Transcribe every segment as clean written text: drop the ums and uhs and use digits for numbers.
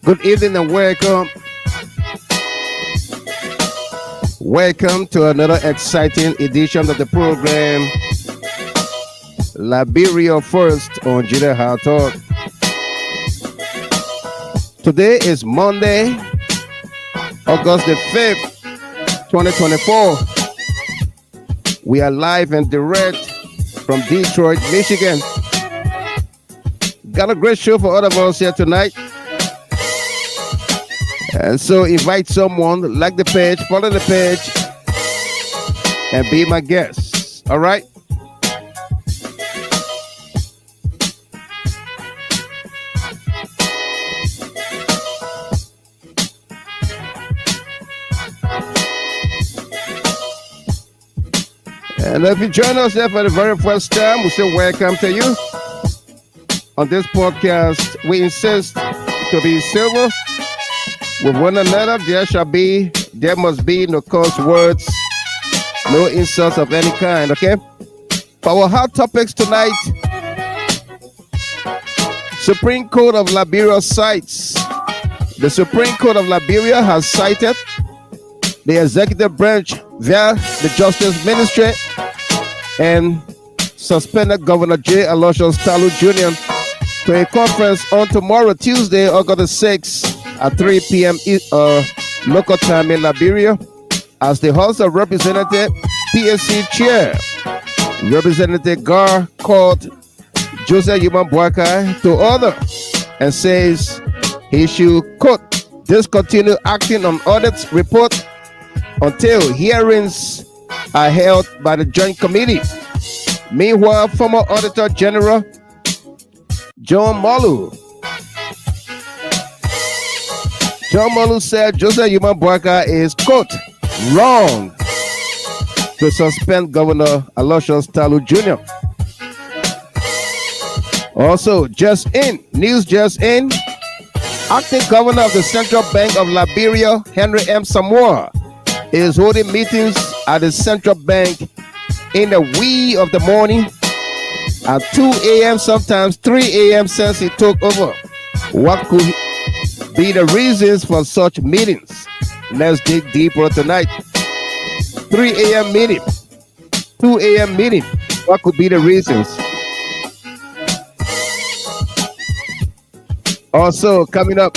Good evening and welcome. Welcome to another exciting edition of the program, Liberia First on Junior High Talk. Today is Monday, August the 5th, 2024. We are live and direct from Detroit, Michigan. Got a great show for all of us here tonight. And so invite someone, like the page, follow the page, and be my guest. All right? And if you join us there for the very first time, we say welcome to you. On this podcast, we insist to be civil with one another. There must be no curse words, no insults of any kind, okay? For our hot topics tonight, Supreme Court of Liberia cites. The Supreme Court of Liberia has cited the executive branch via the Justice Ministry and suspended Governor Aloysius Tarlue Jr. to a conference on tomorrow, Tuesday, August 6th at 3 p.m. Local time in Liberia, as the House of Representatives PSC chair, Representative Gahr, called Joseph Boakai to order and says he should, quote, discontinue acting on audits report until hearings are held by the Joint Committee. Meanwhile, former Auditor General John Morlu said Joseph Boakai is, quote, wrong to suspend Governor Aloysius Tarlue Jr. Also, news just in, acting governor of the Central Bank of Liberia, Henry M. Saamoi, is holding meetings at the Central Bank in the wee of the morning at 2 a.m., sometimes 3 a.m. since he took over. What could be the reasons for such meetings? Let's dig deeper tonight. 3 a.m. meeting, 2 a.m. meeting. What could be the reasons? Also coming up,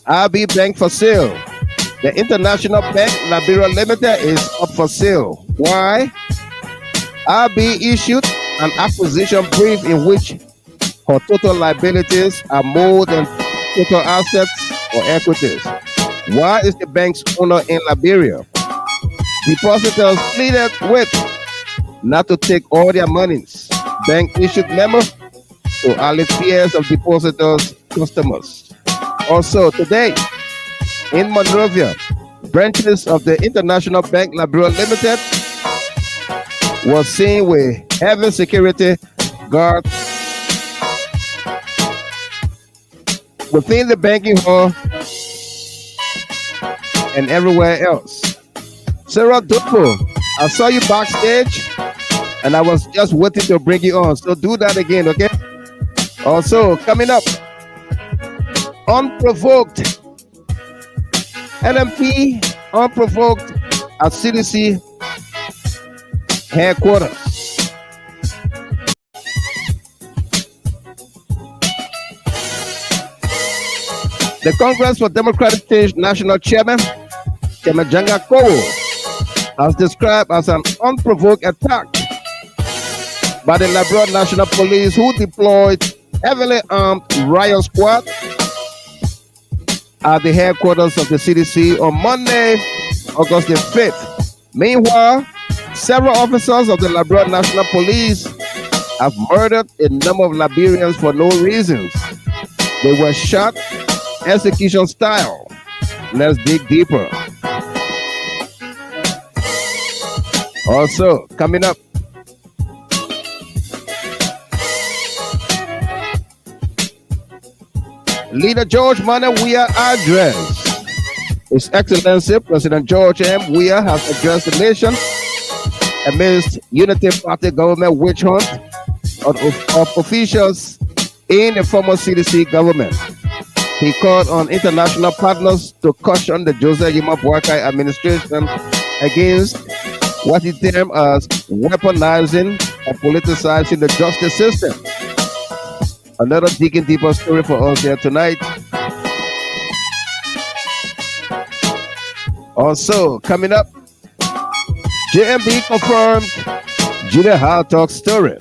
RB Bank for sale. The International Bank Liberia Limited is up for sale. Why? RB issued an acquisition brief in which her total liabilities are more than total assets or equities. Why is the bank's owner in Liberia? Depositors pleaded with not to take all their monies. Bank issued memo to all peers of depositors customers. Also today, in Monrovia, branches of the International Bank Liberia Limited was seen with heavy security guard within the banking hall and everywhere else. Sarah Dupo, I saw you backstage and I was just waiting to bring you on, so do that again, okay? Also coming up, unprovoked LMP unprovoked at CDC headquarters. The Congress for Democratic Change National Chairman Janga Kowo has described as an unprovoked attack by the Liberia National Police, who deployed heavily armed riot squad at the headquarters of the CDC on Monday, August the 5th. Meanwhile, several officers of the Liberia National Police have murdered a number of Liberians for no reasons. They were shot execution style. Let's dig deeper. Also, coming up, Leader George Manuel Weah address. His Excellency President George M. Weah has addressed the nation amidst Unity Party government witch hunt of officials in the former CDC government. He called on international partners to caution the Joseph Yuma Boakai administration against what he termed as weaponizing and politicizing the justice system. Another digging deeper story for us here tonight. Also, coming up, JMB confirmed Junior Hall Talk story.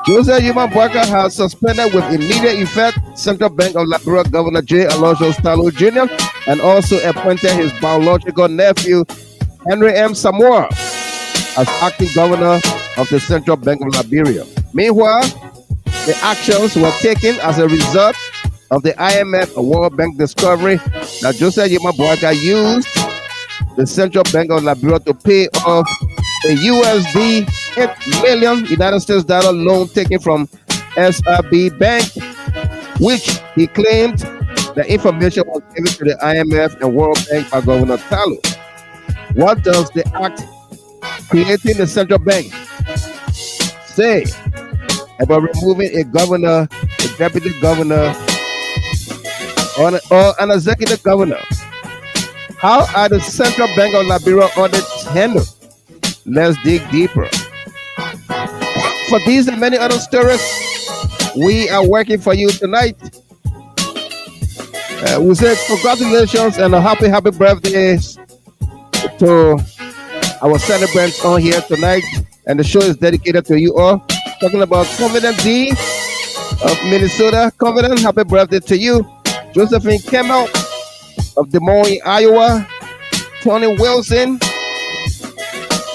Joseph Yuma Boakai has suspended with immediate effect Central Bank of Liberia Governor J. Aloysius Tarlue Jr. and also appointed his biological nephew Henry M. Saamoi as acting governor of the Central Bank of Liberia. Meanwhile, the actions were taken as a result of the IMF and World Bank discovery that Joseph Yuma Boakai used the Central Bank of Liberia to pay off a USD 8 million United States dollar loan taken from SRB Bank, which he claimed the information was given to the IMF and World Bank by Governor Tarlue. What does the act creating the central bank say about removing a governor, a deputy governor, or an executive governor? How are the Central Bank of Liberia audits handled? Let's dig deeper. For these and many other stories, we are working for you tonight. We say congratulations and a happy birthdays to our celebrants on here tonight. And the show is dedicated to you all. Talking about Confident D of Minnesota. Confident, happy birthday to you. Josephine Kemmel of Des Moines, Iowa. Tony Wilson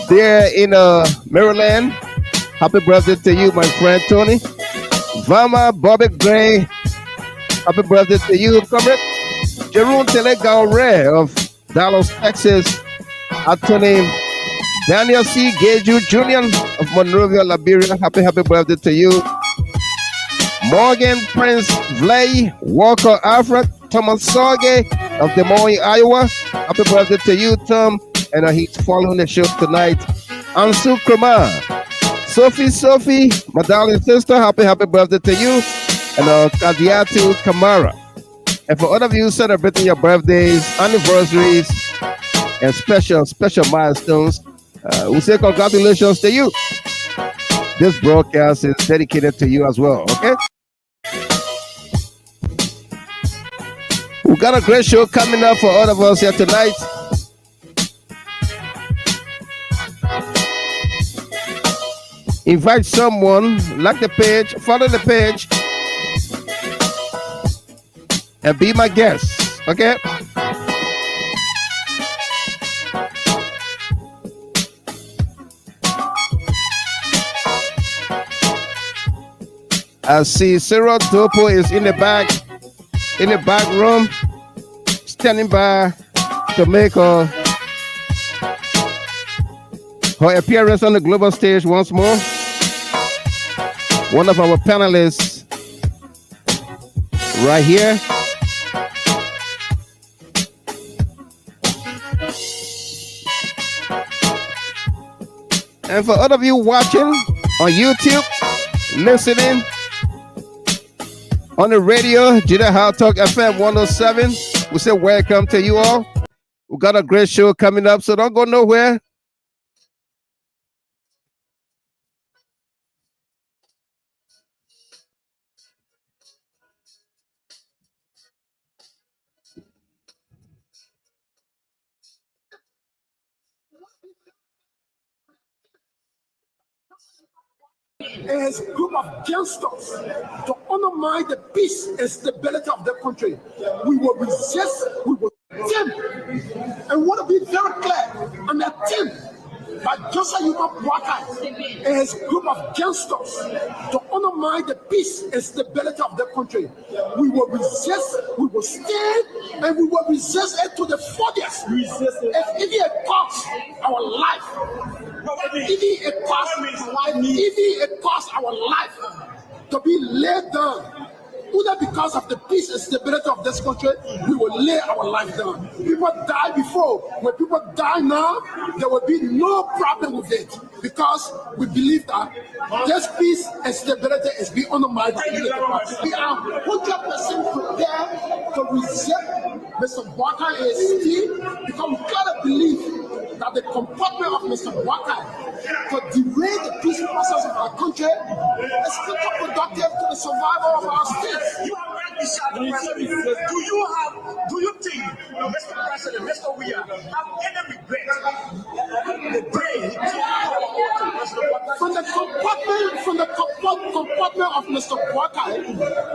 there in Maryland. Happy birthday to you, my friend Tony. Vama Bobby Gray. Happy birthday to you, comrade. Jerome Gahr of Dallas, Texas. Anthony Daniel C. Geju Jr. of Monrovia, Liberia. Happy birthday to you. Morgan Prince Vlay Walker Alfred. Thomas Sorge of Des Moines, Iowa. Happy birthday to you, Tom. And he's following the show tonight. Ansu Krama. Sophie, my darling sister, happy birthday to you. And Kadiatu Kamara. And for all of you celebrating your birthdays, anniversaries, and special milestones, we say congratulations to you. This broadcast is dedicated to you as well, okay? We got a great show coming up for all of us here tonight. Invite someone, like the page, follow the page, and be my guest, okay? I see Cyril Dopo is in the back room, standing by to make her appearance on the global stage once more. One of our panelists right here. And for all of you watching on YouTube, listening on the radio, Junior Hall Talk FM 107, we say welcome to you all. We got a great show coming up, so don't go nowhere. As a group of gangsters to undermine the peace and stability of the country. We will resist, we will attempt, and want to be very clear, an attempt by Joseph Yuma Boakai and his group of gangsters to undermine the peace and stability of the country. We will resist, we will stand, and we will resist it to the furthest. If it costs our life, if it costs our life to be laid down Either because of the peace and stability of this country, we will lay our life down. People die before. When people die now, there will be no problem with it because we believe that this peace and stability is being undermined by political parties. We are 100% prepared to reject Mr. Walker and his team because we cannot believe that the comportment of Mr. Walker to derail the peace process of our country is counterproductive to the survival of our state. You are right, Mr. President. Do you think, Mr. President, Mr. Weir, have any regret the day from the comportment of Mr. Walker,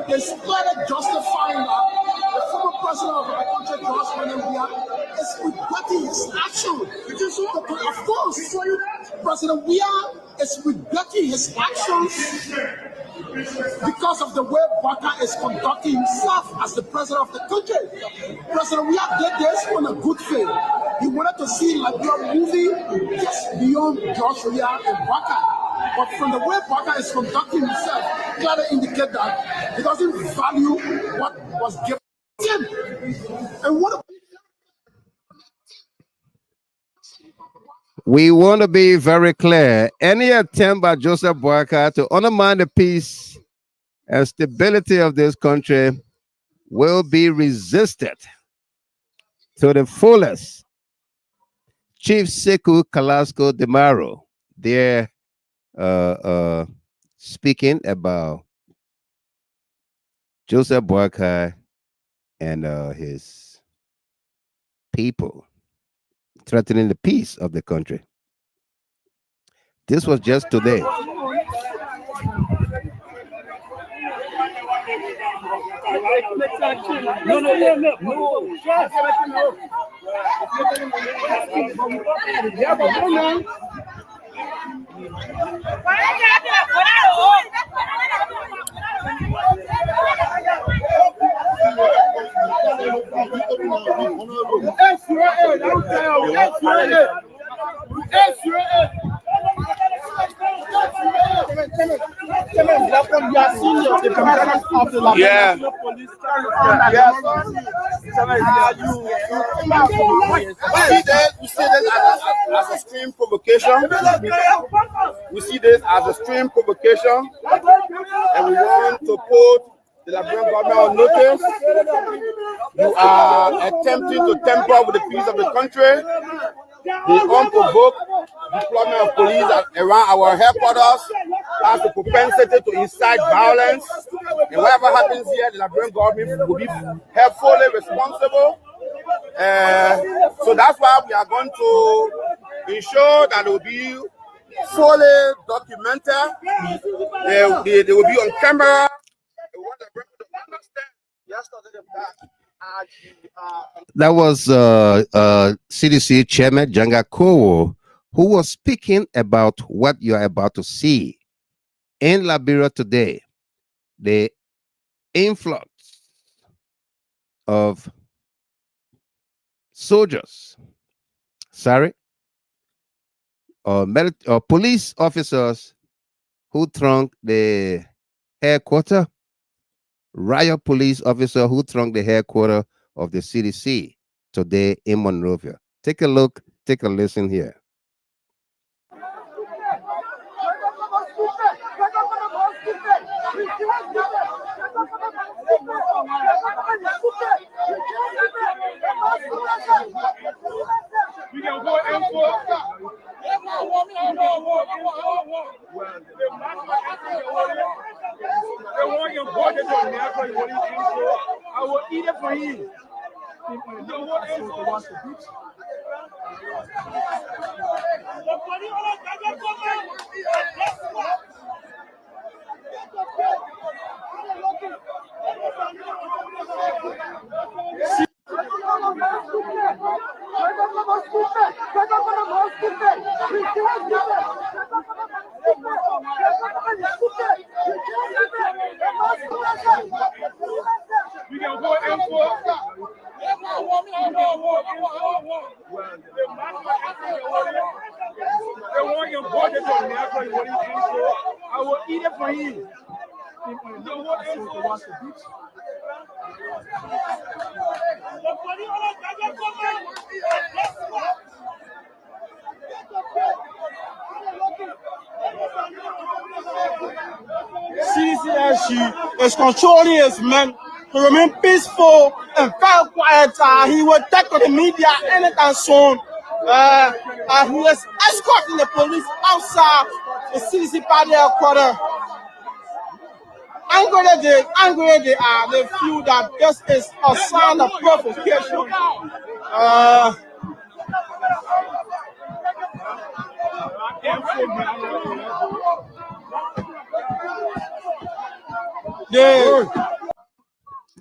they started justifying that the former president of our country, George Weir, is regretting his action. Of course, President Weir is regretting his actions because of the way Walker is conducting himself as the president of the country. President Weir did this on a good faith. He wanted to see Liberia moving just beyond George Weir and Walker. But from the way Walker is conducting himself, clearly indicate that he doesn't value what was given to him. And what we want to be very clear. Any attempt by Joseph Boakai to undermine the peace and stability of this country will be resisted to the fullest. Chief Sekou Kalasco Demaro, there speaking about Joseph Boakai and his people threatening the peace of the country. This was just today. Yeah. We see this as a extreme provocation. We see this as a extreme provocation, and we want to put the Liberian government on notice. You are attempting to tamper with the peace of the country. The unprovoked deployment of police around our headquarters has the propensity to incite violence. And whatever happens here, the Liberian government will be helpfully responsible. So that's why we are going to ensure that it will be fully documented. They will be on camera. That was CDC Chairman Janga Kowo, who was speaking about what you are about to see in Liberia today. The influx of soldiers, or police officers who thronged the headquarters, riot police officer who thronged the headquarters of the CDC today in Monrovia. Take a look, take a listen here. We can go and I will eat it for you. We can go and I will eat it for you. him on the local soil to wash the beach. CCSG is controlling his men to remain peaceful and very quiet. He will take to the media anytime soon. He is escorting the police outside the CDC party headquarters. Angry they are. They feel that this is a sign of provocation.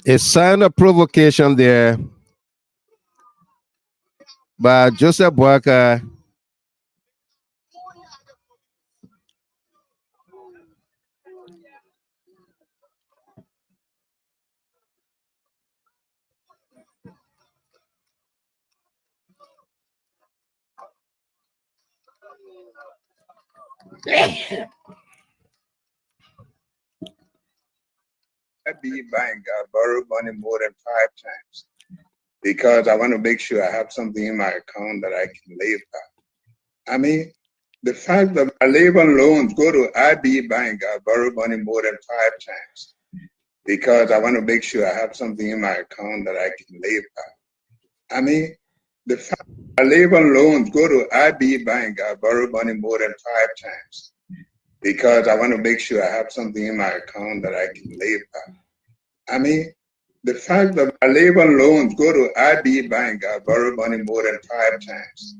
A sign of provocation there by Joseph Boakai. I be buying borrow money more than 5 times because I want to make sure I have something in my account that I can live by. I mean, the fact that I live on loans go to IB Bank, I borrow money more than 5 times because I want to make sure I have something in my account that I can live by. I mean, the fact that I live on loans go to IB Bank, I borrow money more than 5 times because I want to make sure I have something in my account that I can live by. I mean, the fact that I live on loans go to IB Bank, I borrow money more than 5 times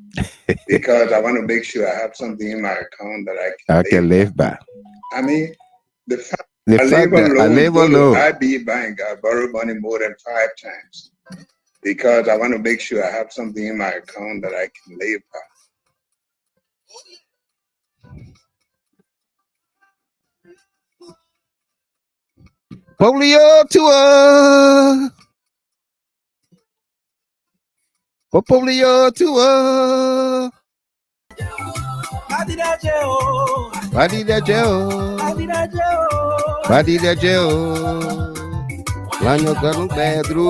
because I want to make sure I have something in my account that I can live by. I mean, the fact that I live on loans, IB Bank, I borrow money more than 5 times because I want to make sure I have something in my account that I can live by. Polio tour. Polio tour. Badi da Joe. Badi da Joe. Badi da Joe. Lanyo kanu Pedro.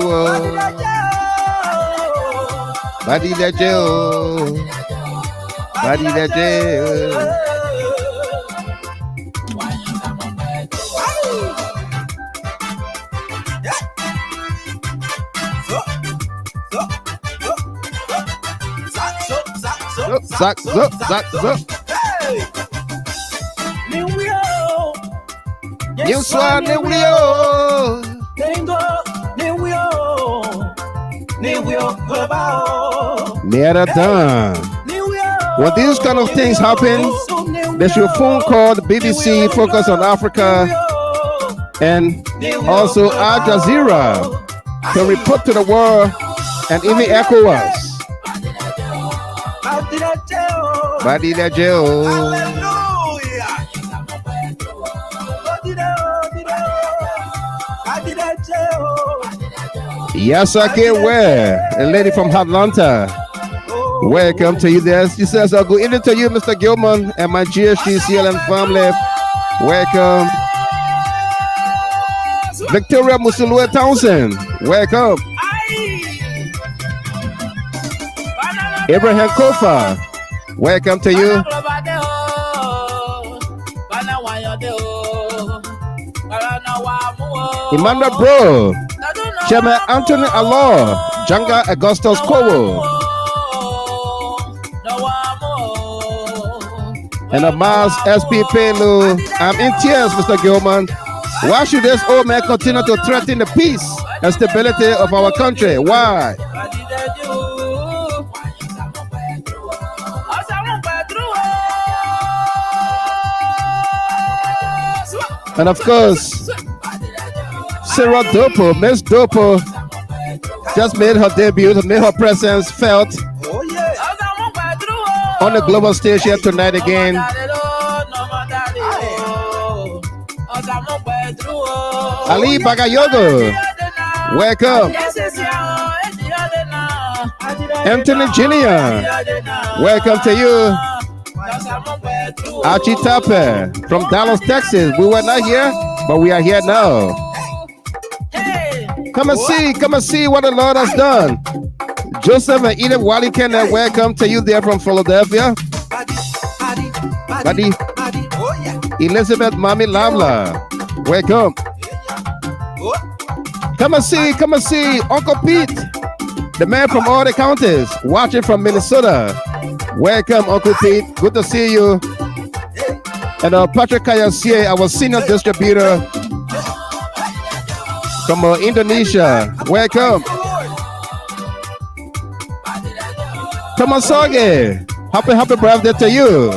Badi da Joe. Badi da Joe. Zack. New Swan, never done. When these kind of things happen, they should phone call the BBC, focus on Africa, and also Al Jazeera to report to the world and even ECOWAS. Badi da Joe. Yasake Ware, a lady from Atlanta. Welcome to you there. She says, good evening to you, Mr. Gilman, and my GHT CLN family. Welcome. Victoria Musulue Townsend. Welcome. Abraham Kofa. Welcome to you. Emmanuel Bro. Chairman Anthony Alor. Janga Augustus Kowo. And a Mars SP Pelu. I'm in tears, Mr. Gilman. Why should this old man continue to threaten the peace and stability of our country? Why? And of course, Sarah Dopo, Miss Dopo, just made her debut, made her presence felt on the global stage here tonight again. Ali Bagayogo, welcome. Anthony Jr., welcome to you. Archie Tapper from Dallas, Texas. We were not here. but we are here now. Come and see what the Lord has done. Joseph and Edith Wally Kenneth, welcome to you there from Philadelphia. Buddy. Elizabeth Mami Lamla, welcome. Come and see Uncle Pete, the man from all the counties, watching from Minnesota. Welcome, Uncle Pete. Good to see you. And Patrick Kayasie, our senior distributor from Indonesia. Welcome. Thomas Soge, happy birthday to you.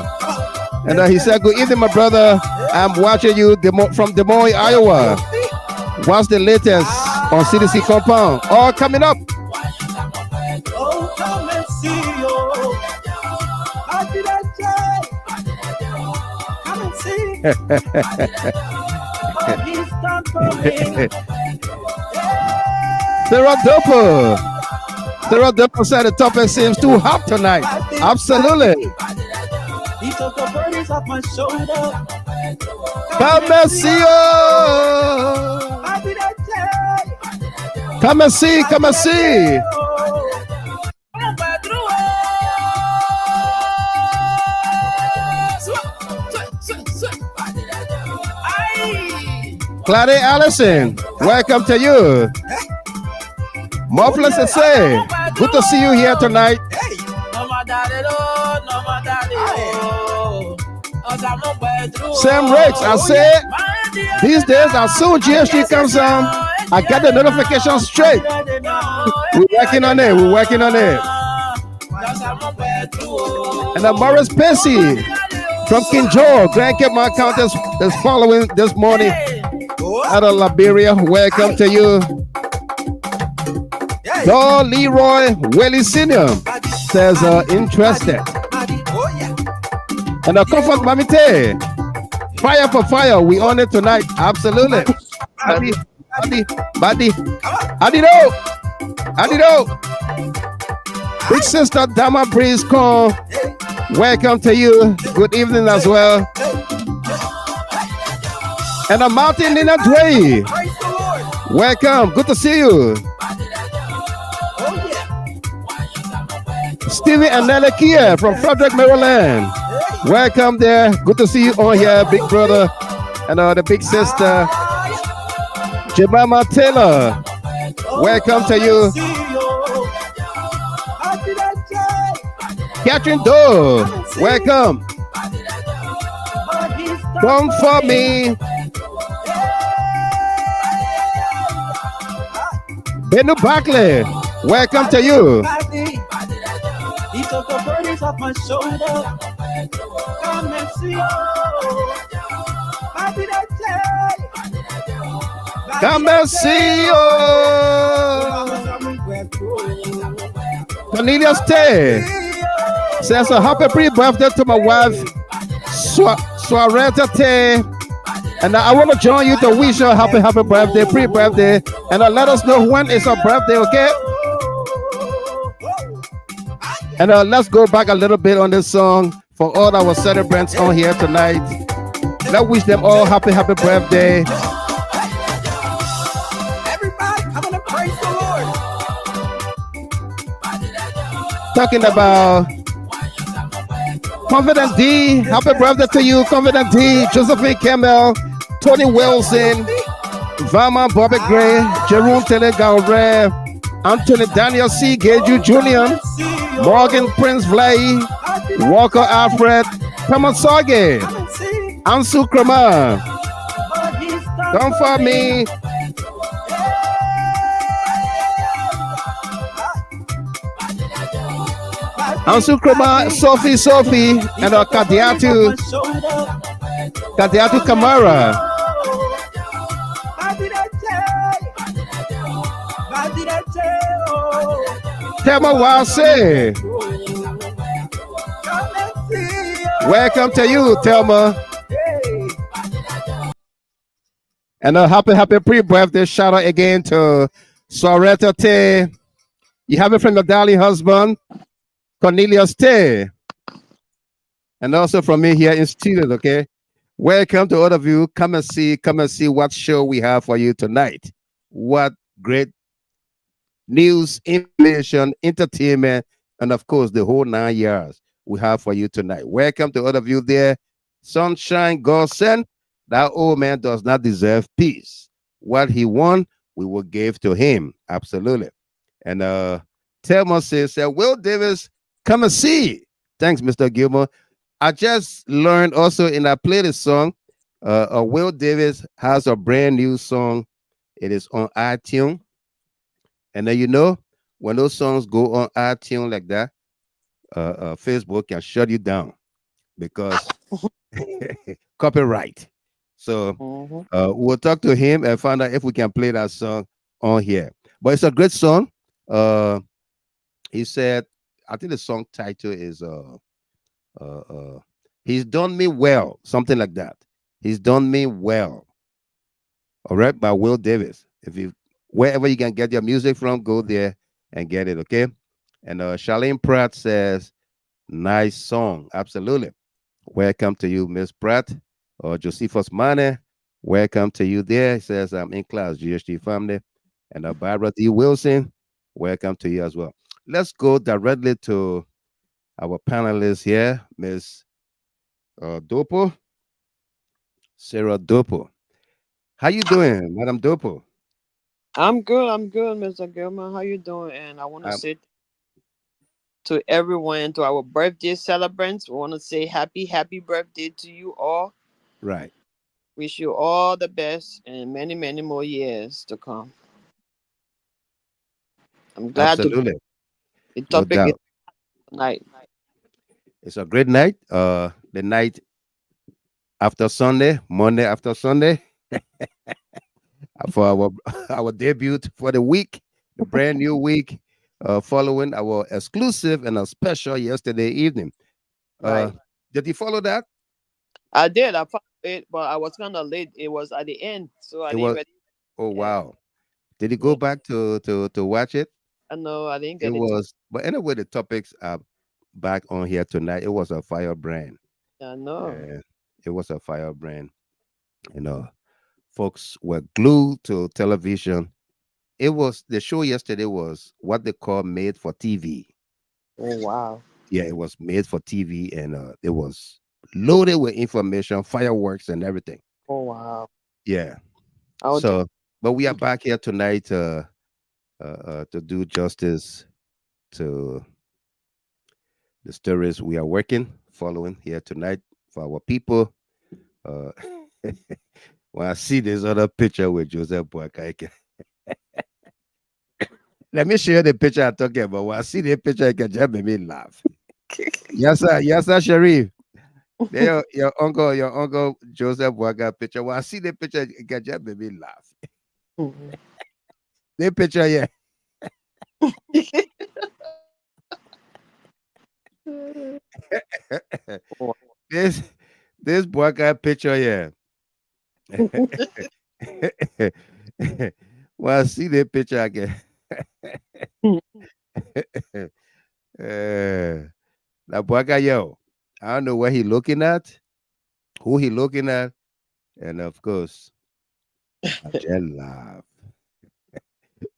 And he said, good evening, my brother. I'm watching you from Des Moines, Iowa. What's the latest on CDC compound? All coming up. Oh, come and see you. How did I try? Come and see. What he's done for me. Sarah Dopo said the topic seems too hot tonight. Absolutely. He took the burdens off my shoulder. Come and see you. How did I try? Come and see. Claudia Allison, welcome to you. Marvelous to say. Good to see you here tonight. Sam Riggs, I said, these days as soon GHT comes on, I get the notification straight. We're working on it. And Morris Pacey from King George, Grand Cape Mount County is following this morning out of Liberia. Welcome to you. Gahr Leroy Willie Sr. says interested. And Comfort Mamite, fire for fire, we on it tonight. Absolutely. Buddy. Adido. Big sister Dama Breeze Call, welcome to you. Good evening as well. And Martin Nina Dway, welcome. Good to see you. Stevie and Nelly Kia from Frederick, Maryland. Welcome there. Good to see you on here, big brother. And the big sister, Jemima Taylor. Welcome to you. Catherine Doe. Welcome. Come for me. Benu Barkley. Welcome to you. He took the burdens off my shoulder. Come and see. How did I tell? Come and see you. Cornelius Tay says a happy pre-birthday to my wife, Swareta Tay. And I want to join you to wish her happy birthday, pre-birthday. And let us know when is her birthday, okay? And let's go back a little bit on this song for all our celebrants on here tonight. Let's wish them all happy birthday. Everybody, I'm gonna praise the Lord. Talking about Confident D, happy birthday to you, Confident D, Josephine Campbell, Tony Wilson, Vama Bobby Gray, Jerome Taylor Gahr, Anthony Daniel C. Gaju Jr., Morgan Prince Vlay, Walker Alfred, Kamasage, Ansu Krama. Come for me. Ansu Krama, Sophie, and Kadiatu Kamara. Thelma Wase. Welcome to you, Thelma. And a happy pre-birthday shout out again to Soretta Tay. You have it from your darling husband, Cornelius Tay. And also from me here in studio, okay? Welcome to all of you. Come and see what show we have for you tonight. What great news, information, entertainment, and of course the whole 9 years we have for you tonight. Welcome to all of you there. Sunshine God sent. That old man does not deserve peace. What he won, we will give to him. Absolutely. And Thelma says, Will Davis, come and see. Thanks, Mr. Gilmore. I just learned also in that Pleaded song, Will Davis has a brand new song. It is on iTunes. And then when those songs go on iTunes like that, Facebook can shut you down because copyright. So Mhm. we'll talk to him and find out if we can play that song on here. But it's a great song. Uh, he said, I think the song title is "He's Done Me Well," something like that. He's done me well. All right, by Will Davis. If you wherever you can get your music from, go there and get it. Okay. And Charlene Pratt says, "Nice song, absolutely." Welcome to you, Miss Pratt or Josephus Mane. Welcome to you there. He says, "I'm in class, GHT family." And Barbara D. Wilson, welcome to you as well. Let's go directly to our panelists here, Miss Dopo, Sarah Dopo. How you doing, Madam Dopo? I'm good, Mr. Gilman. How you doing? And I want to Um, say to everyone, to our birthday celebrants, we want to say happy birthday to you all. right, Wish you all the best and many more years to come. I'm glad to be absolutely, the no topic is doubt. tonight. It's a great night. The night after Sunday, Monday after Sunday, for our our debut for the week, the brand new week, following our exclusive and a special yesterday evening. Uh, Right. did you follow that? I did. I found it, but I was kind of late. It was at the end, so I It didn't was. really. Oh Yeah. wow! Did you go Yeah. back to watch it? I know. I didn't It get it. was. But anyway, the topics are back on here tonight. It was a firebrand. I know. Uh, it was a firebrand. You know, folks were glued to television. It was the show yesterday was what they call made for TV. Oh wow. Yeah, it was made for TV, and it was loaded with information, fireworks, and everything. Oh wow. Yeah. I'll So, but we are back here tonight to do justice to the stories we are working, following here tonight for our people. Uh, when I see this other picture with Joseph Boakai, let me share the picture I'm talking about. When I see the picture, it can just make me laugh. Yes, sir, Sharif. There, your uncle Joseph Boakai picture. When I see the picture, it can just make me laugh. Mhm. The picture, yeah. Oh, this this Boakai picture, yeah. When I see the picture, I get. Now, Boakai, yo, I don't know what he looking at, who he looking at, and of course, I just laugh.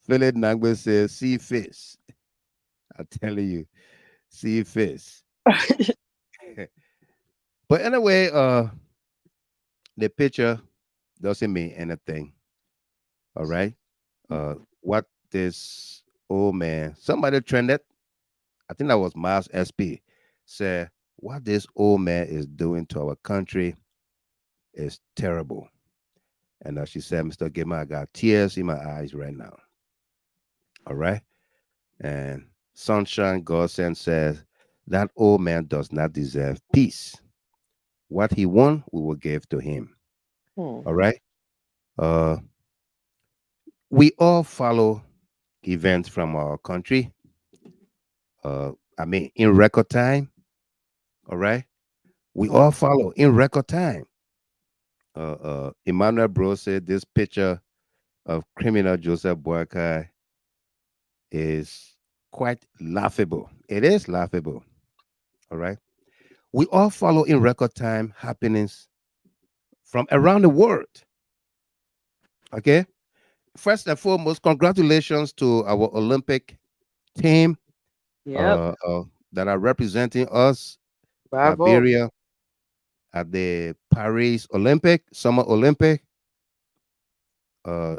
Philip Nangbe says, "See face." I tell you, see face. But anyway, the picture doesn't mean anything. All right. What this old man, somebody trended, I think that was Miles SP, said, what this old man is doing to our country is terrible. And she said, Mr. Gima, I got tears in my eyes right now. All right. And Sunshine Godsend says, that old man does not deserve peace. What he won, we will give to him. hmm. All right. Uh, we all follow events from our country. I mean, in record time. All right. We Hmm. all follow in record time. Emmanuel Bro said this picture of criminal Joseph Boakai is quite laughable. It is laughable. All right. We all follow in record time happenings from around the world. Okay. First and foremost, congratulations to our Olympic team Yep. that are representing us, Bravo. Liberia, at the Paris Olympic, Summer Olympic. Uh,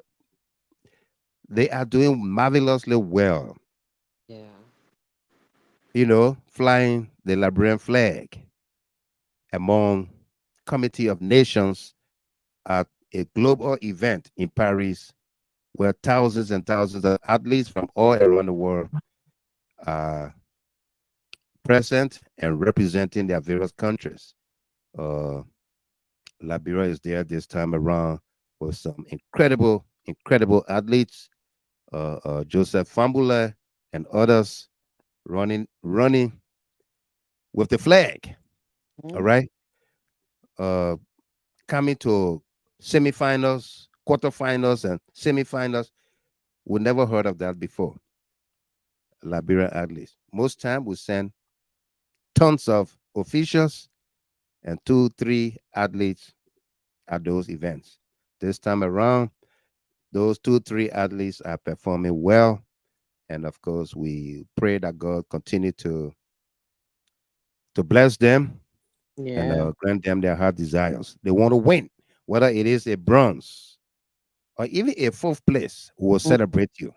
they are doing marvelously well, Yeah. flying the Liberian flag among Committee of Nations at a global event in Paris where thousands and thousands of athletes from all around the world are present and representing their various countries. Uh, Liberia is there this time around with some incredible, incredible athletes. Joseph Fambula and others running with the flag. All Mhm. right. Uh, Coming to semifinals, quarterfinals, and semifinals. We never heard of that before. Liberia athletes. Most time we send tons of officials and 2, 3 athletes at those events. This time around, those 2, 3 athletes are performing well. And of course, we pray that God continue to bless them and Yeah. grant them their heart desires. They want to win, whether it is a bronze or even a fourth place, we will celebrate you.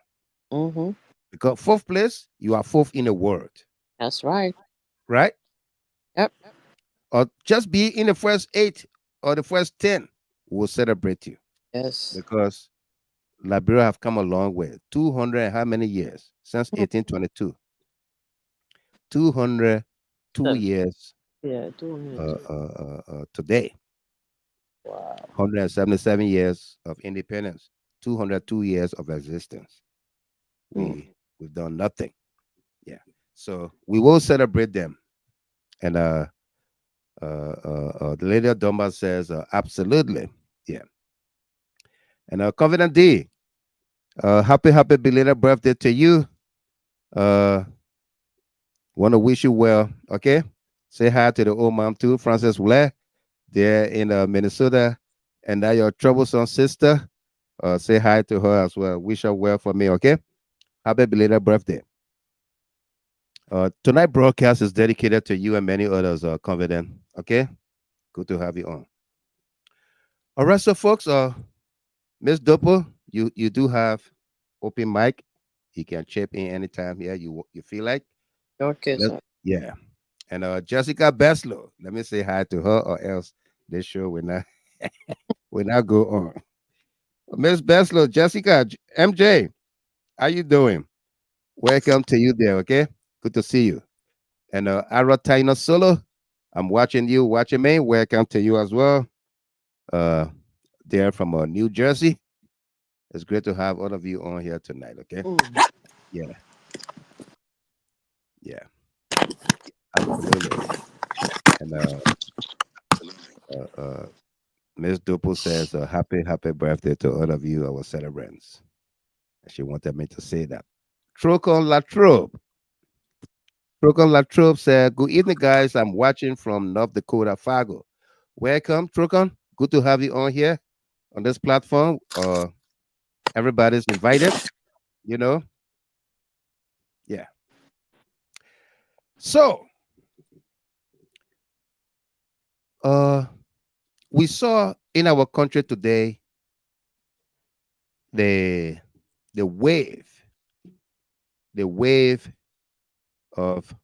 Mm-hmm. Because fourth place, you are fourth in the world, That's right. right? Yep. Or just be in the first 8 or the first 10, we will celebrate you. Yes. Because Liberia have come a long way. 200 and how many years? Since 1822. 202 So, years yeah, 202. today. Wow. 177 years of independence. 202 years of existence. Mm. We've done nothing. Yeah. So we will celebrate them. And the lady Dumba says, absolutely. Yeah. And Covenant D, happy belated birthday to you. Want to wish you well. Okay. Say hi to the old mom too, Frances Wule, there in Minnesota. And that your troublesome sister. Say hi to her as well. Wish her well for me. Okay. Happy belated birthday. Tonight broadcast is dedicated to you and many others, Covenant. Okay. Good to have you on. All right, so folks, Miss Dopo, you do have open mic. You can chip in anytime here you feel like. Okay, Let- sir. yeah. And Jessica Beslow, let me say hi to her, or else this show will not go on. Miss Beslow, Jessica, MJ, how you doing? Welcome to you there. Okay, good to see you. And Ara Taino Solo, I'm watching you, watching me. Welcome to you as well. Uh, there from New Jersey. It's great to have all of you on here tonight. Okay. Mm. Yeah. Yeah. Absolutely. And uh, uh, Miss Duple says, happy birthday to all of you, our celebrants. And she wanted me to say that. Trocon Latrobe. Trocon Latrobe said, good evening, guys. I'm watching from North Dakota, Fargo. Welcome, Trocon. Good to have you on here on this platform. Everybody's invited, you know. Yeah. So, uh, we saw in our country today the the wave, the wave of,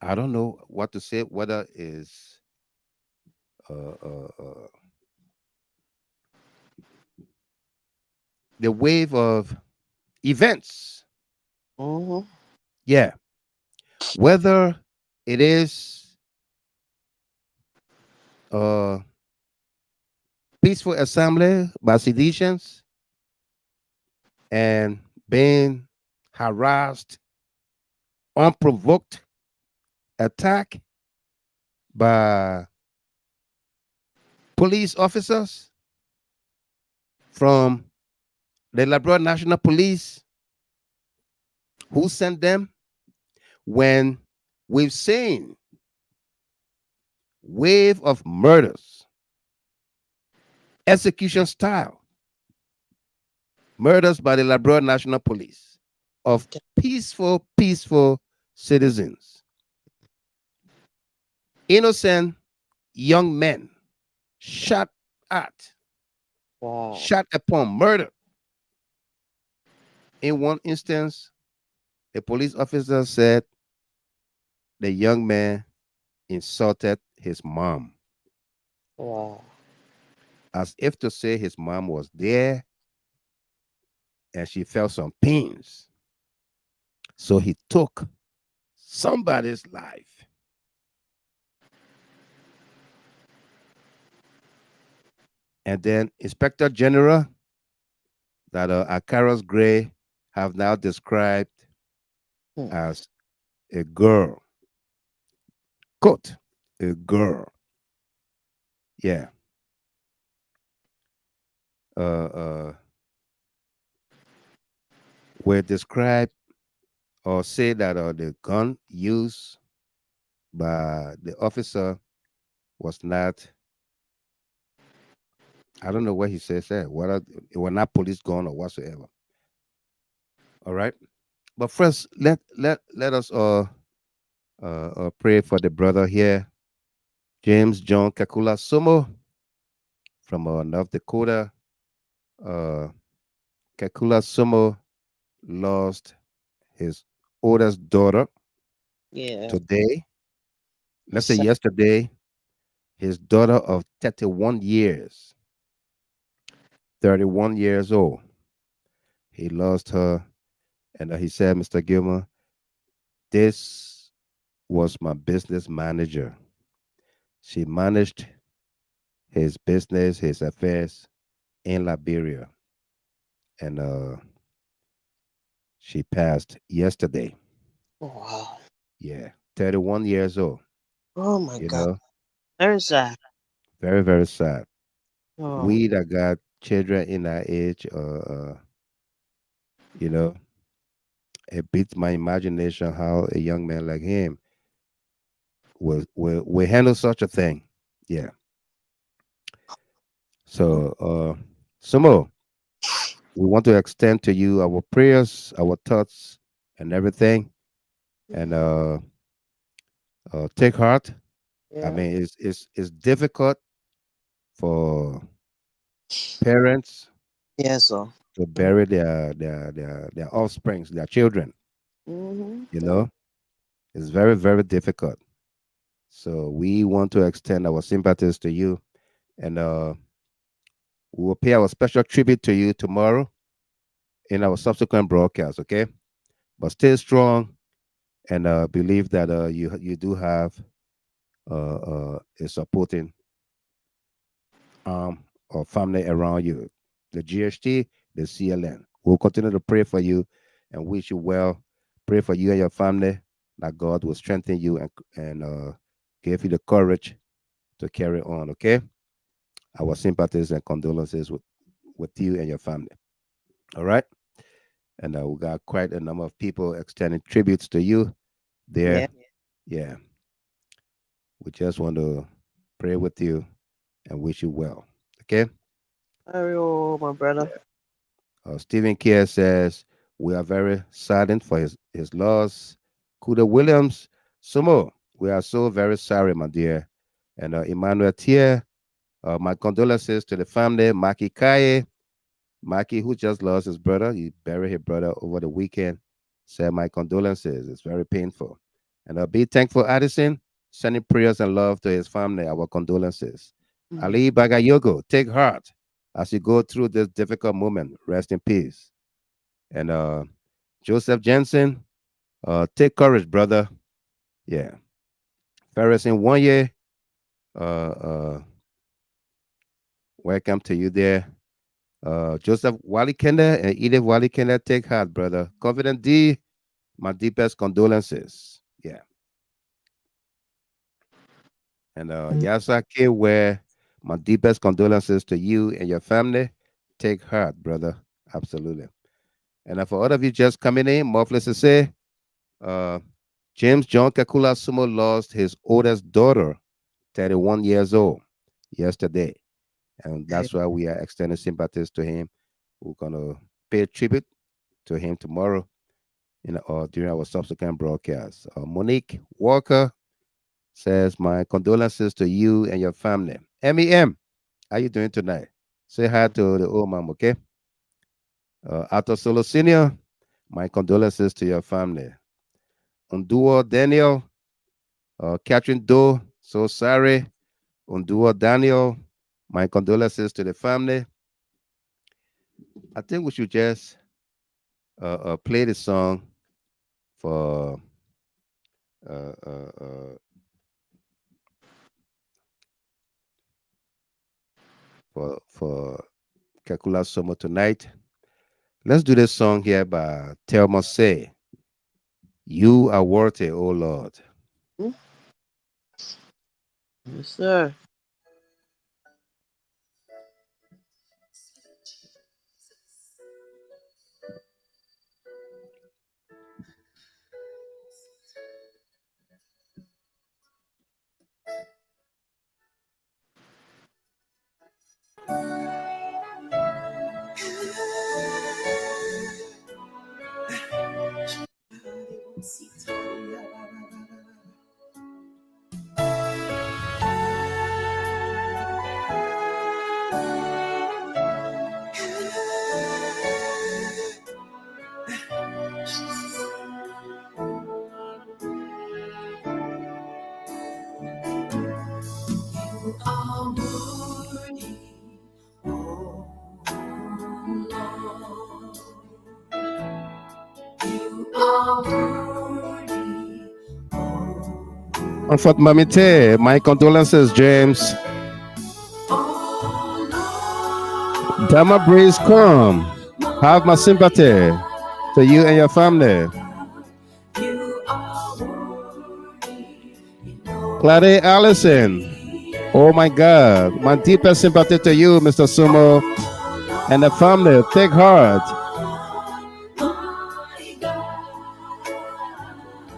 I don't know what to say, whether is uh, uh, uh, the wave of events. Mm-hmm. Yeah, whether it is uh, peaceful assembly by seditionists and being harassed, unprovoked attack by police officers from the Liberia National Police who sent them, when we've seen wave of murders, execution style murders by the Liberia National Police of peaceful citizens, innocent young men shot at, Wow. shot upon, murdered. In one instance, a police officer said the young man insulted his mom, Wow. as if to say his mom was there and she felt some pains. So he took somebody's life. And then Inspector General that Akaros Gray have now described Hmm. as a girl. Quote, a girl. Yeah. Uh, uh, were described or say that the gun used by the officer was not, I don't know what he says there, whether it was not police gun or whatsoever. All right. But first, let us pray for the brother here, James John Kakula Sumo from North Dakota. Uh, Kakula Sumo lost his oldest daughter Yeah. today. Let's say Sa- yesterday, his daughter of 31 years, 31 years old. He lost her, and he said, Mr. Gilmer, this was my business manager. She managed his business, his affairs in Liberia, and she passed yesterday. Wow. Yeah, 31 years old. Oh my You God. know, Very sad. very, very sad. Oh. We that got children in our age, you know, it beats my imagination how a young man like him will handle such a thing. Yeah. So, Sumo, we want to extend to you our prayers, our thoughts, and everything, and take heart. I Yeah. mean, it's difficult for parents Yes, sir. to bury their offsprings, their children. Mm-hmm. You Yeah. know, it's very, very difficult. So we want to extend our sympathies to you, and we will pay our special tribute to you tomorrow in our subsequent broadcast. Okay, but stay strong and believe that you do have a supporting or family around you. The GHT, the CLN. We'll continue to pray for you and wish you well. Pray for you and your family that God will strengthen you and give you the courage to carry on. Okay, our sympathies and condolences with you and your family. All right, and we got quite a number of people extending tributes to you there. Yeah. Yeah, we just want to pray with you and wish you well. Okay. Very old, my brother. Stephen Kerr says, we are very saddened for his loss. Kuda Williams, Sumo, we are so very sorry, my dear. And Emmanuel Tier, my condolences to the family. Maki Kaye, Maki, who just lost his brother, he buried his brother over the weekend, said, my condolences. It's very painful. And be thankful, Addison, sending prayers and love to his family, our condolences. Mm. Ali Bagayogo, take heart as you go through this difficult moment. Rest in peace. And Joseph Jensen, take courage, brother. Yeah. Ferris in 1 year, uh, welcome to you there. Joseph Wally Kenda and Edith Wally Kenda, take heart, brother. Confident D, my deepest condolences. Yeah. And Yasa K, where my deepest condolences to you and your family. Take heart, brother. Absolutely. And for all of you just coming in, Morphless to say, uh, James John Kakula Sumo lost his oldest daughter 31 years old yesterday. And that's why we are extending sympathies to him. We're going to pay tribute to him tomorrow or during our subsequent broadcast. Monique Walker says, my condolences to you and your family. MEM, how you doing tonight? Say hi to the old mom, okay? Arthur Solo Senior, my condolences to your family. Unduo Daniel, Catherine Doe, so sorry. Unduo Daniel, my condolences to the family. I think we should just play the song for Kakula Somo tonight. Let's do this song here by Thelma Say. You are worthy, oh Lord. Yes, sir. Comfort Mamite, my condolences, James. Dama Breeze, come. Have my sympathy to you and your family. Claudia Allison, oh my God, my deepest sympathy to you, Mr. Sumo, and the family. Take heart.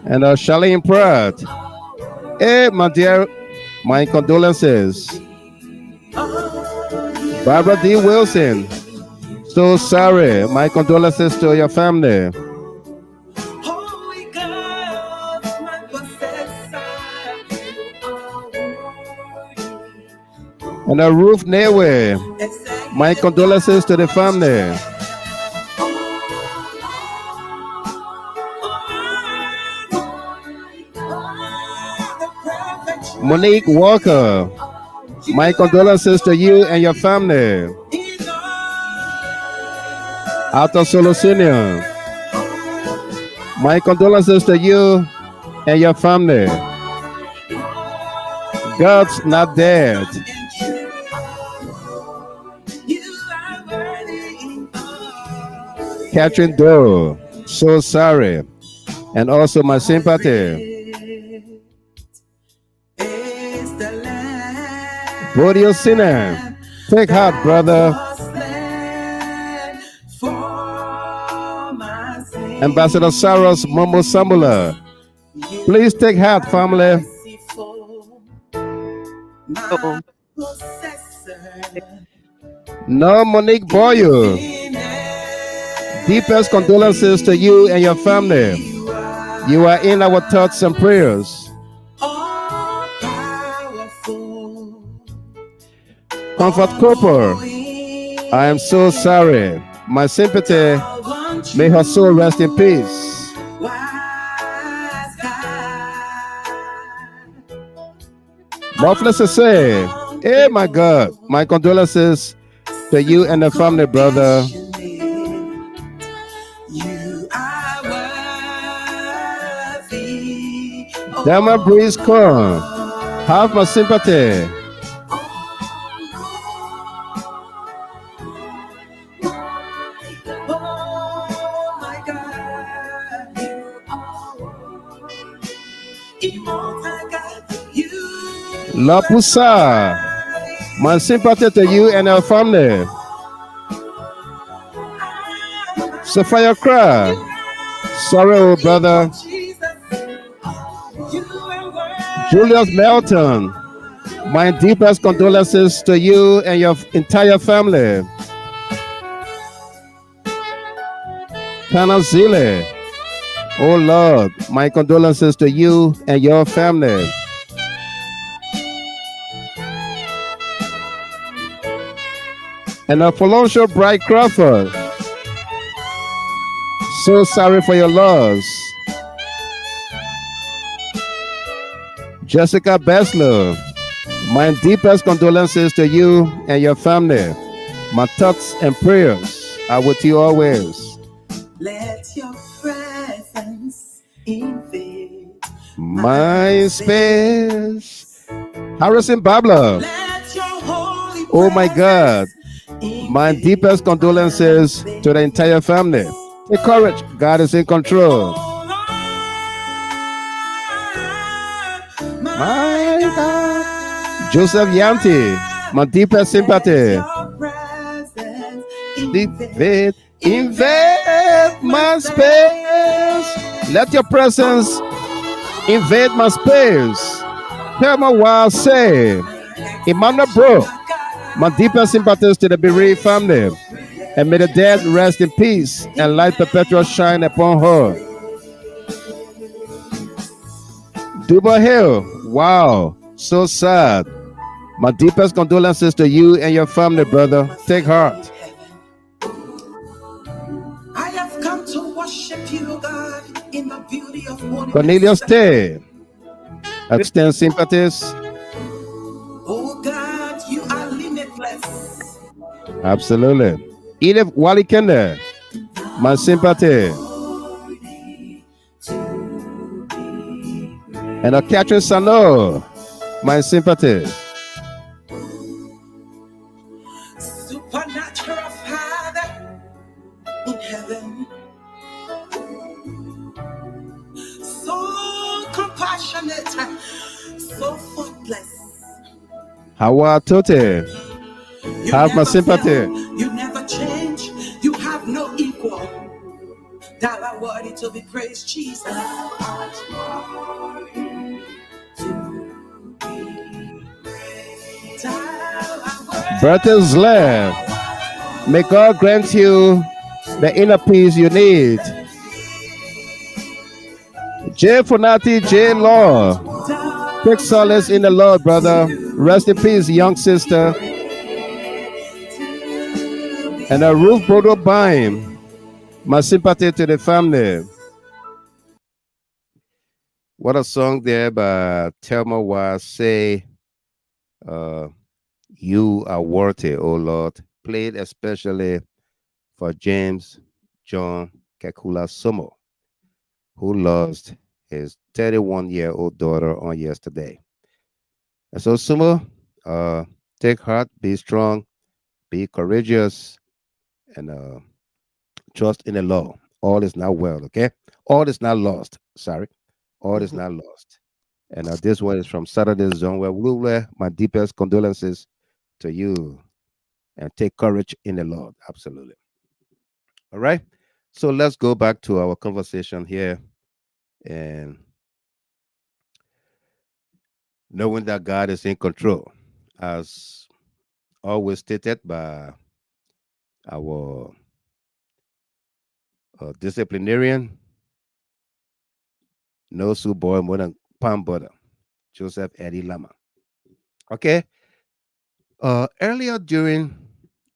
And Charlene Pratt, hey, my dear, my condolences. Barbara D. Wilson, so sorry. My condolences to your family. And Ruth Newe, my condolences to the family. Monique Walker, my condolences to you and your family. Arthur Solo Senior, my condolences to you and your family. God's not dead. Catherine Doe, so sorry. And also my sympathy. Bodio Sinner, take heart, brother. Ambassador Saros Momo Sambula, please take heart, family. No, Monique Boyo, deepest condolences to you and your family. You are in our thoughts and prayers. Comfort Cooper, I am so sorry. My sympathy, may her soul rest in peace. Muffless to say, hey my God, my condolences to you and the family, brother. Dama Breeze come, have my sympathy. La Pusa, my sympathy to you and our family. Sophia Cry, sorry, oh brother. Julius Melton, My deepest condolences to you and your entire family. Panazile. Oh Lord, my condolences to you and your family. And Apollonia Bright Crawford. So sorry for your loss. Jessica Beslow. My deepest condolences to you and your family. My thoughts and prayers are with you always. Let your presence invade my space. Harrison Babla. Let your holy Oh my God. My invade deepest condolences to the entire family. Take courage. God is in control. My God. Joseph Yanti. My deepest sympathy. Invade my space. Let your presence invade my space. Tell me what I say. Emmanuel Bro, my deepest sympathies to the bereaved family. And may the dead rest in peace and light perpetual shine upon her. Duba Hill, wow, so sad. My deepest condolences to you and your family, brother. Take heart. I have come to worship you, God, in the beauty of holiness. Cornelius Tay, extend sympathies. Oh God, you are limitless. Absolutely. Edith Wally Kender, my sympathy. And Catherine Sano, my sympathy. Supernatural Father in heaven, so compassionate, so faultless. Hawa Tote, have my sympathy. Fail, you never change, you have no equal. Thou art worthy to be praised, Jesus. Thou art worthy to be praised. Thou art worthy. Bertha's Lamb, may God grant you the inner peace you need. J. Funati J. Law, take solace in the Lord, brother. Rest in peace, young sister. And a Ruth Brodo Bime, my sympathy to the family. What a song there by Thelma was say, you are worthy, oh Lord. Played especially for James John Kekula Sumo, who lost his 31-year-old daughter on yesterday. And so Sumo, take heart, be strong, be courageous, and trust in the law. All is not well, okay? All is not lost. Sorry. All is not lost. And this one is from Saturday's Zone where Wulwe, my deepest condolences to you. And take courage in the Lord. Absolutely. All right. So let's go back to our conversation here. And knowing that God is in control, as always stated by our disciplinarian, no soup boy more than palm butter, Joseph Eddie Lama. Okay. Earlier during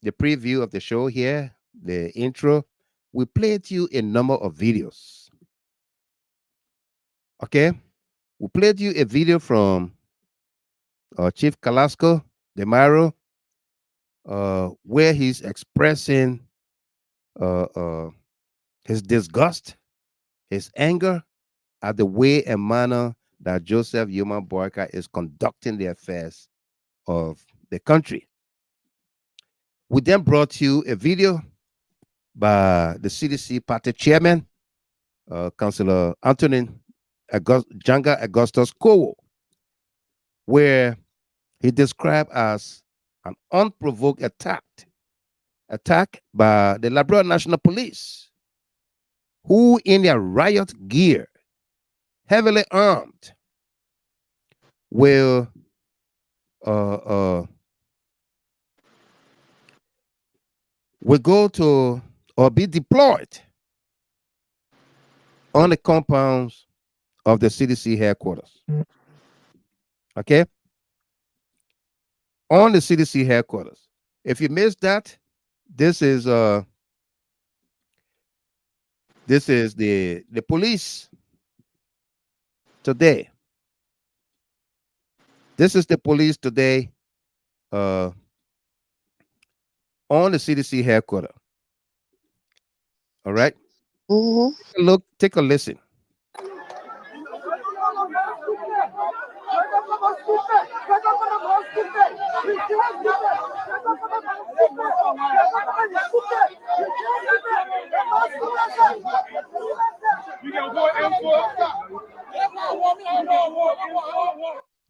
the preview of the show here, the intro, we played you a number of videos. Okay. We played you a video from Chief Calasco de Mairo, where he's expressing his disgust, his anger at the way and manner that Joseph Yuma Boyka is conducting the affairs of the country. We then brought you a video by the CDC party chairman, Councillor Antonin Janga Augustus Kowo, where he described as an unprovoked attack by the Liberia National Police, who in their riot gear, heavily armed, will will go to or be deployed on the compounds of the CDC headquarters. Okay? On the CDC headquarters. If you missed that, this is the police today. This is the police today on the CDC headquarters. All right? Mm-hmm. Take a look, take a listen.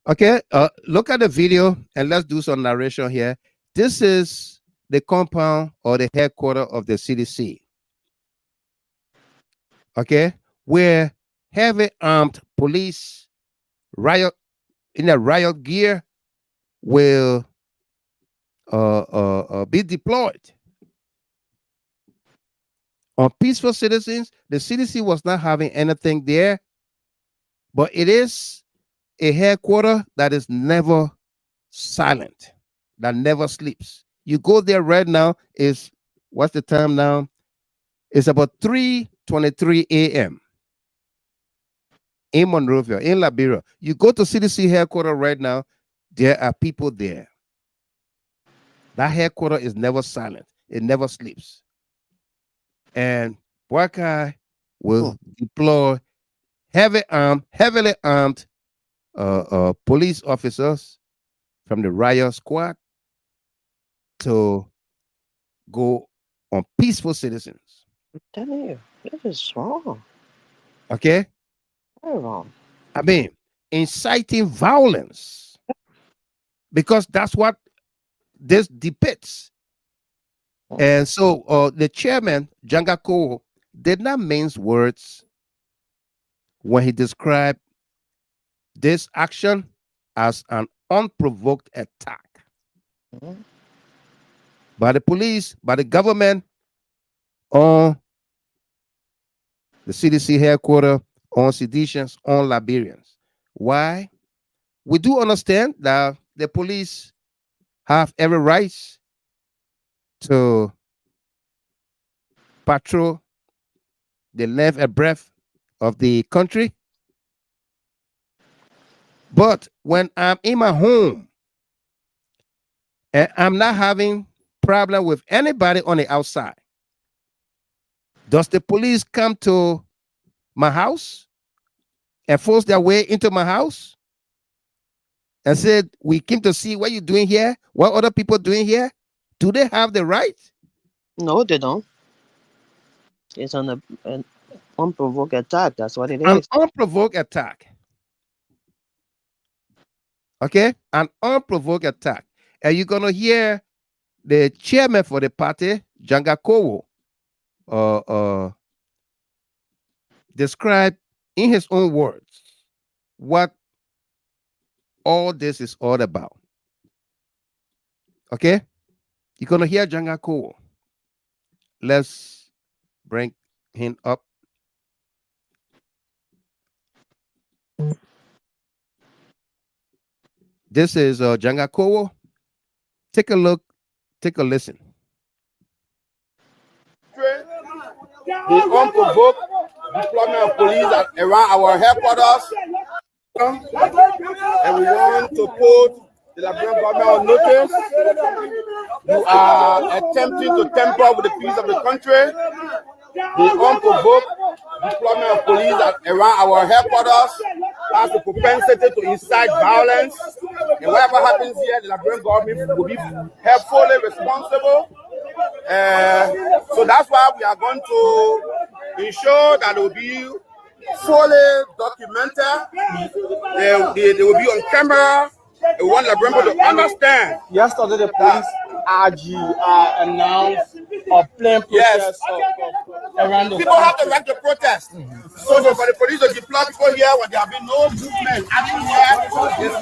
Okay, look at the video and let's do some narration here. This is the compound or the headquarters of the CDC. Okay, where heavy armed police riot in a riot gear will be deployed on peaceful citizens. The CDC was not having anything there, but it is a headquarters that is never silent, that never sleeps. You go there right now, is what's the time now? It's about 3:23 a.m. in Monrovia, in Liberia. You go to CDC headquarters right now, there are people there. That headquarters is never silent. It never sleeps. And Wakai will deploy heavily armed police officers from the riot squad to go on peaceful citizens. I'm telling you, this is wrong. Okay? Very wrong. I mean, inciting violence. Because that's what this depicts. And so the chairman, Jangako, did not mince words when he described this action as an unprovoked attack by the police, by the government on the CDC headquarters, on seditions, on Liberians. Why? We do understand that the police have every right to patrol the length and breadth of the country. But when I'm in my home and I'm not having problem with anybody on the outside, does the police come to my house and force their way into my house and said, we came to see what you're doing here, what other people doing here? Do they have the right? No, they don't. It's an unprovoked attack. That's what it An is. unprovoked attack. Okay? An unprovoked attack. And you're going to hear the chairman for the party, Jangakowo, describe in his own words what all this is all about. Okay? You're going to hear Jangakowo. Let's bring him up. This is Jangakowo. Take a look, take a listen. The unprovoked deployment of police around our headquarters, and we want to put the Liberian government on notice. You are attempting to tamper with the peace of the country. The unprovoked deployment of police around our headquarters has the propensity to incite violence. And whatever happens here, the Liberian government will be held fully responsible. So that's why we are going to ensure that it will be fully documented. They will be on camera. We want Liberian people to understand. Yesterday, the police RG announced a plain protest around the People have the right to protest. So for the police to deploy people here when there have been no movement action here, it's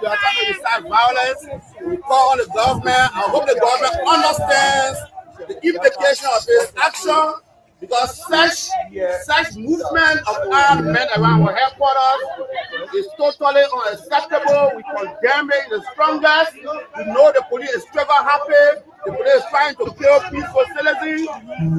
we are trying to incite violence. We call on the government. I hope the government understands the implication of this action, because such movement of armed men around our headquarters is totally unacceptable. We condemn it the strongest. We know the police is trigger happy. The police is trying to kill peaceful citizens,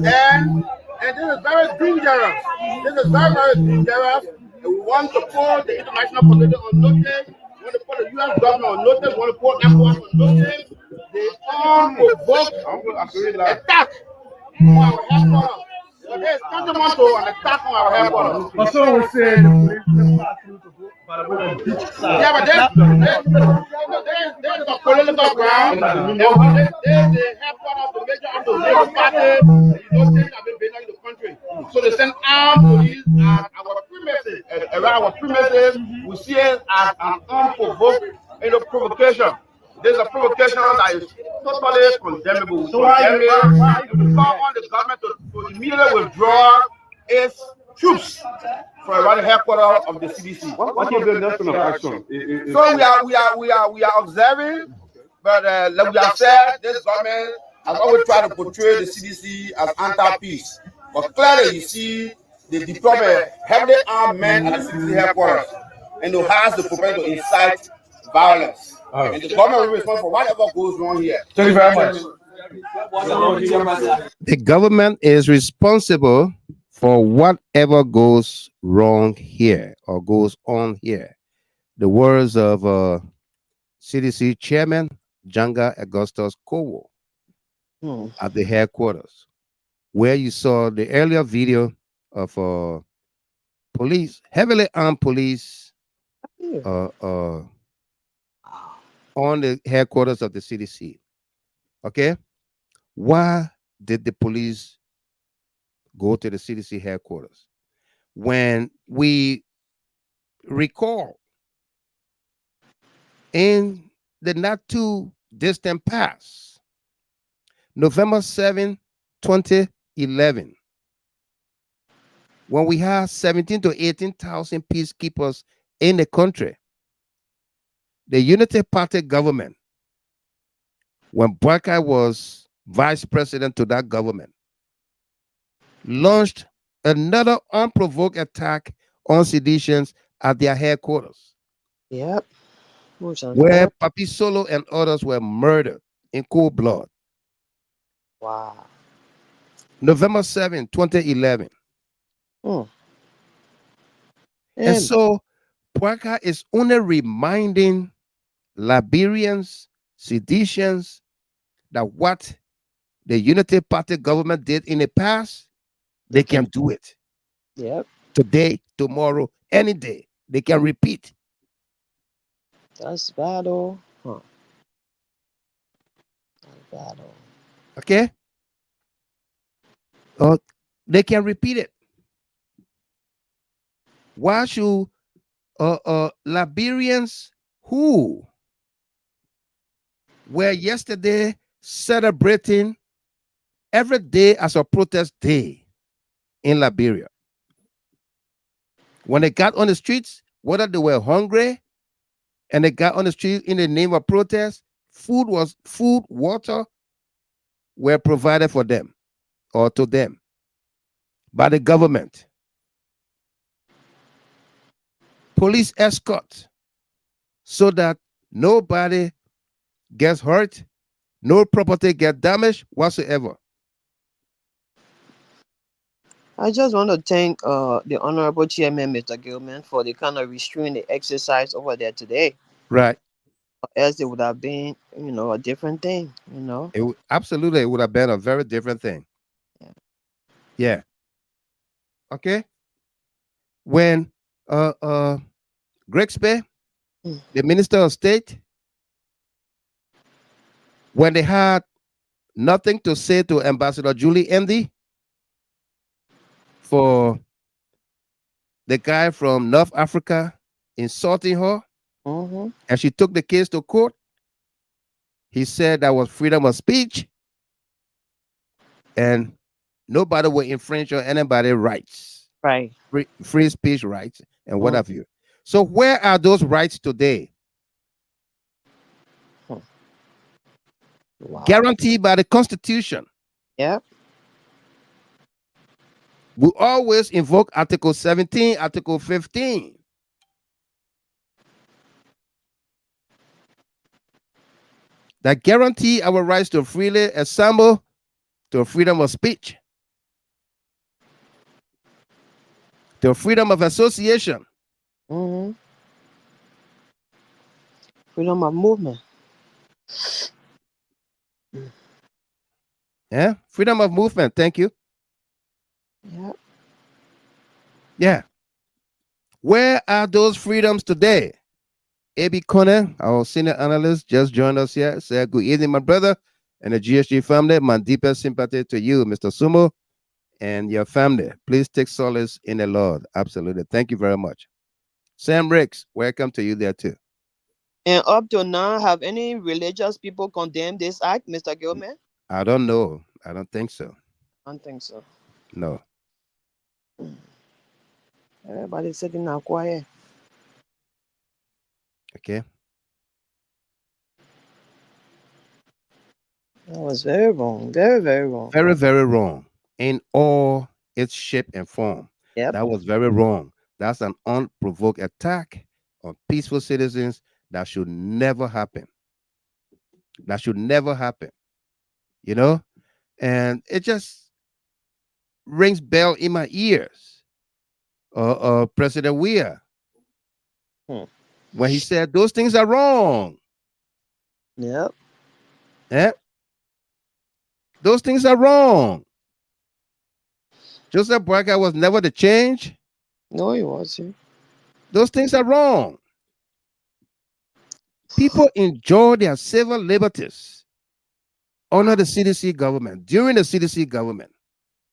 and this is very dangerous. This is very, very dangerous. And we want to put the international community on notice. We want to put the U.S. government on notice. We want to put everyone on notice. The unprovoked attack on our headquarters. So there's tantamount to an attack on our headquarters. But so we say the police never asked you to go, but the beach side. Yeah, but there's a political ground. There's the headquarters of the major opposition party. Things have been banned in the country. So they send armed police at our premises, around our premises. We see it as an unprovoked provocation. There's a provocation that is totally condemnable. So we call on the government to immediately withdraw its troops from around the headquarters of the CDC. What is the next kind of action? So we are observing, but like we have said, this government has always tried to portray the CDC as anti-peace. But clearly, you see, they deploy heavily armed men at the CDC headquarters, and who has the propensity to incite violence. And the government will respond for whatever goes wrong here. Thank you very much. The government is responsible for whatever goes wrong here or goes on here. The words of CDC Chairman Janga Augustus Kowo at the headquarters, where you saw the earlier video of police, heavily armed police, on the headquarters of the CDC. Okay? Why did the police go to the CDC headquarters? When we recall in the not too distant past, November 7, 2011, when we had 17 to 18,000 peacekeepers in the country, the Unity Party government, when Barker was vice president to that government, launched another unprovoked attack on seditions at their headquarters. Yep. Where Papi Solo and others were murdered in cold blood. Wow. November 7, 2011. And so Barker is only reminding Liberians, seditious, that what the Unity Party government did in the past, they can do it. Yep. Today, tomorrow, any day, they can repeat. That's bad, oh. That's bad, oh. Okay? They can repeat it. Why should Liberians who were yesterday celebrating every day as a protest day in Liberia, when they got on the streets, whether they were hungry and they got on the street in the name of protest, food, water were provided for them or to them by the government. Police escort so that nobody gets hurt, no property gets damaged whatsoever. I just want to thank the Honorable Chairman, Mr. Gilman, for the kind of restraint they exercise over there today. Right. Else it would have been, a different thing, Absolutely, it would have been a very different thing. Yeah. Okay. When Grigsby, the Minister of State, when they had nothing to say to Ambassador Julie Endy for the guy from North Africa insulting her, and she took the case to court, He said that was freedom of speech, and nobody will infringe on anybody's rights, Right. free speech rights, and what Mm. have you. So where are those rights today? Wow. Guaranteed by the Constitution. Yep. We always invoke Article 17, Article 15. That guarantee our rights to freely assemble, to freedom of speech, to freedom of association. Mm-hmm. Freedom of movement. Yeah, freedom of movement. Thank you. Yep. Yeah. Where are those freedoms today? A.B. Conner, our senior analyst, just joined us here. Say good evening, my brother, and the GHT family. My deepest sympathy to you, Mr. Sumo, and your family. Please take solace in the Lord. Absolutely. Thank you very much. Sam Ricks, welcome to you there too. And up to now, have any religious people condemned this act, Mr. Gilman? I don't know. I don't think so. I don't think so. No. Everybody's sitting now quiet. Okay. That was very wrong. Very, very wrong. Very, very wrong in all its shape and form. Yep. That was very wrong. That's an unprovoked attack on peaceful citizens that should never happen. That should never happen. You know? And it just rings bell in my ears. President Weir, when he said those things are wrong. Yep. Yeah? Those things are wrong. Joseph Boyka was never the change. No, he wasn't. Those things are wrong. People enjoy their civil liberties under the CDC government. During the CDC government,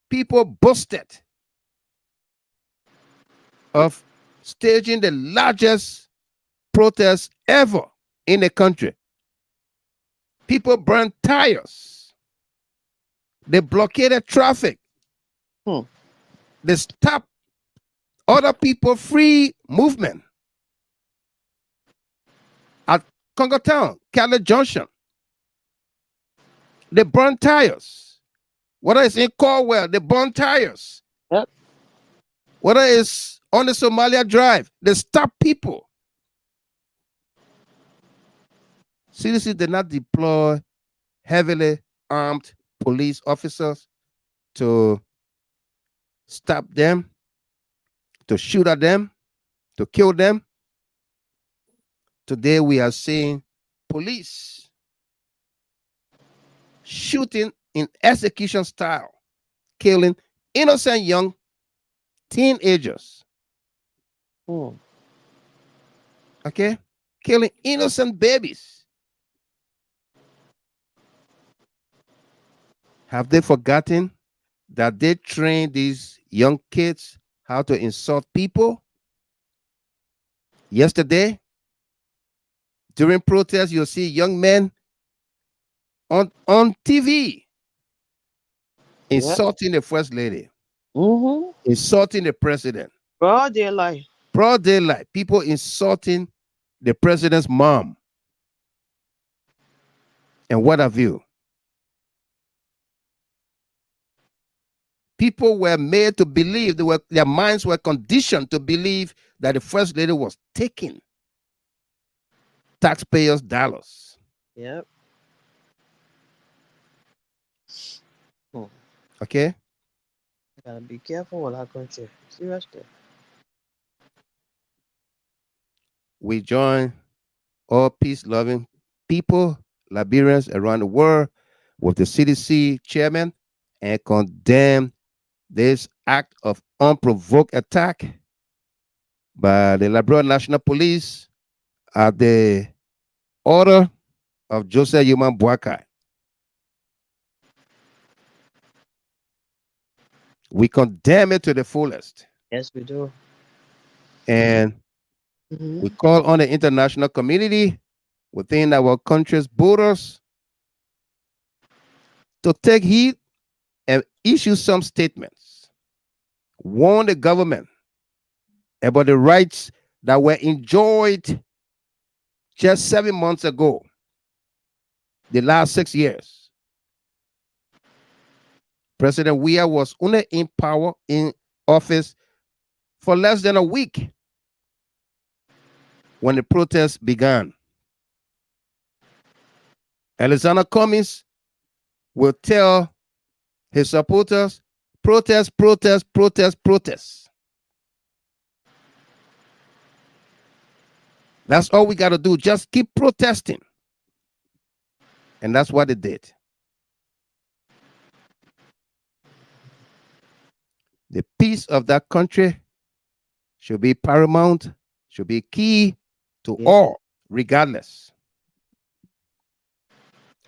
people boasted of staging the largest protest ever in the country. People burned tires. They blockaded traffic. They stopped other people free movement at Congo Town, Cali Junction. They burned tires. Whether it's in Caldwell, they burn tires. Yep. Whether it's on the Somalia Drive, they stop people. CDC did not deploy heavily armed police officers to stop them, to shoot at them, to kill them. Today we are seeing police shooting in execution style, killing innocent young teenagers. Okay? Killing innocent babies. Have they forgotten that they train these young kids how to insult people? Yesterday, during protests, you'll see young men on TV insulting the first lady, insulting the president. Broad daylight. Broad daylight. People insulting the president's mom. And what have you? People were made to believe, their minds were conditioned to believe that the first lady was taking taxpayers' dollars. Yep. Okay? Gotta be careful with our country. Seriously. We join all peace-loving people, Liberians around the world, with the CDC chairman and condemn this act of unprovoked attack by the Liberia National Police at the order of Joseph Yuman Boakai. We condemn it to the fullest. Yes, we do. And we call on the international community within our country's borders to take heed and issue some statements, warn the government about the rights that were enjoyed just 7 months ago, the last 6 years. President Weah was only in power in office for less than a week when the protests began. Alexander Cummings will tell his supporters, protest, protest, protest, protest. That's all we got to do. Just keep protesting. And that's what they did. The peace of that country should be paramount, should be key to all, regardless.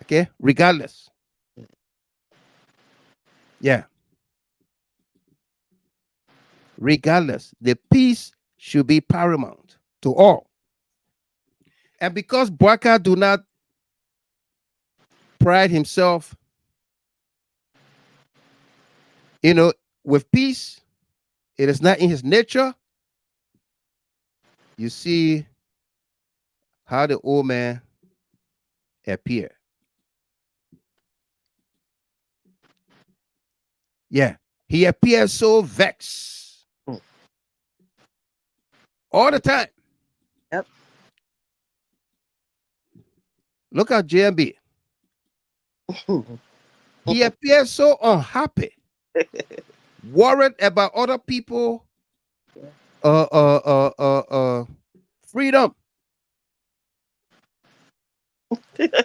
Okay? Regardless. Yeah. Regardless, the peace should be paramount to all. And because Bouaka do not pride himself, with peace, it is not in his nature. You see how the old man appeared. Yeah, he appears so vexed all the time. Yep. Look at JMB. He appears so unhappy, worried about other people freedom.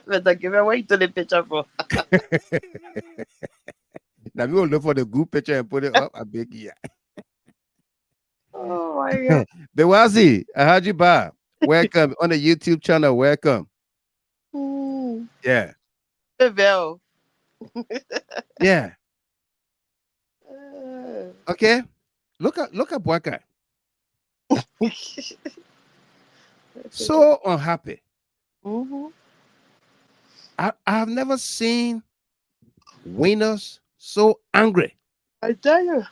Better give away to the picture, bro. Now we will look for the good picture and put it up. I beg you. Oh my God. Bewazi, Ahajiba, welcome on the YouTube channel. Welcome. Yeah. Bell. Yeah. Okay. Look at Bouaka. So unhappy. I have never seen winners so angry. I tell you,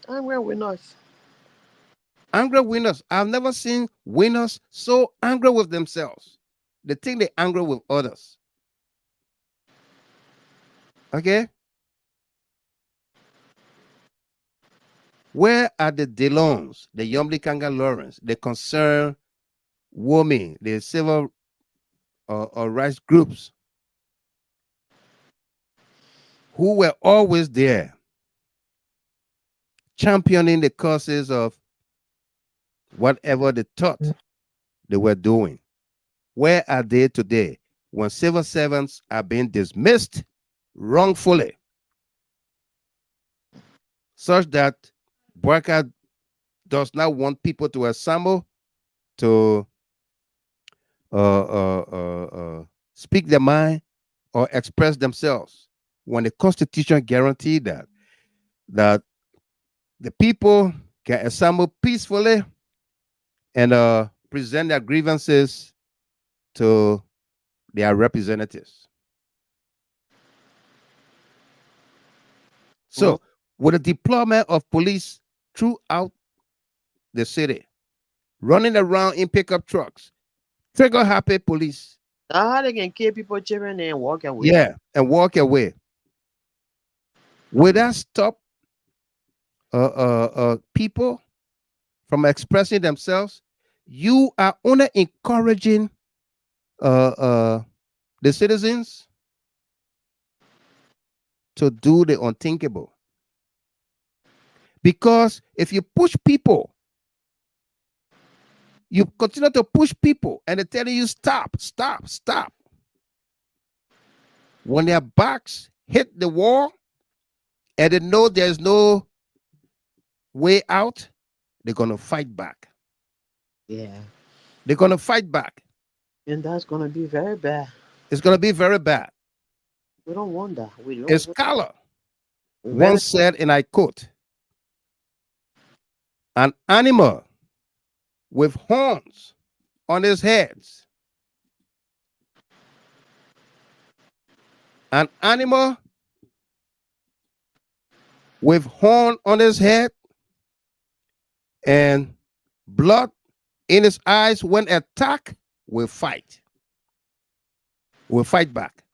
angry winners. Angry winners. I've never seen winners so angry with themselves. They think they're angry with others. Okay? Where are the Delons, the Yomli Kanga Lawrence, the concerned women, the civil rights groups who were always there championing the causes of whatever they thought they were doing? Where are they today when civil servants are being dismissed wrongfully, such that Bouaka does not want people to assemble to speak their mind or express themselves, when the Constitution guaranteed that the people can assemble peacefully and present their grievances to their representatives. So, with the deployment of police throughout the city, running around in pickup trucks, trigger-happy police. How they can kill people, children, and walk away. Yeah, and walk away. Will that stop people from expressing themselves? You are only encouraging the citizens to do the unthinkable. Because if you push people, you continue to push people and they're telling you stop, stop, stop. When their backs hit the wall and they know there's no way out, they're going to fight back. Yeah. They're going to fight back. And that's going to be very bad. It's going to be very bad. We don't want that. We don't. A scholar once said, and I quote, "An animal with horns on his heads, an animal with horn on his head and blood in his eyes when attacked will fight. Will fight back.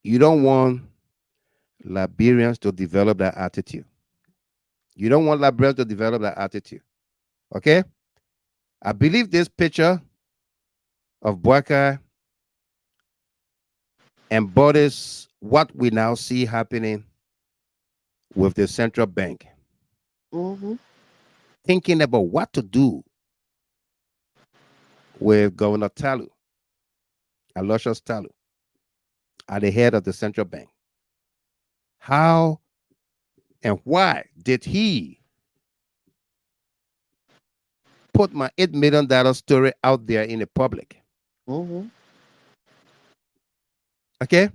You don't want Liberians to develop that attitude. You don't want Liberians to develop that attitude. Okay? I believe this picture of Boakai embodies what we now see happening with the central bank. Thinking about what to do with Governor Tarlue, Aloysius Tarlue, at the head of the central bank. How and why did he put my $8 million story out there in the public? Okay?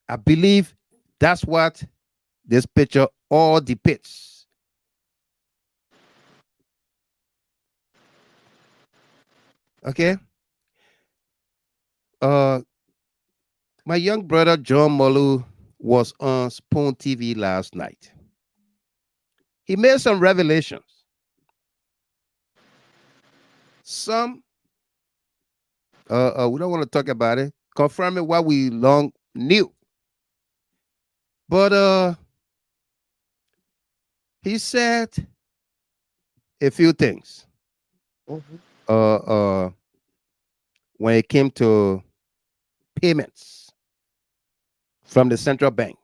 I believe that's what this picture all depicts. Okay? My young brother John Morlu was on Spoon TV last night. He made some revelations. Some we don't want to talk about it, confirming what we long knew. But he said a few things. When it came to payments from the central bank,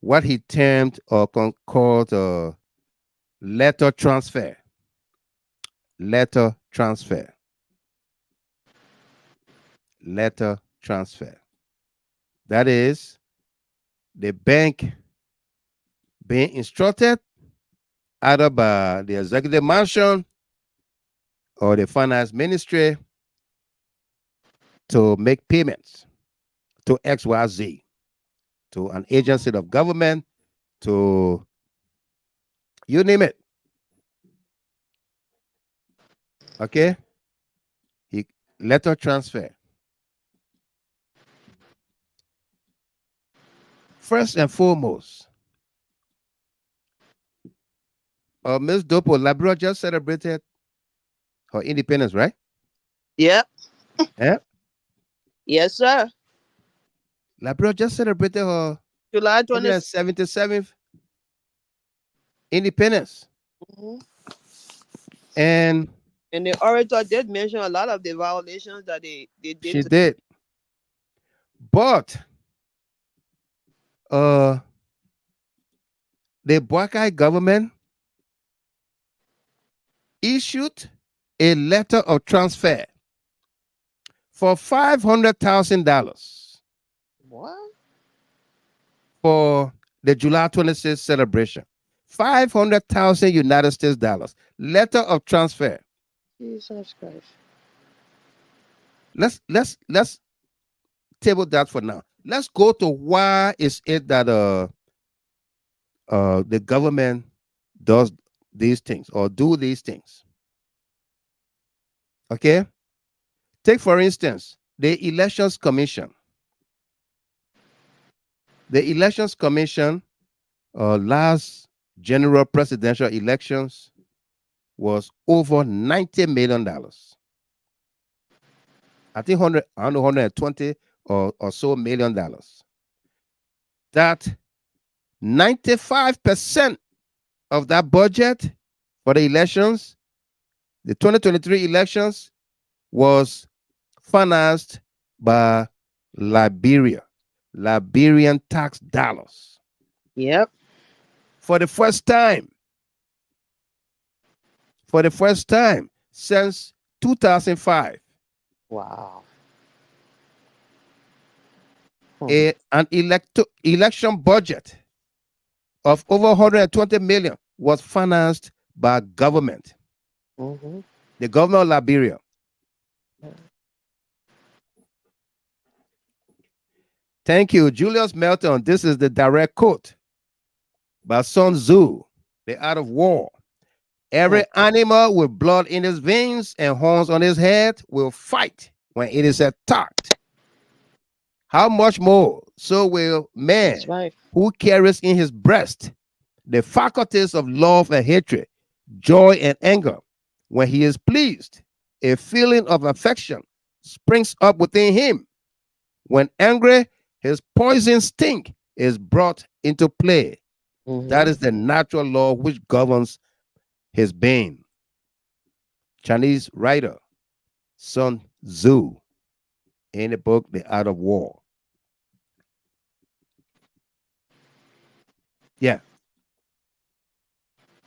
what he termed or called letter transfer. Letter transfer. Letter transfer. That is the bank being instructed either by the executive mansion or the finance ministry to make payments to XYZ, to an agency of government, to you name it. Okay? Letter transfer. First and foremost, Ms. Dopo, Liberia just celebrated her independence, right? Yep. Yeah. Yes, sir. Liberia just celebrated her July 20th. 177th independence. And the orator did mention a lot of the violations that they did. She did. But the Boakai government issued a letter of transfer for $500,000 What? for the July 26th celebration. 500,000 United States dollars. Letter of transfer. Jesus Christ. Let's table that for now. Let's go to why is it that the government does these things or do these things. Okay? Take, for instance, the Elections Commission. The Elections Commission, last general presidential elections was over $90 million. I think 120 or so million dollars. That 95% of that budget for the elections, the 2023 elections, was financed by Liberia, Liberian tax dollars. Yep. For the first time since 2005. Wow. An election budget of over 120 million was financed by government. The governor of Liberia. Thank you, Julius Melton. This is the direct quote by Sun Tzu, The Art of War. Every animal with blood in his veins and horns on his head will fight when it is attacked, how much more so will man That's right. who carries in his breast the faculties of love and hatred, joy and anger, when he is pleased, a feeling of affection springs up within him. When angry, his poison sting is brought into play. That is the natural law which governs his being. Chinese writer Sun Tzu in the book The Art of War. Yeah.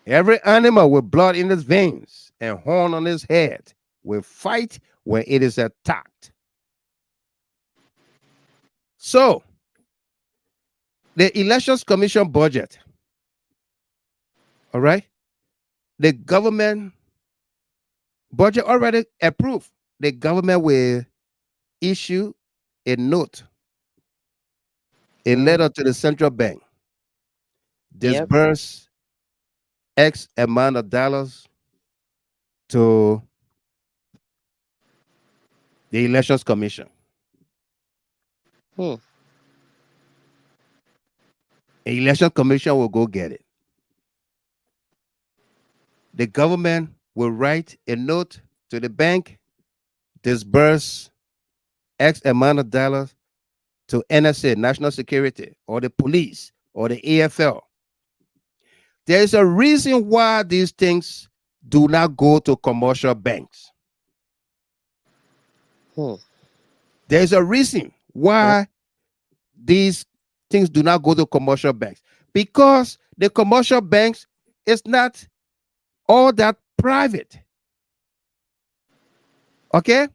Every animal with blood in its veins and horn on its head will fight when it is attacked. So, the Elections Commission budget, all right, the government budget already approved. The government will issue a note, a letter to the central bank, disburse X amount of dollars to the Elections Commission. The Election Commission will go get it. The government will write a note to the bank, disburse X amount of dollars to NSA, National Security, or the police, or the AFL. There is a reason why these things do not go to commercial banks. There is a reason why these things do not go to commercial banks. Because the commercial banks is not all that private. Okay?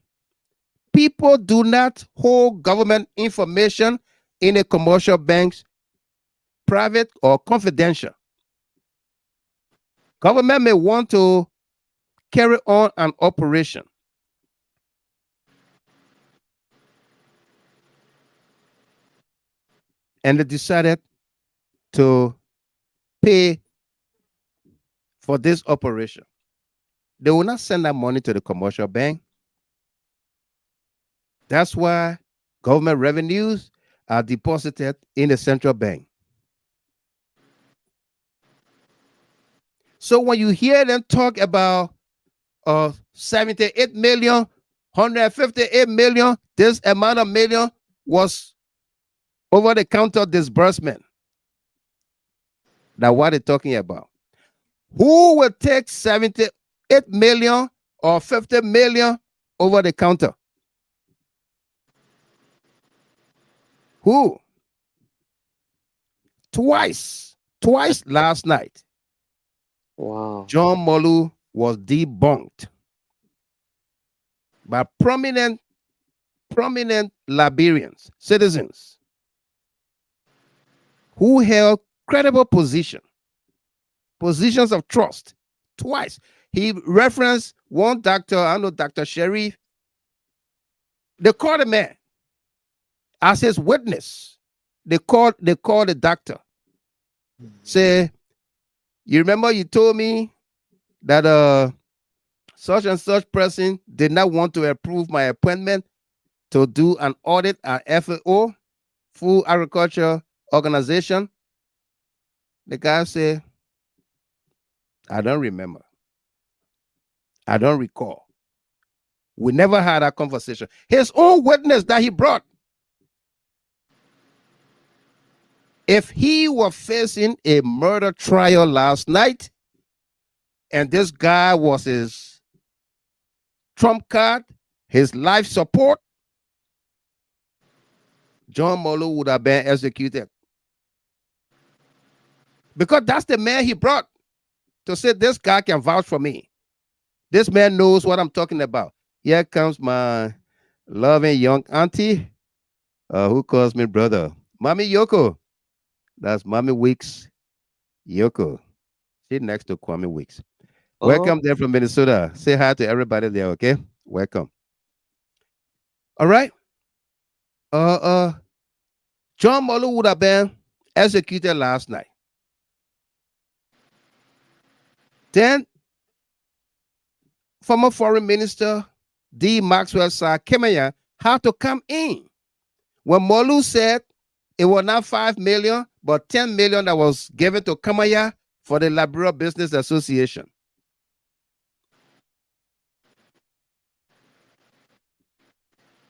People do not hold government information in a commercial banks private or confidential. Government may want to carry on an operation. And they decided to pay for this operation. They will not send that money to the commercial bank. That's why government revenues are deposited in the central bank. So when you hear them talk about 78 million, 158 million, this amount of million was over the counter disbursement. Now, what are they talking about? Who will take 78 million or 50 million over the counter? Who? Twice last night. Wow. John Morlu was debunked by prominent Liberians, citizens, who held credible positions of trust. Twice. He referenced one doctor, I know Dr. Sharif. They called the man as his witness. They called the doctor. Say, you remember you told me that such and such person did not want to approve my appointment to do an audit at FAO, Food Agriculture Organization. The guy said, I don't remember. I don't recall. We never had that conversation. His own witness that he brought. If he were facing a murder trial last night, and this guy was his trump card, his life support, John Morlu would have been executed. Because that's the man he brought to say, this guy can vouch for me. This man knows what I'm talking about. Here comes my loving young auntie, who calls me brother. Mommy Yoko. That's Mommy Weeks Yoko. She's next to Kwame Weeks. Welcome there from Minnesota. Say hi to everybody there, okay? Welcome. All right. John Morlu would have been executed last night. Then, former foreign minister D. Maxwell Saamoi had to come in. When Morlu said it was not 5 million, but 10 million that was given to Saamoi for the Liberia Business Association.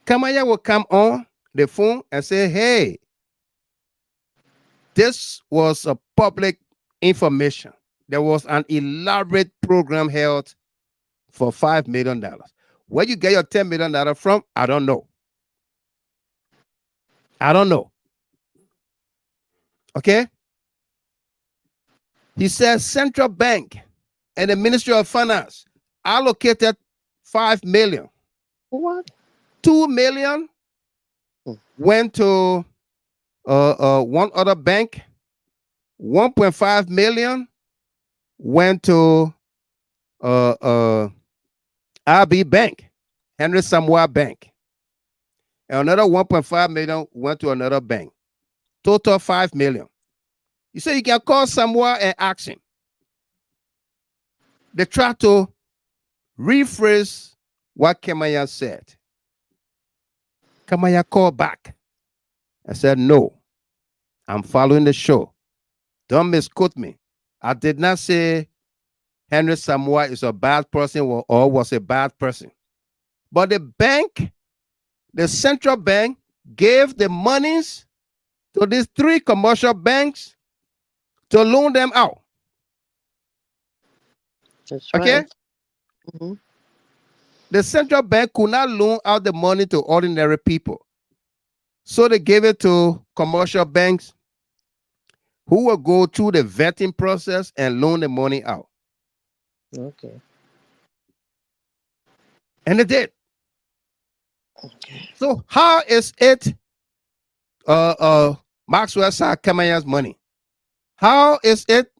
Saamoi will come on the phone and say, hey, this was a public information. There was an elaborate program held for $5 million. Where you get your $10 million from, I don't know. I don't know. Okay? He says Central Bank and the Ministry of Finance allocated 5 million. What? 2 million went to one other bank. 1.5 million went to RB Bank, Henry Saamoi Bank. And another 1.5 million went to another bank. Total 5 million. You say you can call Saamoi and ask him. They try to rephrase what Saamoi said. Saamoi called back and said, no, I'm following the show. Don't misquote me. I did not say Henry Saamoi is a bad person or was a bad person. But the bank, the central bank, gave the monies to these 3 commercial banks to loan them out. That's Okay? right. Mm-hmm. The central bank could not loan out the money to ordinary people. So they gave it to commercial banks who will go through the vetting process and loan the money out. Okay. And they did. Okay. So how is it Maxwell Saamoi money? How is it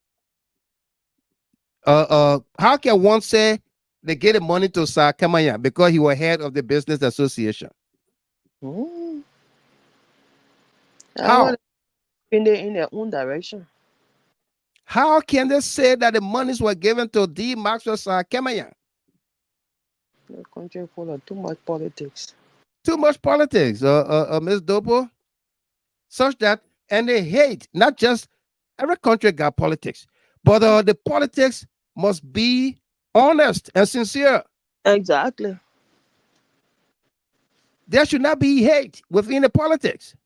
how can one say they get the money to Saamoi because he was head of the business association? Mm. How? In their own direction. How can they say that the monies were given to D. Maxwell Saamoi? The country full of too much politics. Too much politics, Ms. Dopo. Such that, and they hate, not just every country got politics, but the politics must be honest and sincere. Exactly. There should not be hate within the politics.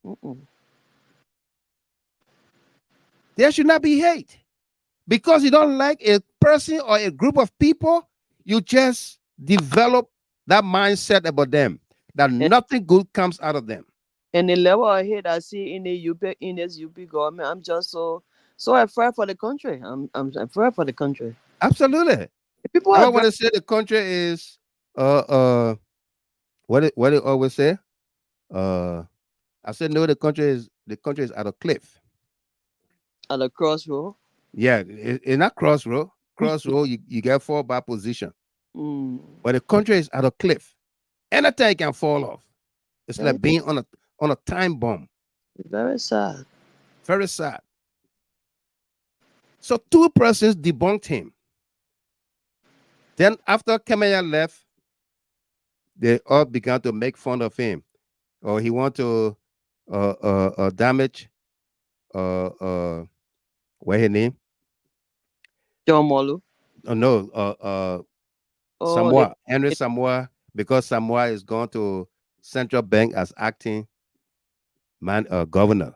Mm-mm. There should not be hate. Because you don't like a person or a group of people, you just develop that mindset about them, that nothing good comes out of them. And the level of hate I see in this UP government, I'm just so afraid for the country. I'm afraid for the country. Absolutely. People I are want to say the country is what they always say. I said no, the country is at a cliff. at a crossroad. Yeah, it's not crossroad. Crossroad, you get fall by position. Mm. But the country is at a cliff. Anything can fall off. It's Very, like being on a time bomb. very sad. Very sad. So 2 persons debunked him. Then after Saamoi left, they all began to make fun of him. Or he want to damage what his name? John Morlu. Oh no, Saamoi, Henry it- Saamoi, because Saamoi is going to central bank as acting governor.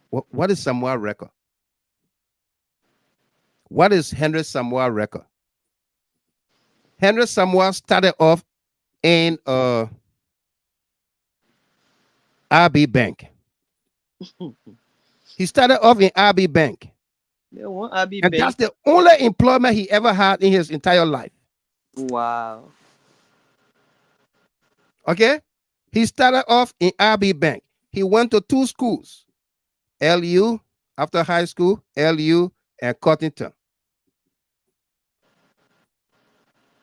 What is Saamoi record? What is Henry Saamoi record? Henry Saamoi started off in RB Bank. He started off in RB Bank. And that's the only employment he ever had in his entire life. Wow. Okay? He started off in RB Bank. He went to 2 schools. LU, after high school, LU and Cottington.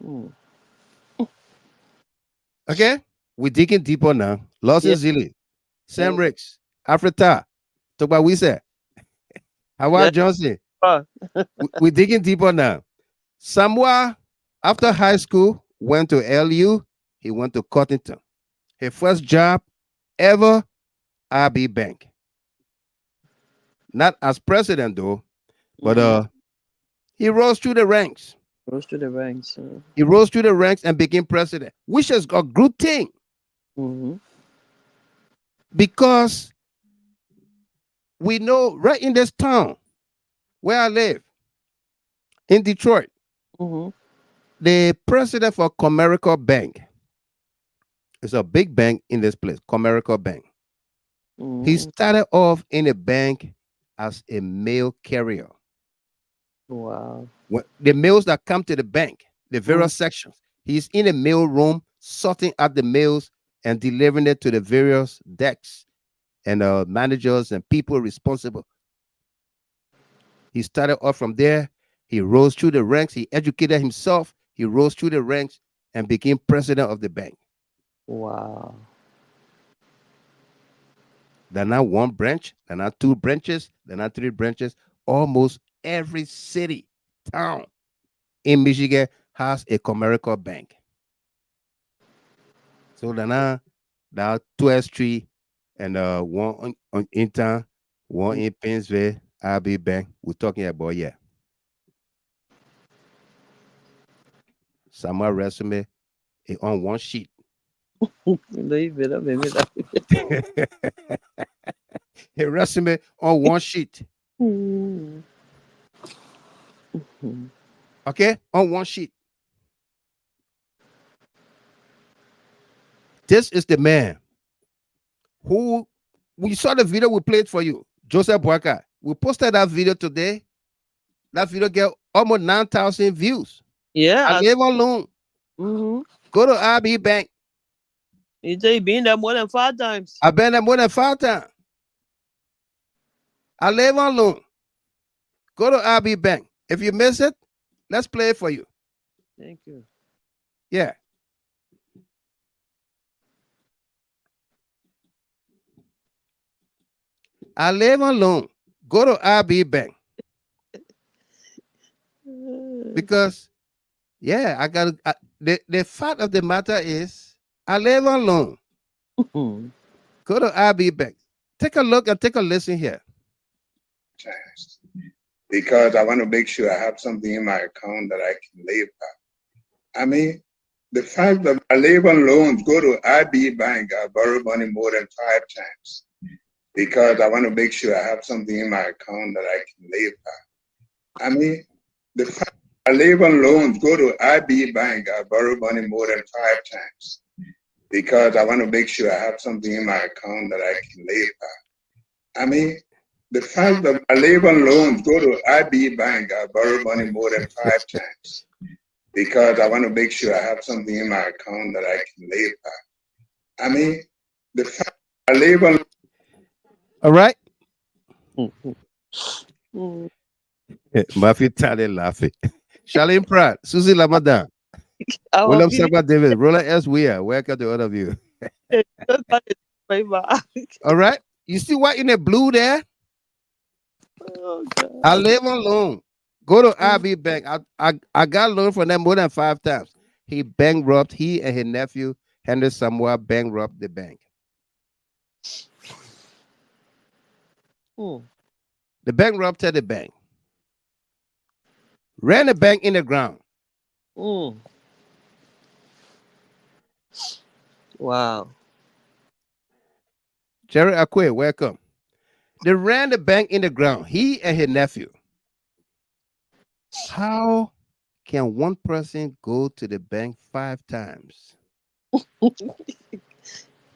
Mm. Okay? We're digging deeper now. Lawson Zilli, Sam Ricks, Afrita, Tobawise, Howard Johnson. We're digging deeper now. Saamoi After high school, went to LU. He went to Cottington. His first job ever, RB Bank. Not as president though, but he rose through the ranks. Rose to the ranks. He rose through the ranks and became president, which is a good thing because we know right in this town where I live, in Detroit, the president for Comerica Bank, it's a big bank in this place, Comerica Bank. He started off in a bank as a mail carrier. Wow. The mails that come to the bank, the various sections, he's in a mail room sorting out the mails and delivering it to the various desks and managers and people responsible. He started off from there. He rose through the ranks. He educated himself. He rose through the ranks and became president of the bank. Wow. They're not one branch. They're not two branches. They're not three branches. Almost every city, town in Michigan has a Comerica Bank. So there are 12 Street and one on Intown, one in Pennsville, RB Bank. We're talking about, yeah. Saamoi resume is on one sheet. A resume on one sheet. Okay, on one sheet. This is the man who we saw the video we played for you, Joseph Boyka. We posted that video today. That video get almost 9,000 views. Yeah. I live alone. Go to RB Bank. You say you've been there more than 5 times. I've been there more than 5 times. I live alone. Go to RB Bank. If you miss it, let's play it for you. Thank you. Yeah. I live alone. Go to RB Bank. Because, yeah, I got the fact of the matter is, I live alone. Go to RB Bank. Take a look and take a listen here. Because I want to make sure I have something in my account that I can live by. I mean, the fact that I live on loans, go to RB Bank, I borrow money more than 5 times. Because I want to make sure I have something in my account that I can live by. I mean, the fact I live on loans, go to RB Bank, I borrow money more than 5 times. Because I want to make sure I have something in my account that I can live by. I mean, the fact that I live on loans, go to RB Bank, I borrow money more than 5 times. Because I want to make sure I have something in my account that I can live by. I mean, the fact I live on. All right. Murphy Tally laughing. Charlene Pratt, Susie Lamadan, William Sabah David, Roland S. Weir. Welcome to all of you. All right. You see what in the blue there? Oh, I live alone. Go to RB Bank. I got loan from them more than 5 times. He and his nephew, Henry Saamoi, bankrupt the bank. The bankrupted the bank. Ran the bank in the ground. Wow. Jerry Akwe, welcome. They ran the bank in the ground. He and his nephew. How can one person go to the bank 5 times?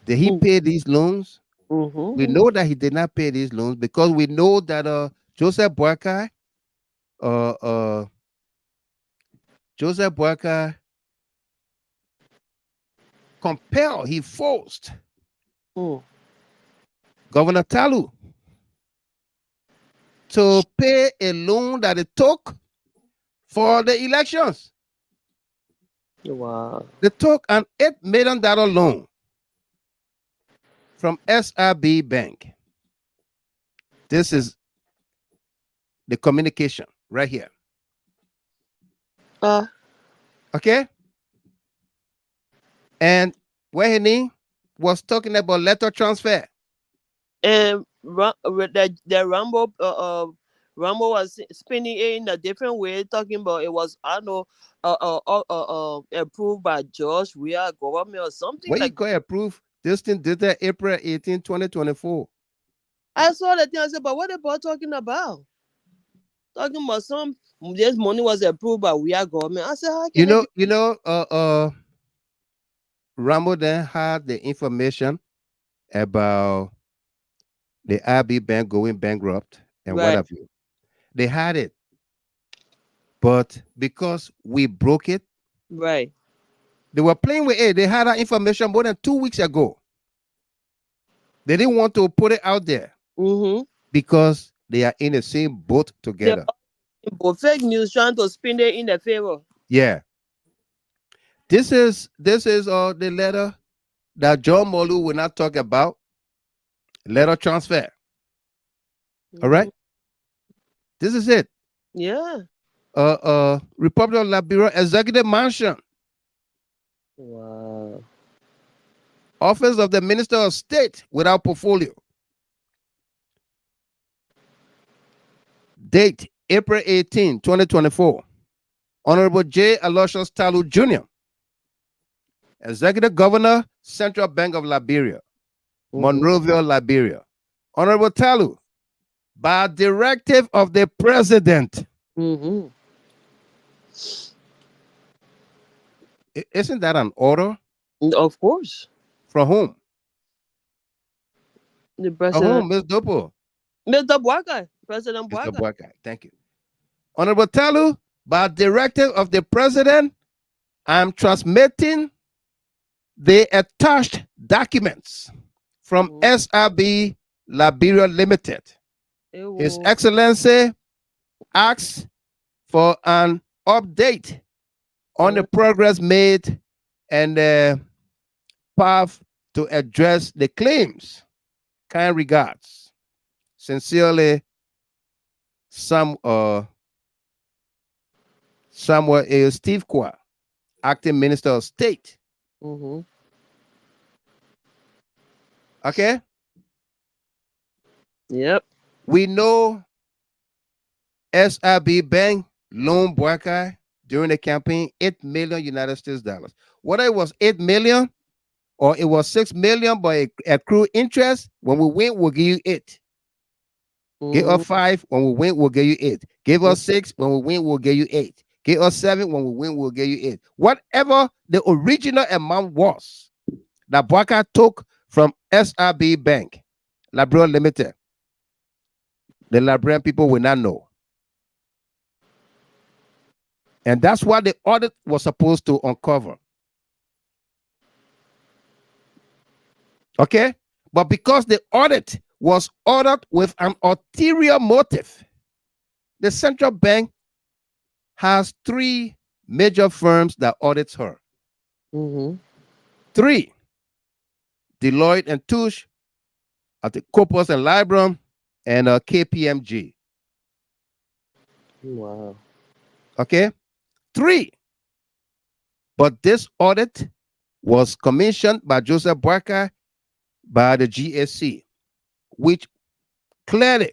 Did he pay these loans? We know that he did not pay these loans because we know that Joseph Boyka compelled, he forced Governor Tarlue to pay a loan that it took for the elections. Wow. They took an $8 million loan from SRB Bank. This is the communication right here. Okay? And Weheni was talking about letter transfer. And the Rambo was spinning it in a different way, talking about it was, I don't know, approved by George Weah government or something When you like. go approve, this thing did that April 18, 2024. I saw that thing. I said, but what the boy talking about? Talking about this money was approved by Weah government. I said, how can it be? Rambo then had the information about the IB bank going bankrupt and what Right, have you. They had it, but because we broke it, right. they were playing with it. They had that information more than 2 weeks ago. They didn't want to put it out there Mm-hmm. because they are in the same boat They're together. all fake news trying to spin it in their favor. Yeah. This is the letter that John Morlu will not talk about. Letter transfer. All right. This is it. Yeah. Republic of Liberia Executive Mansion. Wow. Office of the Minister of State without portfolio. Date April 18, 2024. Honorable J. Aloysius Tarlue Jr., Executive Governor, Central Bank of Liberia, Monrovia, Liberia. Honorable Tarlue, by directive of the President. Mm-hmm. Isn't that an order? Of course. From whom? The From president. whom, Ms. Dopo? Mr. Boakai. President Mr. Boakai. Boakai, thank you. Honorable Tarlue, by directive of the President, I'm transmitting the attached documents from SRB Liberia Limited. His Excellency asks for an update on the progress made and the path to address the claims. Kind regards. Sincerely, Saamoi Steve Kwa, Acting Minister of State. Mm-hmm. Okay? Yep. We know SRB Bank loaned Boakai during the campaign $8 million United States dollars. Whether it was 8 million or it was 6 million, but it accrued interest, when we win, we'll give you 8. Give us 5, when we win, we'll give you 8. Give us 6, when we win, we'll give you 8. Give us 7, when we win, we'll give you 8. Whatever the original amount was that Boakai took from SRB Bank, Liberia Limited, the Liberian people will not know. And that's what the audit was supposed to uncover. Okay? But because the audit was ordered with an ulterior motive, the central bank has 3 major firms that audits her. 3. Deloitte and Touche at the Corpus and Librum and KPMG. Wow. Okay? 3. But this audit was commissioned by Joseph Boakai by the GHT, which clearly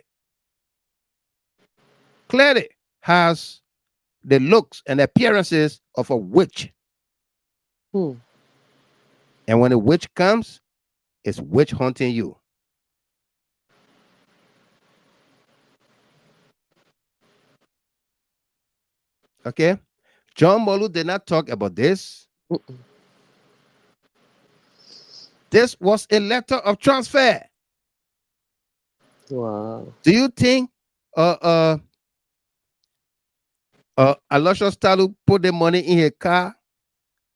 has the looks and appearances of a witch. And when a witch comes, it's witch hunting you. Okay? John Morlu did not talk about this. This was a letter of transfer. Wow. Do you think Aloysius Tarlue put the money in his car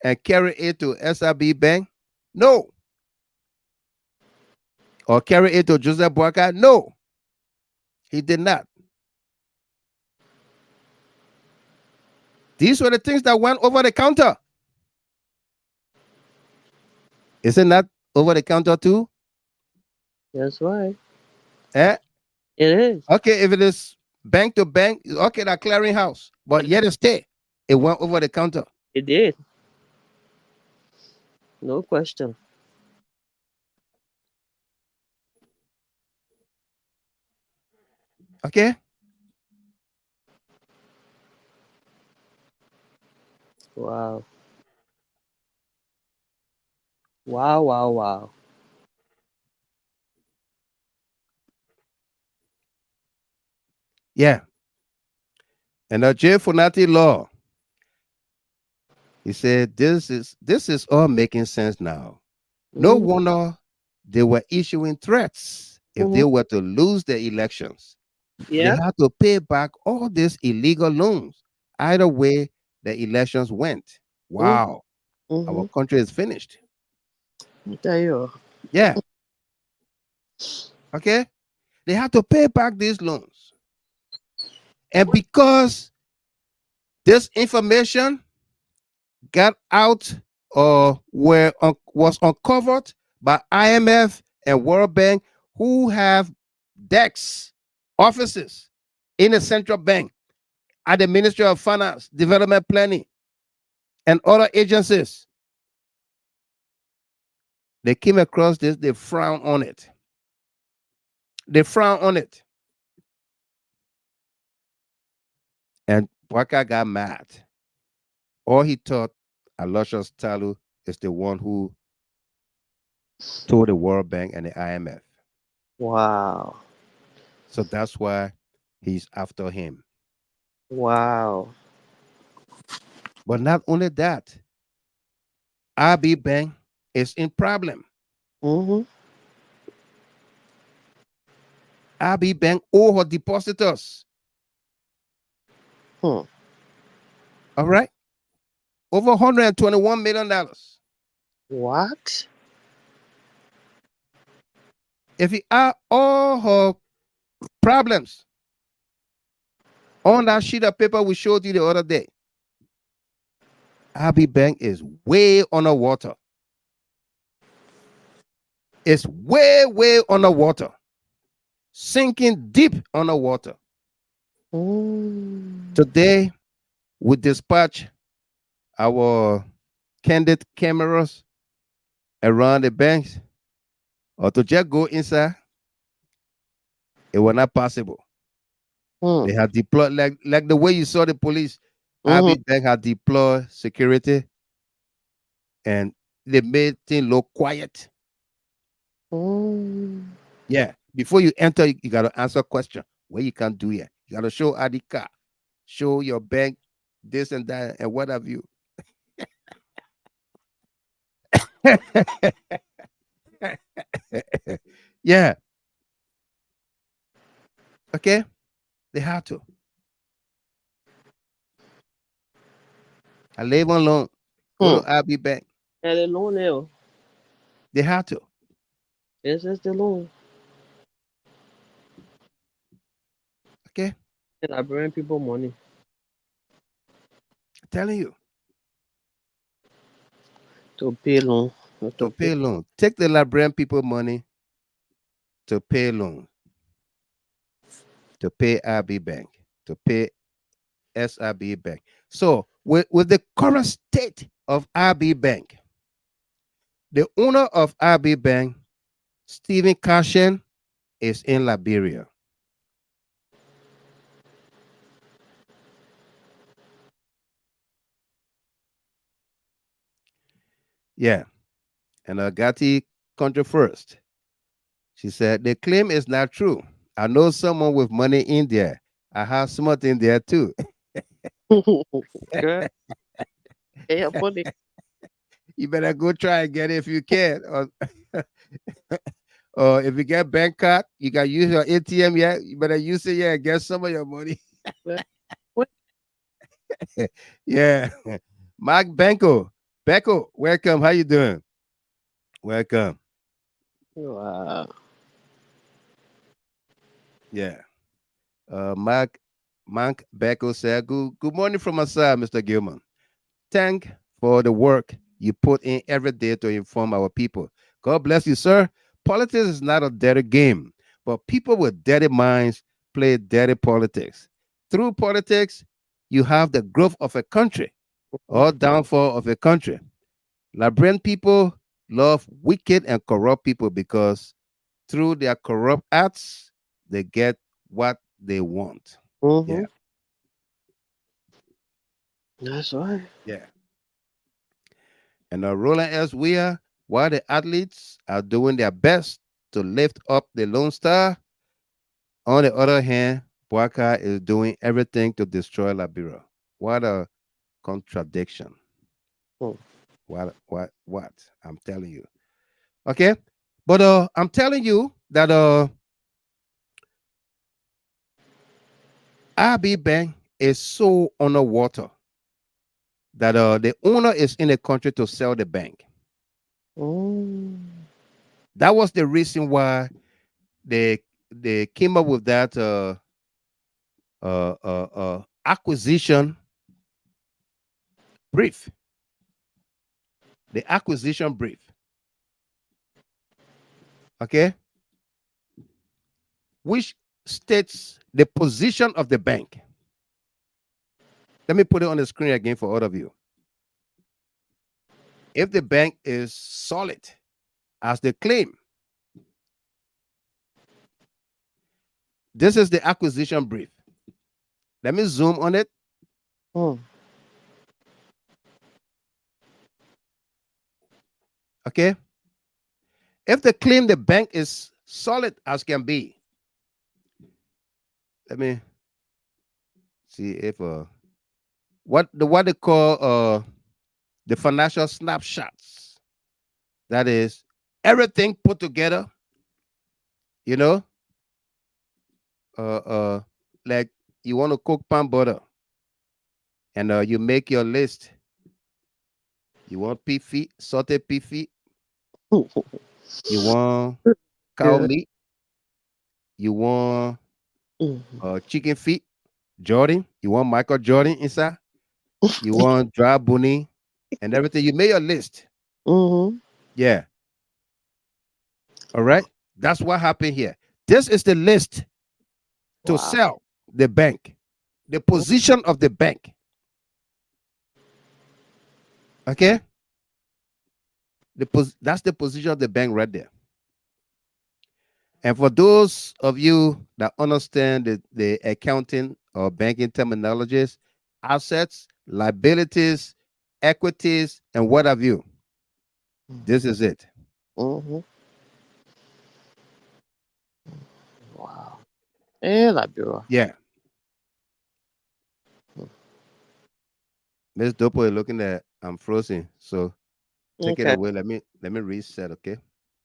and carry it to SRB Bank? No. Or carry it to Joseph Boakai? No. He did not. These were the things that went over the counter. Isn't that over the counter too? That's right. Eh? It is. Okay, if it is bank to bank, okay, that clearinghouse. But yet it went over the counter. It did. No question. Okay. Wow. Wow, wow, wow. Yeah. And the J. Funati law, he said, this is all making sense now. No Mm-hmm. wonder they were issuing threats if they Mm-hmm. were to lose the elections. They Yeah. had to pay back all these illegal loans. Either way the elections went. Mm-hmm. Wow. Mm-hmm. Our country is finished. I tell you. Yeah. Okay. They had to pay back these loans. And because this information got out or was uncovered by IMF and World Bank, who have desks, offices in the central bank, at the Ministry of Finance, Development Planning, and other agencies. They came across this, they frown on it. They frown on it. And Waka got mad. Or he thought Aloysius Tarlue is the one who told the World Bank and the IMF. Wow. So that's why he's after him. Wow. But not only that, RB Bank is in problem. Mm-hmm. RB Bank owe her depositors. Hmm. All right? Over $121 million. What? If you add all her problems on that sheet of paper we showed you the other day, RB Bank is way underwater. It's way, way underwater. Sinking deep underwater. Mm. Today, we dispatch our candid cameras around the banks, or to just go inside. It was not possible. Hmm. They have deployed, like the way you saw the police. Mm-hmm. RB Bank had deployed security, and they made things look quiet. Mm. Yeah. Before you enter, you got to answer question. What you can do here? You got to show ID card, show your bank, this and that, and what have you. Yeah. Okay. They have to. I live on loan. Go to RB Bank. And the loan there. They have to. It's just the loan. Okay. And I bring people money I'm telling you. to pay loan. To pay loan. Take the Liberian people money to pay loan. To pay RB Bank. To pay SRB Bank. So with the current state of RB Bank, the owner of RB Bank, Stephen Cashin, is in Liberia. Yeah. And Agati country first. She said, the claim is not true. I know someone with money in there. I have smart in there too. Girl, yeah, money. You better go try and get it if you can. Or if you get bank card, you can use your ATM. Yeah, you better use it. Yeah, get some of your money. Yeah. Mark Benko. Becco, welcome. How you doing? Welcome. Wow. Yeah. Mark Becco said, good morning from my side, Mr. Gilman. Thank for the work you put in every day to inform our people. God bless you, sir. Politics is not a dirty game, but people with dirty minds play dirty politics. Through politics, you have the growth of a country. or downfall of a country. Liberian people love wicked and corrupt people because through their corrupt acts, they get what they want. Mm-hmm. Yeah, That's right. yeah. And Roland S. Weir, while the athletes are doing their best to lift up the Lone Star, on the other hand, Boakai is doing everything to destroy Liberia. What a contradiction. Hmm. What? I'm telling you. Okay? But I'm telling you that RB Bank is so underwater that the owner is in the country to sell the bank. Mm. That was the reason why they came up with that acquisition brief. The acquisition brief. Okay? Which states the position of the bank. Let me put it on the screen again for all of you. If the bank is solid, as they claim, this is the acquisition brief. Let me zoom on it. Hmm. Okay. If they claim the bank is solid as can be, let me see if what they call the financial snapshots. That is everything put together, you know, like you want to cook pan butter and you make your list. You want pea feet, sauteed pea feet. You want cow Yeah. meat. You want Mm-hmm. chicken feet. Jordan. You want Michael Jordan inside. You want dry bunny and everything. You made your list. Mm-hmm. Yeah. All right. That's what happened here. This is the list to Wow. sell the bank, the position of the bank. Okay. That's the position of the bank right there. And for those of you that understand the accounting or banking terminologies, assets, liabilities, equities, and what have you, this is it. Mm-hmm. Wow. And Liberia. Yeah. Miss Dopo is looking at I'm frozen. So take it Okay. away. Let me reset, okay?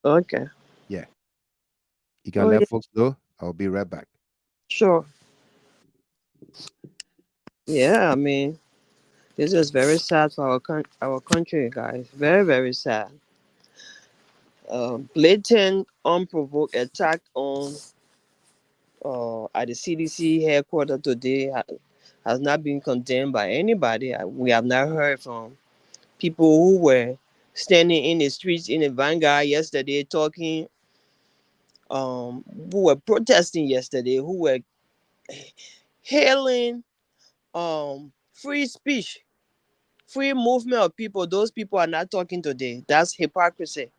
Okay. Yeah. You can Oh let yeah. folks know. I'll be right back. Sure. Yeah. I mean, this is very sad for our country, guys. Very very sad. Blatant, unprovoked attack on at the CDC headquarters today has not been condemned by anybody. We have not heard from people who were standing in the streets in the vanguard yesterday talking, who were protesting yesterday, who were hailing free speech, free movement of people. Those people are not talking today. That's hypocrisy.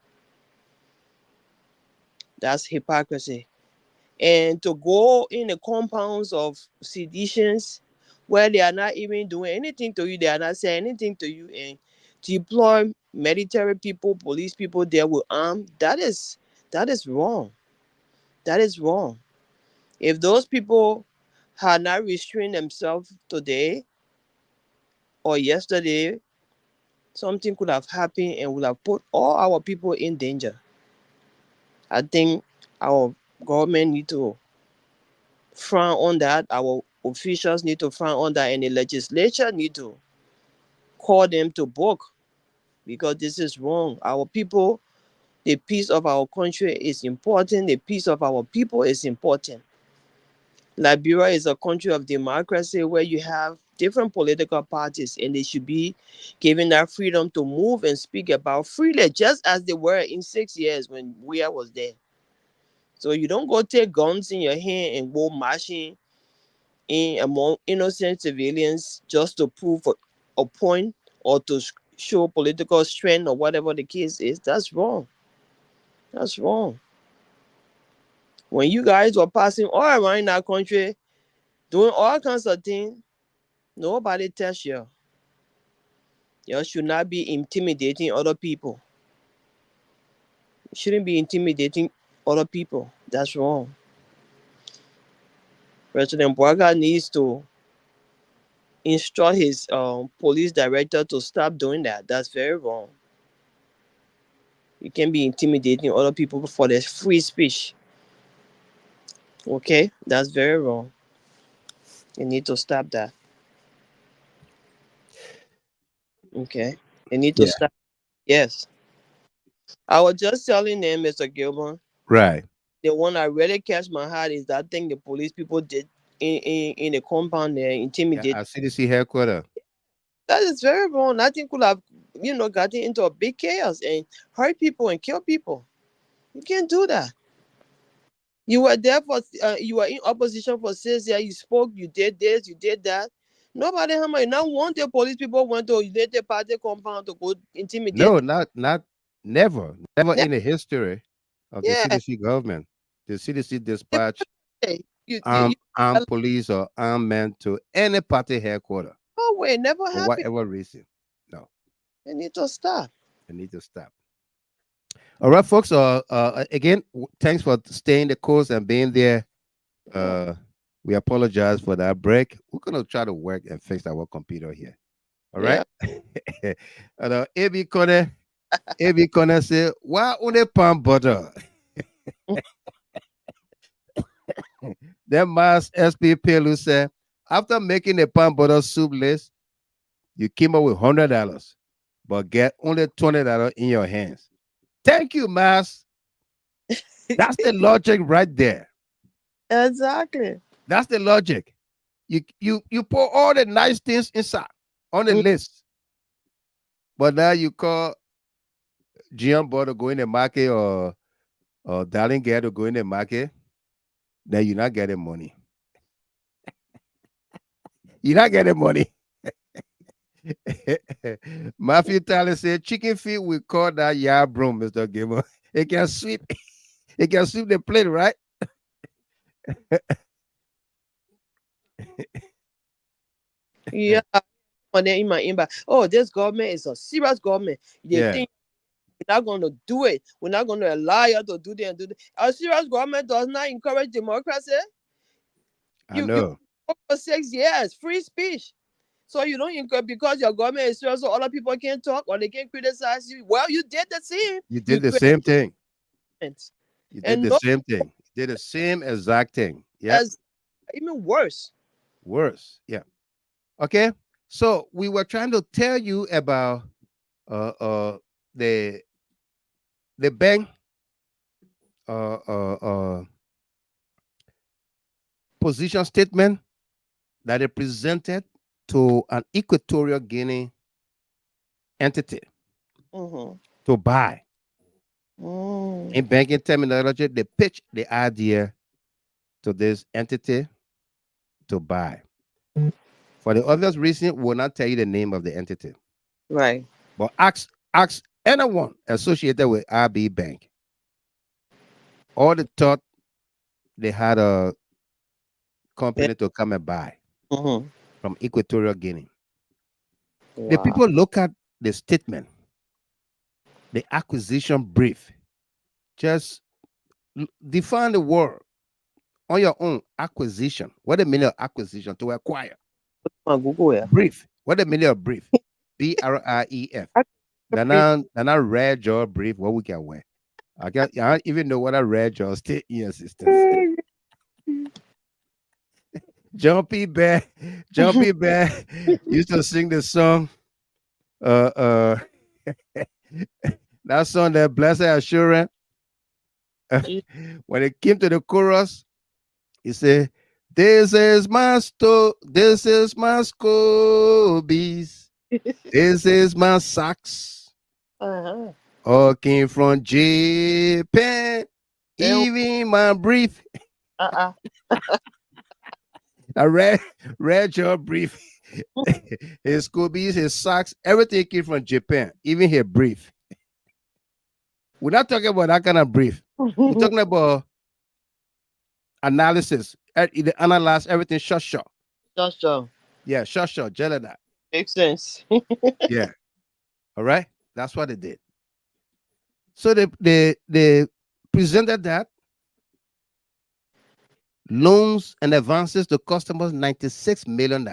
That's hypocrisy. And to go in the compounds of seditions where they are not even doing anything to you, they are not saying anything to you, and deploy military people, police people there with arms, that is wrong. That is wrong. If those people had not restrained themselves today or yesterday, something could have happened and would have put all our people in danger. I think our government need to frown on that. Our officials need to frown on that, and the legislature need to call them to book, because this is wrong. Our people, the peace of our country is important. The peace of our people is important. Liberia is a country of democracy where you have different political parties, and they should be given that freedom to move and speak about freely, just as they were in 6 years when Weah was there. So you don't go take guns in your hand and go marching in among innocent civilians just to prove appoint or to show political strength or whatever the case is. That's wrong. That's wrong. When you guys were passing all around our country, doing all kinds of things, nobody tells you. You should not be intimidating other people. You shouldn't be intimidating other people. That's wrong. President Boaga needs to instruct his police director to stop doing that. That's very wrong. You can't be intimidating other people for their free speech. Okay? That's very wrong. You need to stop that. Okay? You need to Yeah. stop. Yes. I was just telling them, Mr. Gilbert, Right. the one that really catch my heart is that thing the police people did in the compound there, Yeah, intimidate. at CDC headquarters. That is very wrong. That thing could have, gotten into a big chaos and hurt people and kill people. You can't do that. You were there for, you were in opposition for 6 years. You spoke, you did this, you did that. Nobody hammer you. Now, one day, police people went to United Party compound to go intimidate. No, not never Ne- in the history of the Yeah. CDC government. The CDC dispatch Hey, you armed police or armed men to any party headquarters no way, never for happened. whatever reason. No, They need to stop. they need to stop. All right, folks. Again, thanks for staying the course and being there. We apologize for that break. We're gonna try to work and fix our computer here. All right. And AB Kone say, why only palm butter? Then Mass SP Pelu said, after making a palm butter soup list, you came up with $100, but get only $20 in your hands. Thank you, Mass. That's the logic right there. Exactly. That's the logic. You put all the nice things inside on the list, but now you call Gian Boy to go in the market or Darling Gahr to go in the market, then you're not getting money. You're not getting money. Matthew Tyler said, chicken feet will call that yard broom, Mr. Gamer. It can sweep. It can sweep the plate, right? Yeah. And then in my inbox, oh, this government is a serious government. They think we're not going to do it. We're not going to allow you to do that and do that. A serious government does not encourage democracy. I know. You for 6 years, free speech. So you don't encourage because your government is serious, so other people can't talk or they can't criticize you. Well, you did the same. You did the same thing. You did the same thing. You did the same exact thing. Yeah. Even worse. Worse. Yeah. Okay. So we were trying to tell you about the bank position statement that is presented to an Equatorial Guinea entity to buy. In banking terminology, they pitch the idea to this entity to buy. For the obvious reason, we will not tell you the name of the entity. Right. But ask anyone associated with RB Bank. All they thought they had a company to come and buy from Equatorial Guinea. Wow. The people look at the statement, the acquisition brief. Just define the word on your own. Acquisition. What the meaning of acquisition? To acquire. Brief. What the meaning of brief? BRIEF. Then I read your brief. What we can wear. I don't even know what I read your state assistance. Jumpy Bear used to sing the song. That song, that Blessed Assurance. When it came to the chorus, he said, this is my scobies. This is my socks. All came from Japan. Even my brief. I read your brief. his Scoobies, his socks, everything came from Japan, even his brief. We're not talking about that kind of brief. We're talking about analysis. They analyze everything short. Just so. Yeah, short, just like that. Makes sense. Yeah. All right. That's what they did. So they presented that loans and advances to customers $96 million.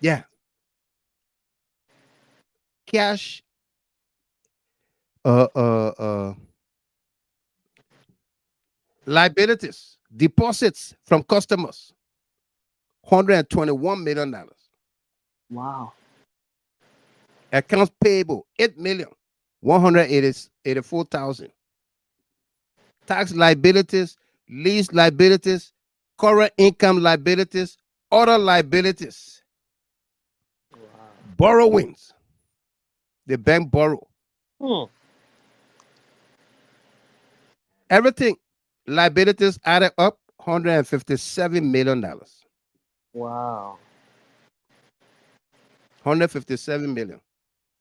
Yeah. Cash liabilities, deposits from customers, $121 million. Wow. Accounts payable, $8,184,000. Tax liabilities, lease liabilities, current income liabilities, other liabilities, borrowings. The bank borrow. Everything, liabilities added up, $157 million. Wow. 157 million.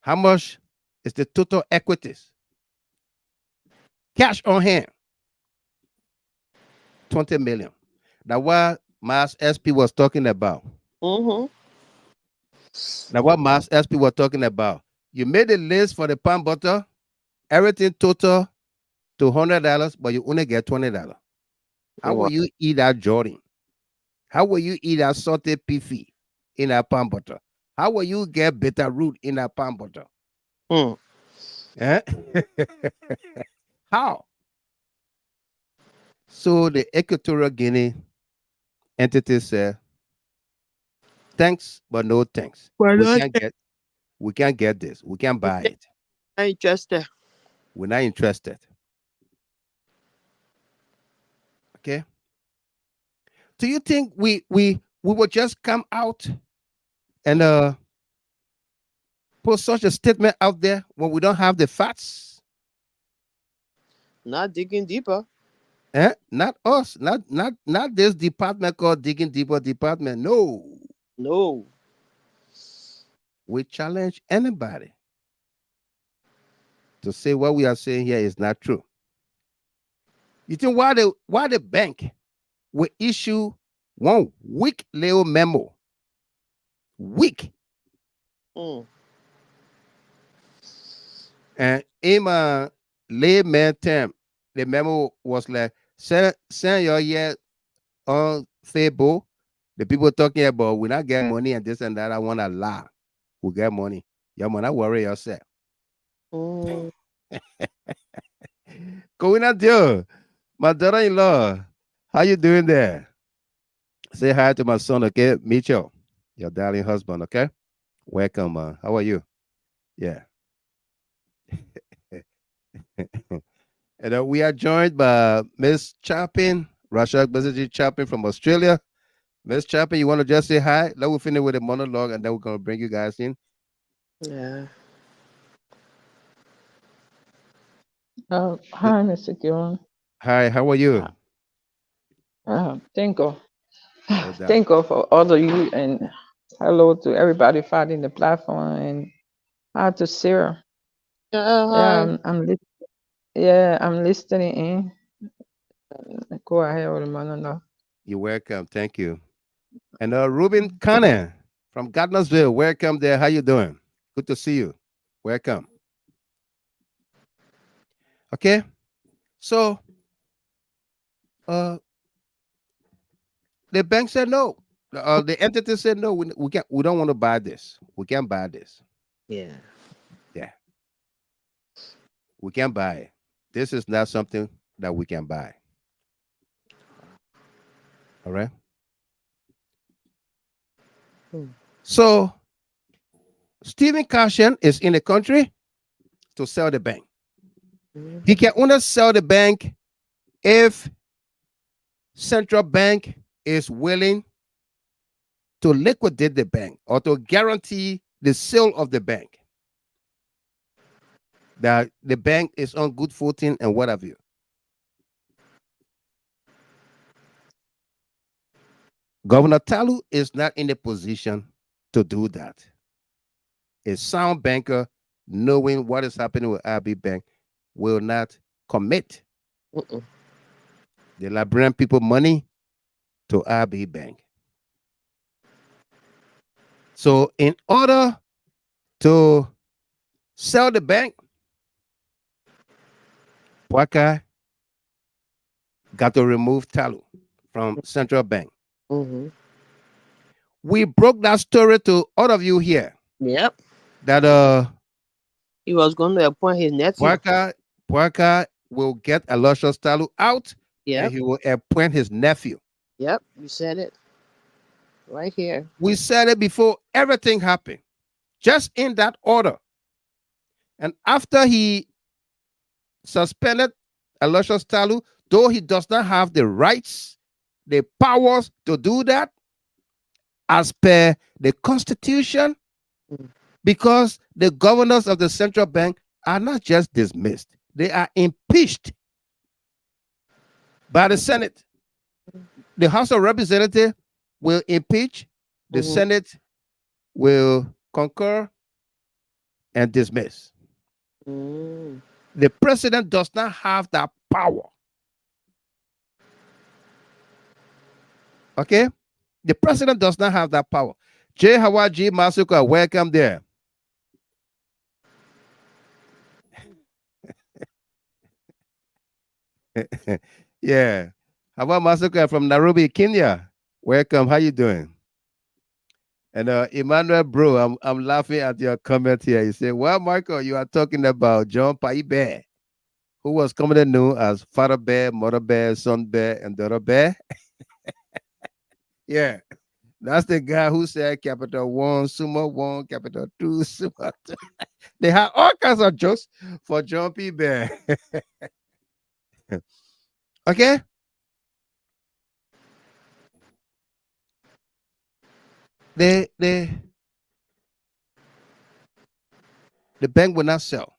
How much is the total equities? Cash on hand, 20 million. That's what Mass SP was talking about. Mm-hmm. Now, what Mass SP was talking about. You made a list for the palm butter, everything total to $100, but you only get $20. How will you eat that Jordan? How will you eat that salted piffy in that palm butter? How will you get bitter root in that palm butter? Eh? How? So the Equatorial Guinea entity said, thanks, but no thanks. We can't get this. We can't buy it. Not interested. We're not interested. Okay. Do you think we will just come out and put such a statement out there when we don't have the facts? Not digging deeper. Not us. Not this department called Digging Deeper Department. No. We challenge anybody to say what we are saying here is not true. You think why the bank will issue one weak little memo? Weak. And in my layman term, the memo was like, send your year on Facebook. The people talking about we not get money and this and that. I want to lie. We get money. You might not worry yourself. Going out there. My daughter-in-law, how you doing there? Say hi to my son, okay? Mitchell, your darling husband, okay? Welcome, how are you? Yeah. And we are joined by Miss Chapin, Rashad Beziji Chapin from Australia. Miss Chapin, you want to just say hi? Let me finish with a monologue, and then we're going to bring you guys in. Yeah. Hi, Mr. Gillen. Hi, how are you? Thank God. Thank God for all of you, and hello to everybody fighting the platform, and hi to Sarah. Hi. I'm listening in. Go ahead with the monologue. You're welcome. Thank you. And Ruben Cannon from Gardnersville, welcome there. How you doing? Good to see you. Welcome. Okay. So the bank said no. The entity said no. We can't. We don't want to buy this. We can't buy this. Yeah. We can't buy it. This is not something that we can buy. All right. So Stephen Cashin is in the country to sell the bank. He can only sell the bank if central bank is willing to liquidate the bank or to guarantee the sale of the bank, that the bank is on good footing and what have you. Governor Tarlue is not in a position to do that. A sound banker, knowing what is happening with RB Bank, will not commit the Liberian people money to RB Bank. So in order to sell the bank, Waka got to remove Tarlue from central bank. We broke that story to all of you here. Yep. That he was going to appoint his nephew. Waka will get Aloysius Tarlue out, and he will appoint his nephew. Yep, you said it. Right here. We said it before everything happened. Just in that order. And after he suspended Aloysius Tarlue, though he does not have the rights, the powers to do that, as per the Constitution, because the governors of the central bank are not just dismissed, they are impeached by the Senate. The House of Representatives will impeach, the Senate will concur and dismiss. The president does not have that power. Okay? The president does not have that power. J. Hawaji Masuka, welcome there. Yeah. Hawa Masuka from Nairobi, Kenya. Welcome. How you doing? And Emmanuel, bro, I'm laughing at your comment here. You say, well, Michael, you are talking about John Pai Bear, who was commonly known as Father Bear, Mother Bear, Son Bear, and Daughter Bear. Yeah. That's the guy who said capital 1, sumo 1, capital 2, sumo 2. They had all kinds of jokes for John P. Bear. Okay? The bank will not sell.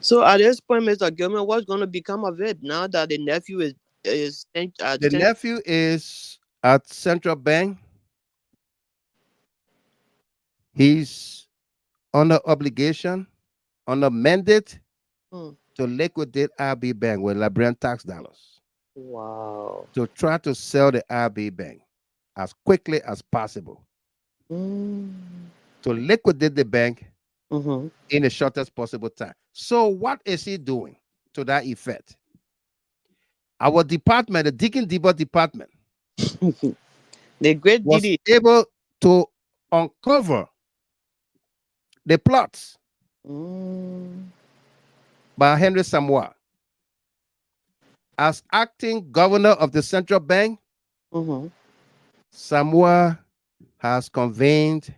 So at this point, Mr. Gilman, what's going to become of it now that the nephew is the nephew is at central bank? He's under obligation, under mandate to liquidate RB Bank with Liberian tax dollars. Wow. To try to sell the RB Bank as quickly as possible. To liquidate the bank in the shortest possible time. So what is he doing to that effect? Our department, the Deacon Debo department, the great was Didi, able to uncover the plots by Henry Saamoi. As acting governor of the central bank, Saamoi has convened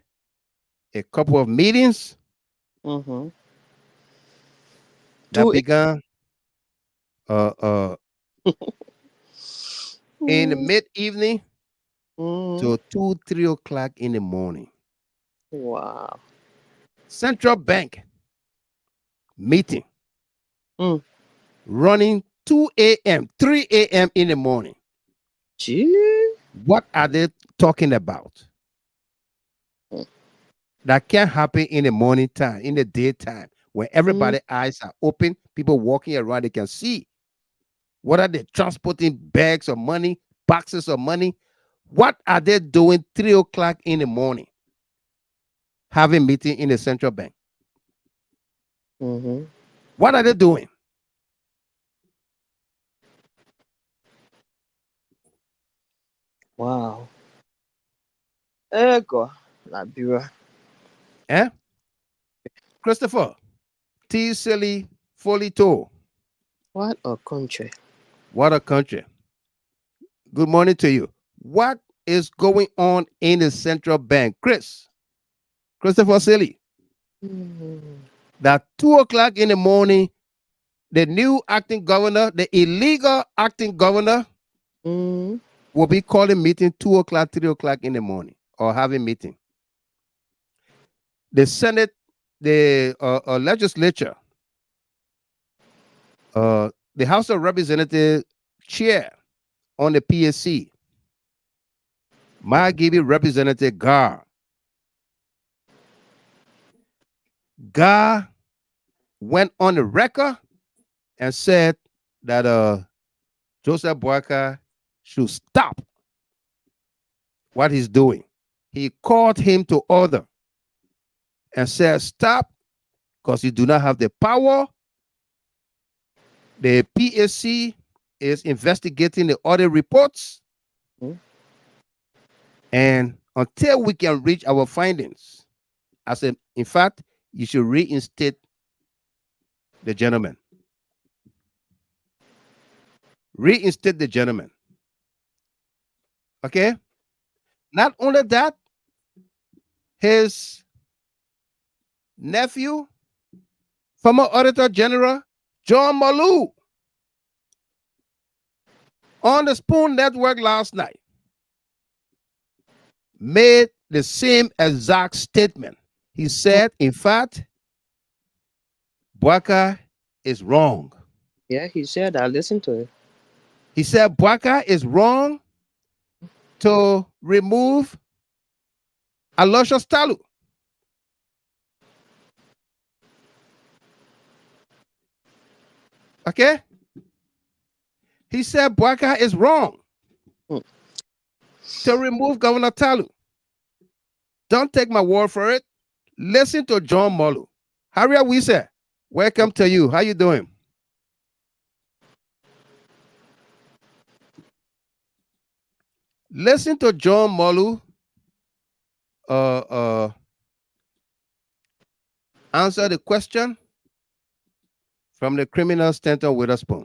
a couple of meetings that began in the mid-evening to 2-3 o'clock in the morning. Wow. Central bank meeting running 2 a.m., 3 a.m. in the morning. Gee. What are they talking about? That can't happen in the morning time, in the daytime, when everybody's eyes are open, people walking around, they can see. What are they transporting? Bags of money, boxes of money? What are they doing 3 o'clock in the morning? Having meeting in the central bank. What are they doing? Wow. Ego, Liberia. Eh? Christopher, T. Silly Folito. What a country. What a country. Good morning to you. What is going on in the central bank? Christopher Silly. That 2 o'clock in the morning, the new acting governor, the illegal acting governor, will be calling meeting 2 o'clock, 3 o'clock in the morning, or having meeting. The Senate, the legislature, the House of Representatives chair on the PSC Margibi Representative Gahr. Gahr went on the record and said that Joseph Boakai should stop what he's doing. He called him to order and said, stop, because you do not have the power. The PSC is investigating the audit reports. And until we can reach our findings, I said, in fact, you should reinstate the gentleman. Reinstate the gentleman. Okay? Not only that, his nephew, former Auditor General, John Morlu, on the Spoon Network last night, made the same exact statement. He said, in fact, Boakai is wrong. Yeah, he said that. Listen to it. He said Boakai is wrong to remove Aloysius Tarlue. Okay? He said Boakai is wrong to remove Governor Tarlue. Don't take my word for it. Listen to John Morlu. Harriet Wise, welcome to you. How you doing? Listen to John Morlu answer the question from the criminal Stanton Witherspoon.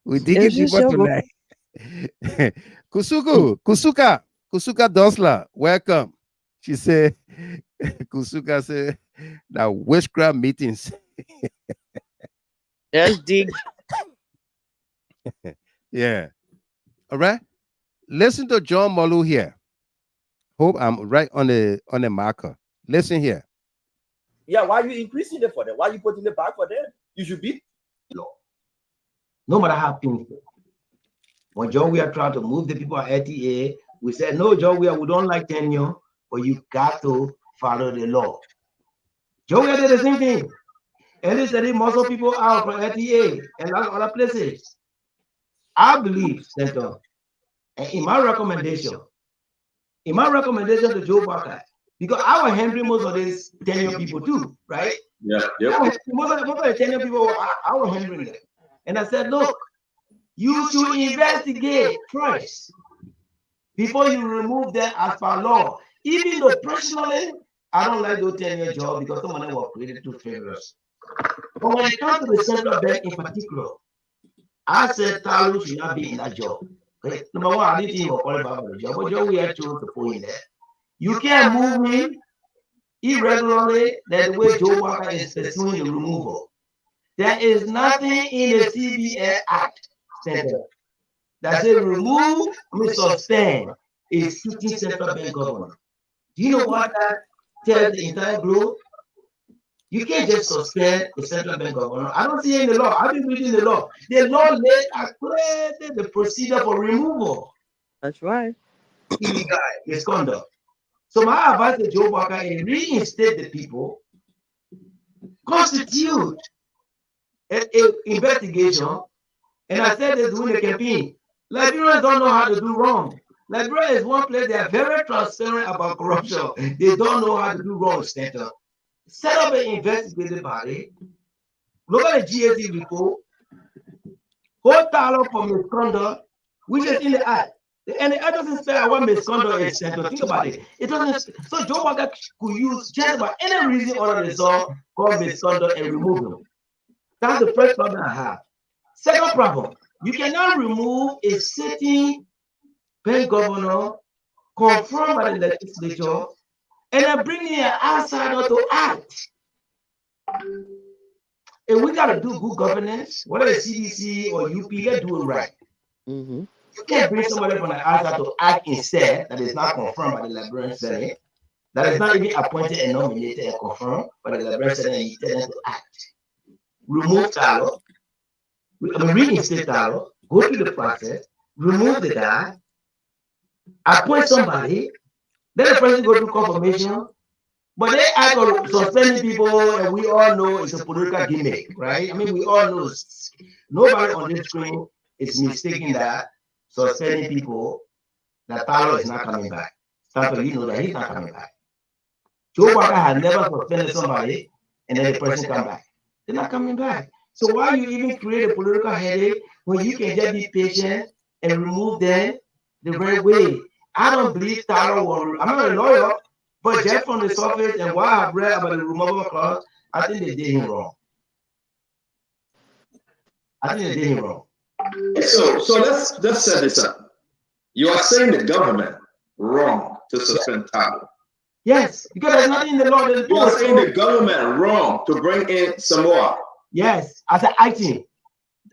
We dig it deeper tonight. Kusuka Dosla, welcome. She said, Kusuka said, that witchcraft meetings. Let's dig. Yeah. All right. Listen to John Morlu here. Hope I'm right on the marker. Listen here. Yeah, why are you increasing it for them? Why are you putting it back for them? You should be law. No matter how painful. When John we are trying to move the people at LTA, we said, no, John, we don't like tenure, but you got to follow the law. John we did the same thing. And they said most of people out from LTA and other places. I believe, Senator, and in my recommendation to Joe Boakai, because I was handling most of these tenure people too, right? Yeah. Most of the tenure people, I was handling them. And I said, look, you should investigate first before you remove them as per law. Even though personally, I don't like those tenure jobs because some of them were created too favors. But when it comes to the central bank in particular, I said Tarlue should not be in that job. Okay? Number one, I didn't think he was qualified for the job, but Joe we had to put in there. You can't move him irregularly that the way Joe Boakai is pursuing the removal. There is nothing in the CBS Act that says suspend a sitting central bank governor. Do you know what that tells the entire globe? You can't just suspend a central bank governor. I don't see any law. I've been reading the law. The law created the procedure for removal. That's right. Illegal misconduct. So my advice to Joe Boakai is reinstate the people, constitute an investigation, and I said this during the campaign. Liberians don't know how to do wrong. Liberia is one place they are very transparent about corruption. They don't know how to do wrong, Senator. Set up an investigative body, look at the GHT report, hold Tarlue for misconduct, which is in the act. And the act doesn't say what misconduct is, Senator. Think about it. It doesn't. So Joe Boakai could use just about any reason under the law called misconduct and remove them. That's the first problem I have. Second problem, you cannot remove a sitting bank governor confirmed by the legislature and then bring in an outsider to act. And we got to do good governance, whether it's CDC or UP, let's do it right. You can't bring somebody from the outside to act instead that is not confirmed by the Liberian Senate, that is not even appointed and nominated and confirmed by the Liberian Senate, and you tell them to act. Remove Tarlue, reinstate Tarlue, go through the process, remove the guy, appoint somebody, then the person go through confirmation. But they act of suspending people, and we all know it's a political gimmick, right? I mean, we all know nobody on this screen is mistaking that suspending people, that Tarlue is not coming back. Stanton, you know that he's not coming back. Joe Walker has never suspended somebody and then the person come back. They're not coming back. So why you even create a political headache when you can just be patient and remove them the right way? I don't believe Tarlue will. I'm not a lawyer, but just from the surface and what I've read about the removal clause, I think they did him wrong. I think they did him wrong. So let's set this up. You are saying the government wrong to suspend Tarlue. Yes, because there's nothing in the law that you are saying the government wrong to bring in Saamoi. Yes, as an acting.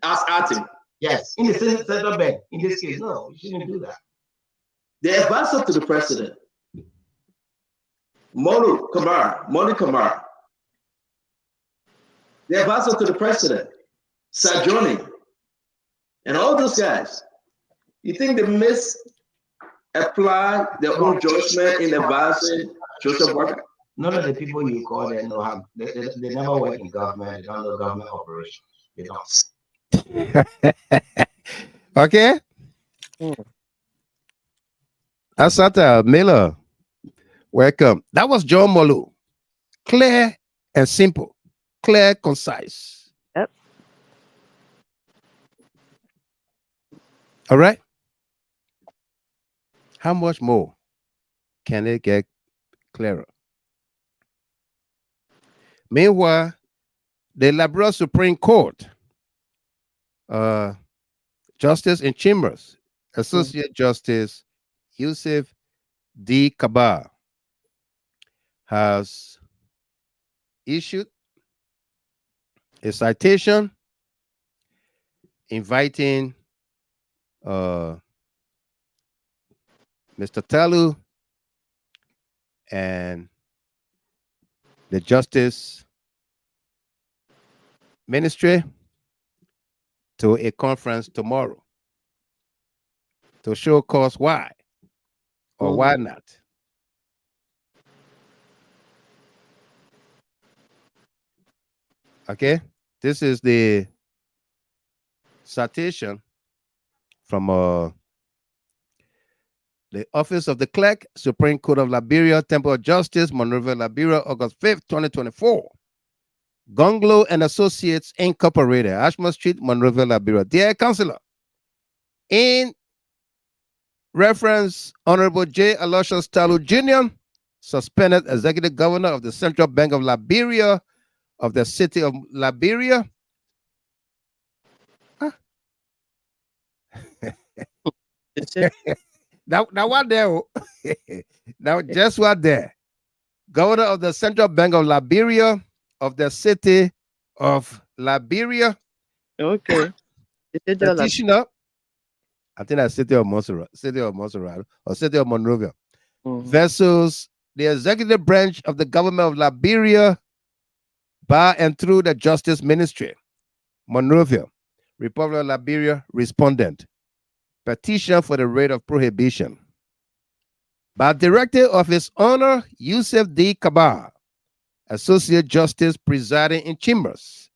As acting. Yes, in the central bank. In this case, no, you shouldn't do that. The advisor to the president, Morlu Kamara, the advisor to the president, Sajoni, and all those guys. You think they misapply their own judgment in advising Joseph Walker? None of the people you call them know how they never work in government. They don't know government operations. They don't. Okay. Asata Miller, welcome. That was John Morlu. Clear and simple. Clear, concise. Yep. All right. How much more can it get clearer? Meanwhile, the Liberia Supreme Court, Justice in Chambers, Associate Justice Yusuf D. Gahr has issued a citation inviting Mr. Tarlue and the Justice Ministry to a conference tomorrow to show cause why or why not. Okay, this is the citation from the Office of the Clerk, Supreme Court of Liberia, Temple of Justice, Monrovia, Liberia, August 5th, 2024. Gonglo and Associates Incorporated, Ashmore Street, Monrovia, Liberia. Dear Councillor, in reference, Honorable J. Aloysius Tarlue Jr., suspended Executive Governor of the Central Bank of Liberia, of the City of Liberia. Now what there? Now just what there? Governor of the Central Bank of Liberia, of the City of Liberia. Okay. Petitioner, I think that's City of Montserrat, or City of Monrovia, versus the executive branch of the government of Liberia by and through the Justice Ministry, Monrovia, Republic of Liberia, respondent. Petition for the writ of prohibition. By directive of His Honor Yusuf D. Gahr, Associate Justice presiding in Chambers,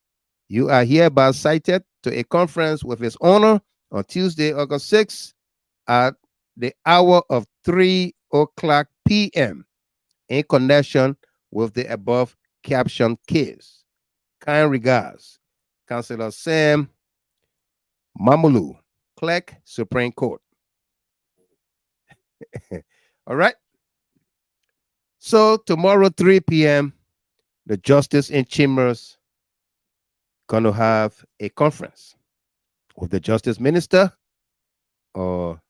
you are hereby cited to a conference with His Honor on Tuesday, August 6th at the hour of 3:00 p.m. in connection with the above captioned case. Kind regards, Councillor Sam Mamulu, Clerk, Supreme Court. All right. So tomorrow, 3 p.m., the Justice in Chambers going to have a conference with the Justice Minister or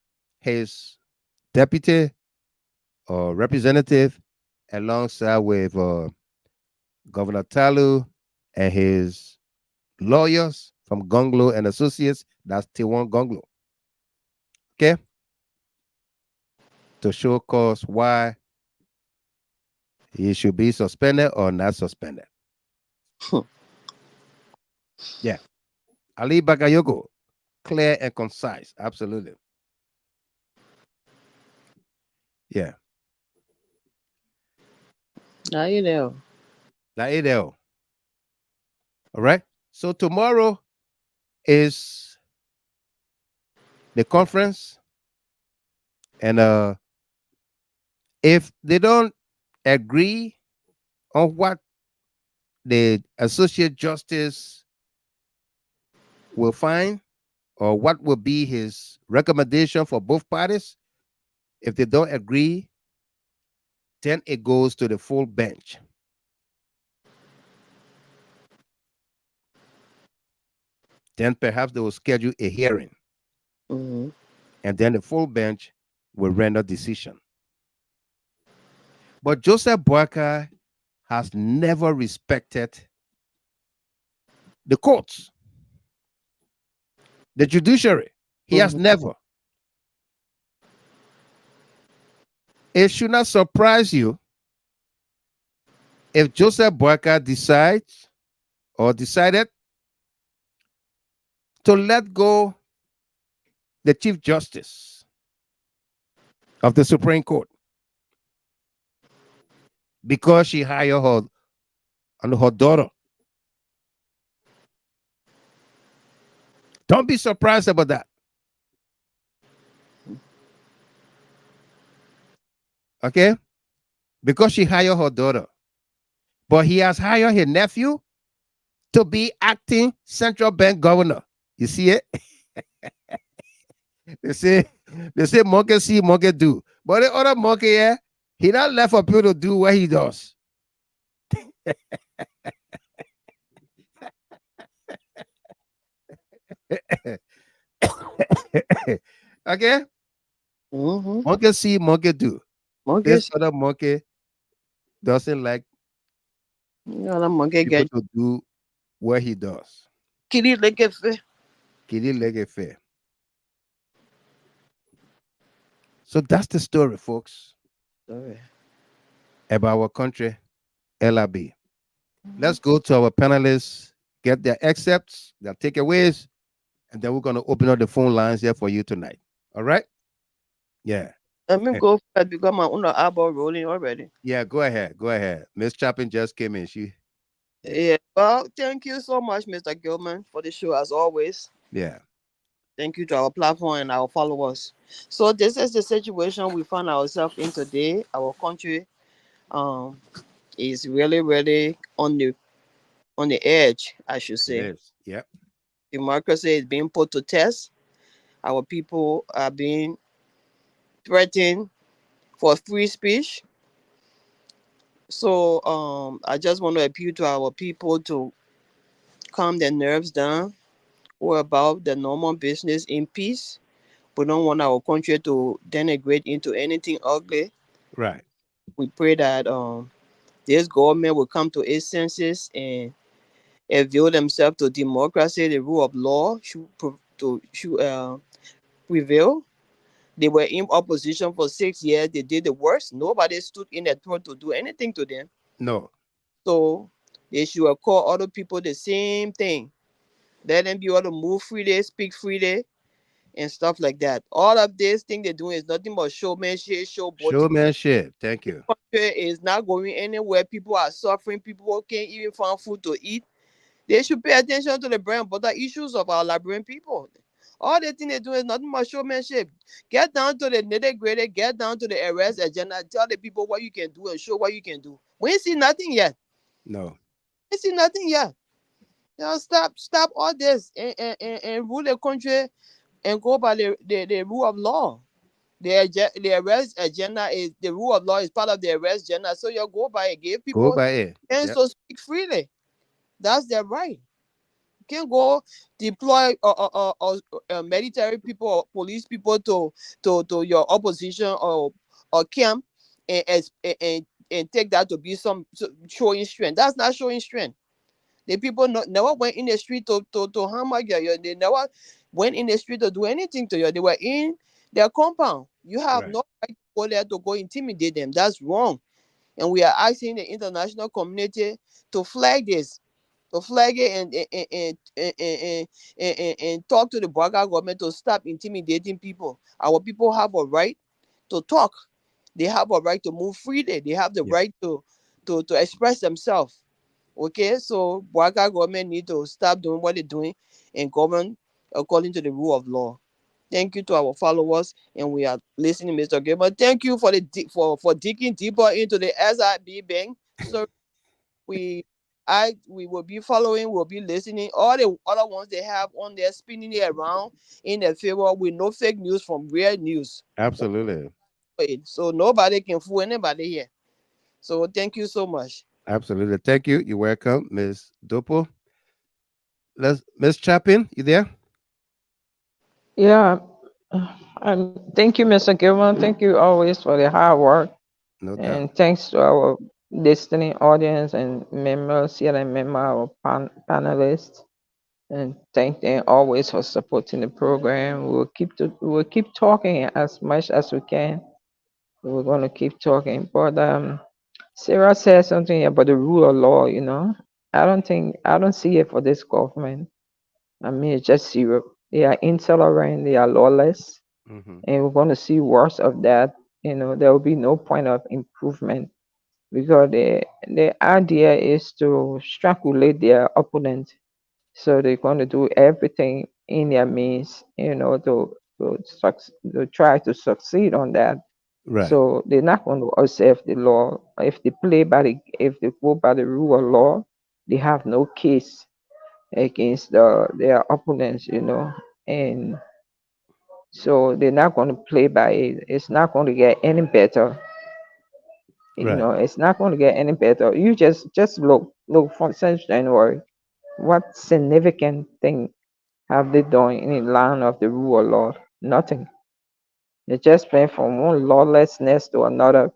his deputy or representative, alongside with Governor Tarlue and his lawyers from Gonglo and Associates. That's T1 Gonglo. Okay? To show cause why he should be suspended or not suspended. Yeah. Ali Bakayoko, clear and concise. Absolutely. Yeah. Now you know. All right. So tomorrow is the conference, and if they don't agree on what the associate justice will find or what will be his recommendation for both parties, if they don't agree, then it goes to the full bench. Then perhaps they will schedule a hearing, Mm-hmm. and then the full bench will render decision. But Joseph Boakai has never respected the courts, the judiciary. He has never. It should not surprise you if Joseph Boakai decides or decided to let go the Chief Justice of the Supreme Court because she hired her daughter. Don't be surprised about that. Okay? Because she hired her daughter. But he has hired his nephew to be acting central bank governor. You see it? they say monkey see, monkey do. But the other monkey, yeah, he not left for people to do what he does. Okay? Monkey see, monkey do. This other monkey doesn't like people to do what he does. Kitty leg it fair. Kitty leg it fair. So that's the story, folks. Sorry. About our country, LRB. Let's go to our panelists, get their excerpts, their takeaways, and then we're going to open up the phone lines here for you tonight. All right? Yeah. Let me go first because my own eyeball rolling already. Yeah, go ahead. Go ahead. Miss Chapin just came in. Yeah. Well, thank you so much, Mr. Gilman, for the show as always. Yeah. Thank you to our platform and our followers. So this is the situation we find ourselves in today. Our country is really, really on the edge, I should say. It is. Yep. Democracy is being put to test. Our people are being threatened for free speech. So I just want to appeal to our people to calm their nerves down, go about the normal business in peace. We don't want our country to denigrate into anything ugly. Right. We pray that this government will come to its senses and avail themselves to democracy, the rule of law should prevail. They were in opposition for 6 years. They did the worst. Nobody stood in their throne to do anything to them. No. So they should call other people the same thing. Let them be able to move freely, speak freely, and stuff like that. All of this thing they're doing is nothing but showmanship, showboating. Showmanship. Thank you. Is not going anywhere. People are suffering. People can't even find food to eat. They should pay attention to the bread and butter issues of our Liberian people. All the thing they do is nothing but showmanship. Get down to the nitty-gritty, get down to the arrest agenda, tell the people what you can do and show what you can do. We ain't seen nothing yet. No. We ain't seen nothing yet. You know, stop all this and rule the country and go by the rule of law. The arrest agenda is the rule of law is part of the arrest agenda. So you go by it, give people Go by it. and so speak freely. That's their right. You can't go deploy military people or police people to your opposition or camp and take that to be some showing strength. That's not showing strength. The people never went in the street to hammer you. They never went in the street to do anything to you. They were in their compound. You have no right to go there to go intimidate them. That's wrong. And we are asking the international community to flag this. to flag it and talk to the Baga government to stop intimidating people. Our people have a right to talk. They have a right to move freely. They have the right to express themselves. Okay, so Baga government need to stop doing what they're doing and govern according to the rule of law. Thank you to our followers, and we are listening, Mr. Gilbert. Thank you for for digging deeper into the SIB bank. So we will be following, we'll be listening. All the other ones they have on there spinning it around in their favor with no fake news from real news. Absolutely. So nobody can fool anybody here. So thank you so much. Absolutely. Thank you. You're welcome, Miss Dopo. Miss Chapin, you there? Yeah. Thank you, Mr. Gilman. Thank you always for the hard work. No doubt. And thanks to our listening audience and members, here and member, our panelists. And thank them always for supporting the program. We'll keep talking as much as we can. We're gonna keep talking. But Sarah said something about the rule of law, you know. I don't see it for this government. I mean, it's just zero. They are intolerant, they are lawless, and we're going to see worse of that. You know, there will be no point of improvement because the idea is to strangulate their opponent. So they're going to do everything in their means, you know, to try to succeed on that. Right. So they're not going to accept the law. If they go by the rule of law, they have no case against their opponents, you know, and so they're not going to play by it. It's not going to get any better, you Right. know. It's not going to get any better. You just look from since January. What significant thing have they done in the line of the rule of law? Nothing. They just went from one lawlessness to another,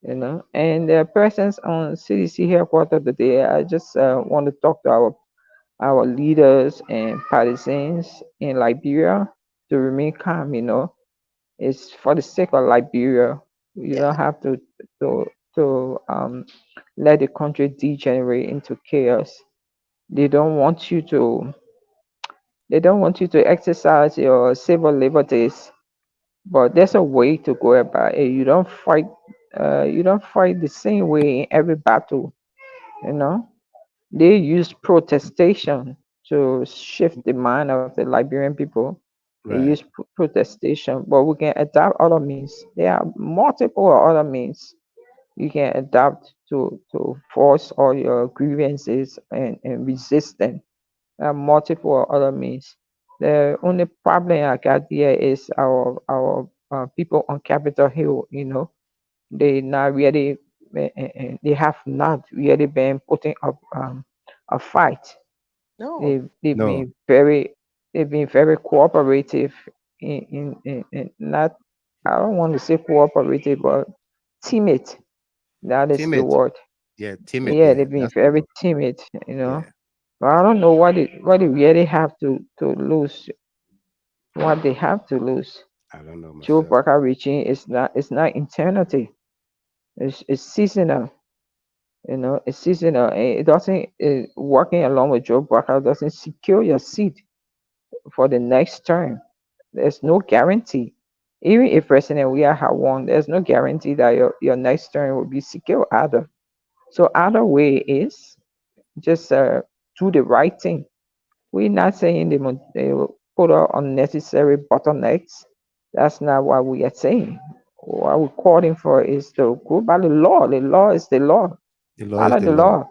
you know. And their presence on CDC headquarters today, I just want to talk to our leaders and partisans in Liberia to remain calm, you know. It's for the sake of Liberia. You don't have to let the country degenerate into chaos. They don't want you to exercise your civil liberties, but there's a way to go about it. You don't fight the same way in every battle, you know. They use protestation to shift the mind of the Liberian people. They use Right. protestation, but we can adapt other means. There are multiple other means you can adapt to force all your grievances and resist them. There are multiple other means. The only problem I got here is our people on Capitol Hill. You know, they not really they have not really been putting up a fight. No. They've No. been very cooperative in not, I don't want to say cooperative, but timid. That is the Timid. word. Yeah, timid. Yeah, Yeah, they've been that's the very word. timid, you know. Yeah. But I don't know what they really have to lose, what they have to lose. I don't know Joe myself. Parker reaching is not, it's not eternity. It's seasonal. You know, it's seasonal. And it doesn't working along with Joe Parker doesn't secure your seat for the next term. There's no guarantee. Even if President Weah had won, there's no guarantee that your next term will be secure either. So either way is just do the right thing. We're not saying they will put out unnecessary bottlenecks. That's not what we are saying. What we're calling for is to go by the law. The law is the law. The law is Follow the the law. law.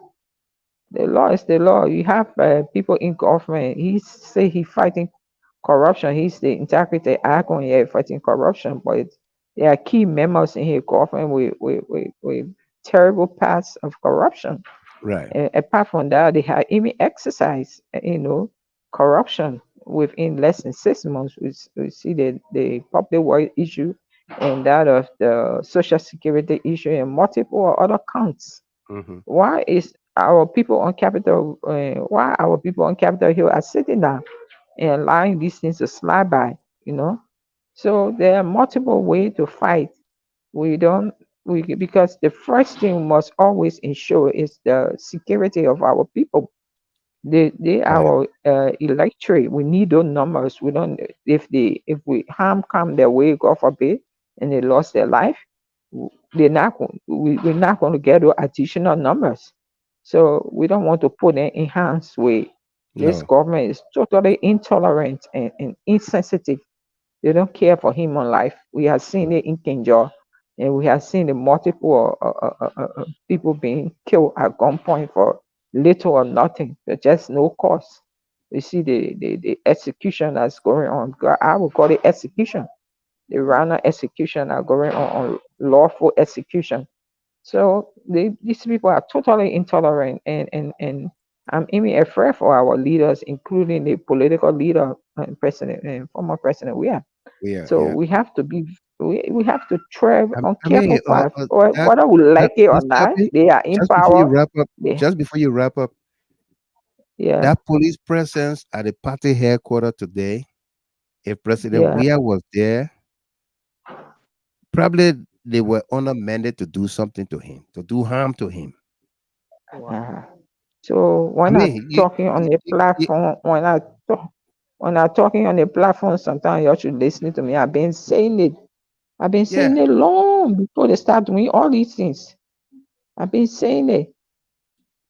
The law is the law. You have people in government. He say he fighting corruption. He's the integrity icon here fighting corruption. But there are key members in his government with terrible paths of corruption. Right. Apart from that, they have even exercised, you know, corruption within less than 6 months. We see the public work issue and that of the social security issue and multiple other counts. Mm-hmm. Why is our people on Capitol? Why our people on Capitol Hill are sitting down and allowing these things to slide by? You know, so there are multiple ways to fight. We don't because the first thing we must always ensure is the security of our people. They our electorate. We need those numbers. We don't if we harm come their way, God forbid, and they lost their life, we're not going to get those additional numbers. So we don't want to put them in harm's way. This No. government is totally intolerant and insensitive. They don't care for human life. We have seen it in Kenya, and we have seen the multiple people being killed at gunpoint for little or nothing, but just no cause. You see the execution that's going on. I would call it execution. The random execution are going on lawful execution. So these people are totally intolerant, and I'm even afraid for our leaders, including the political leader and president and former president. So Yeah. we have to be we have to tread on I mean, careful path, or that, whether we like it or Ms. not. Chappie, They are in just before you power. wrap up, They, just before you wrap up, yeah, that police presence at the party headquarters today, if President yeah. Weah was there, probably they were unamended to do something to him, to do harm to him. Uh, so I when I'm mean, talking on the platform, when I'm talking on the platform, sometimes you should listen to me. I've been saying it. I've been saying it long before they start doing all these things. I've been saying it.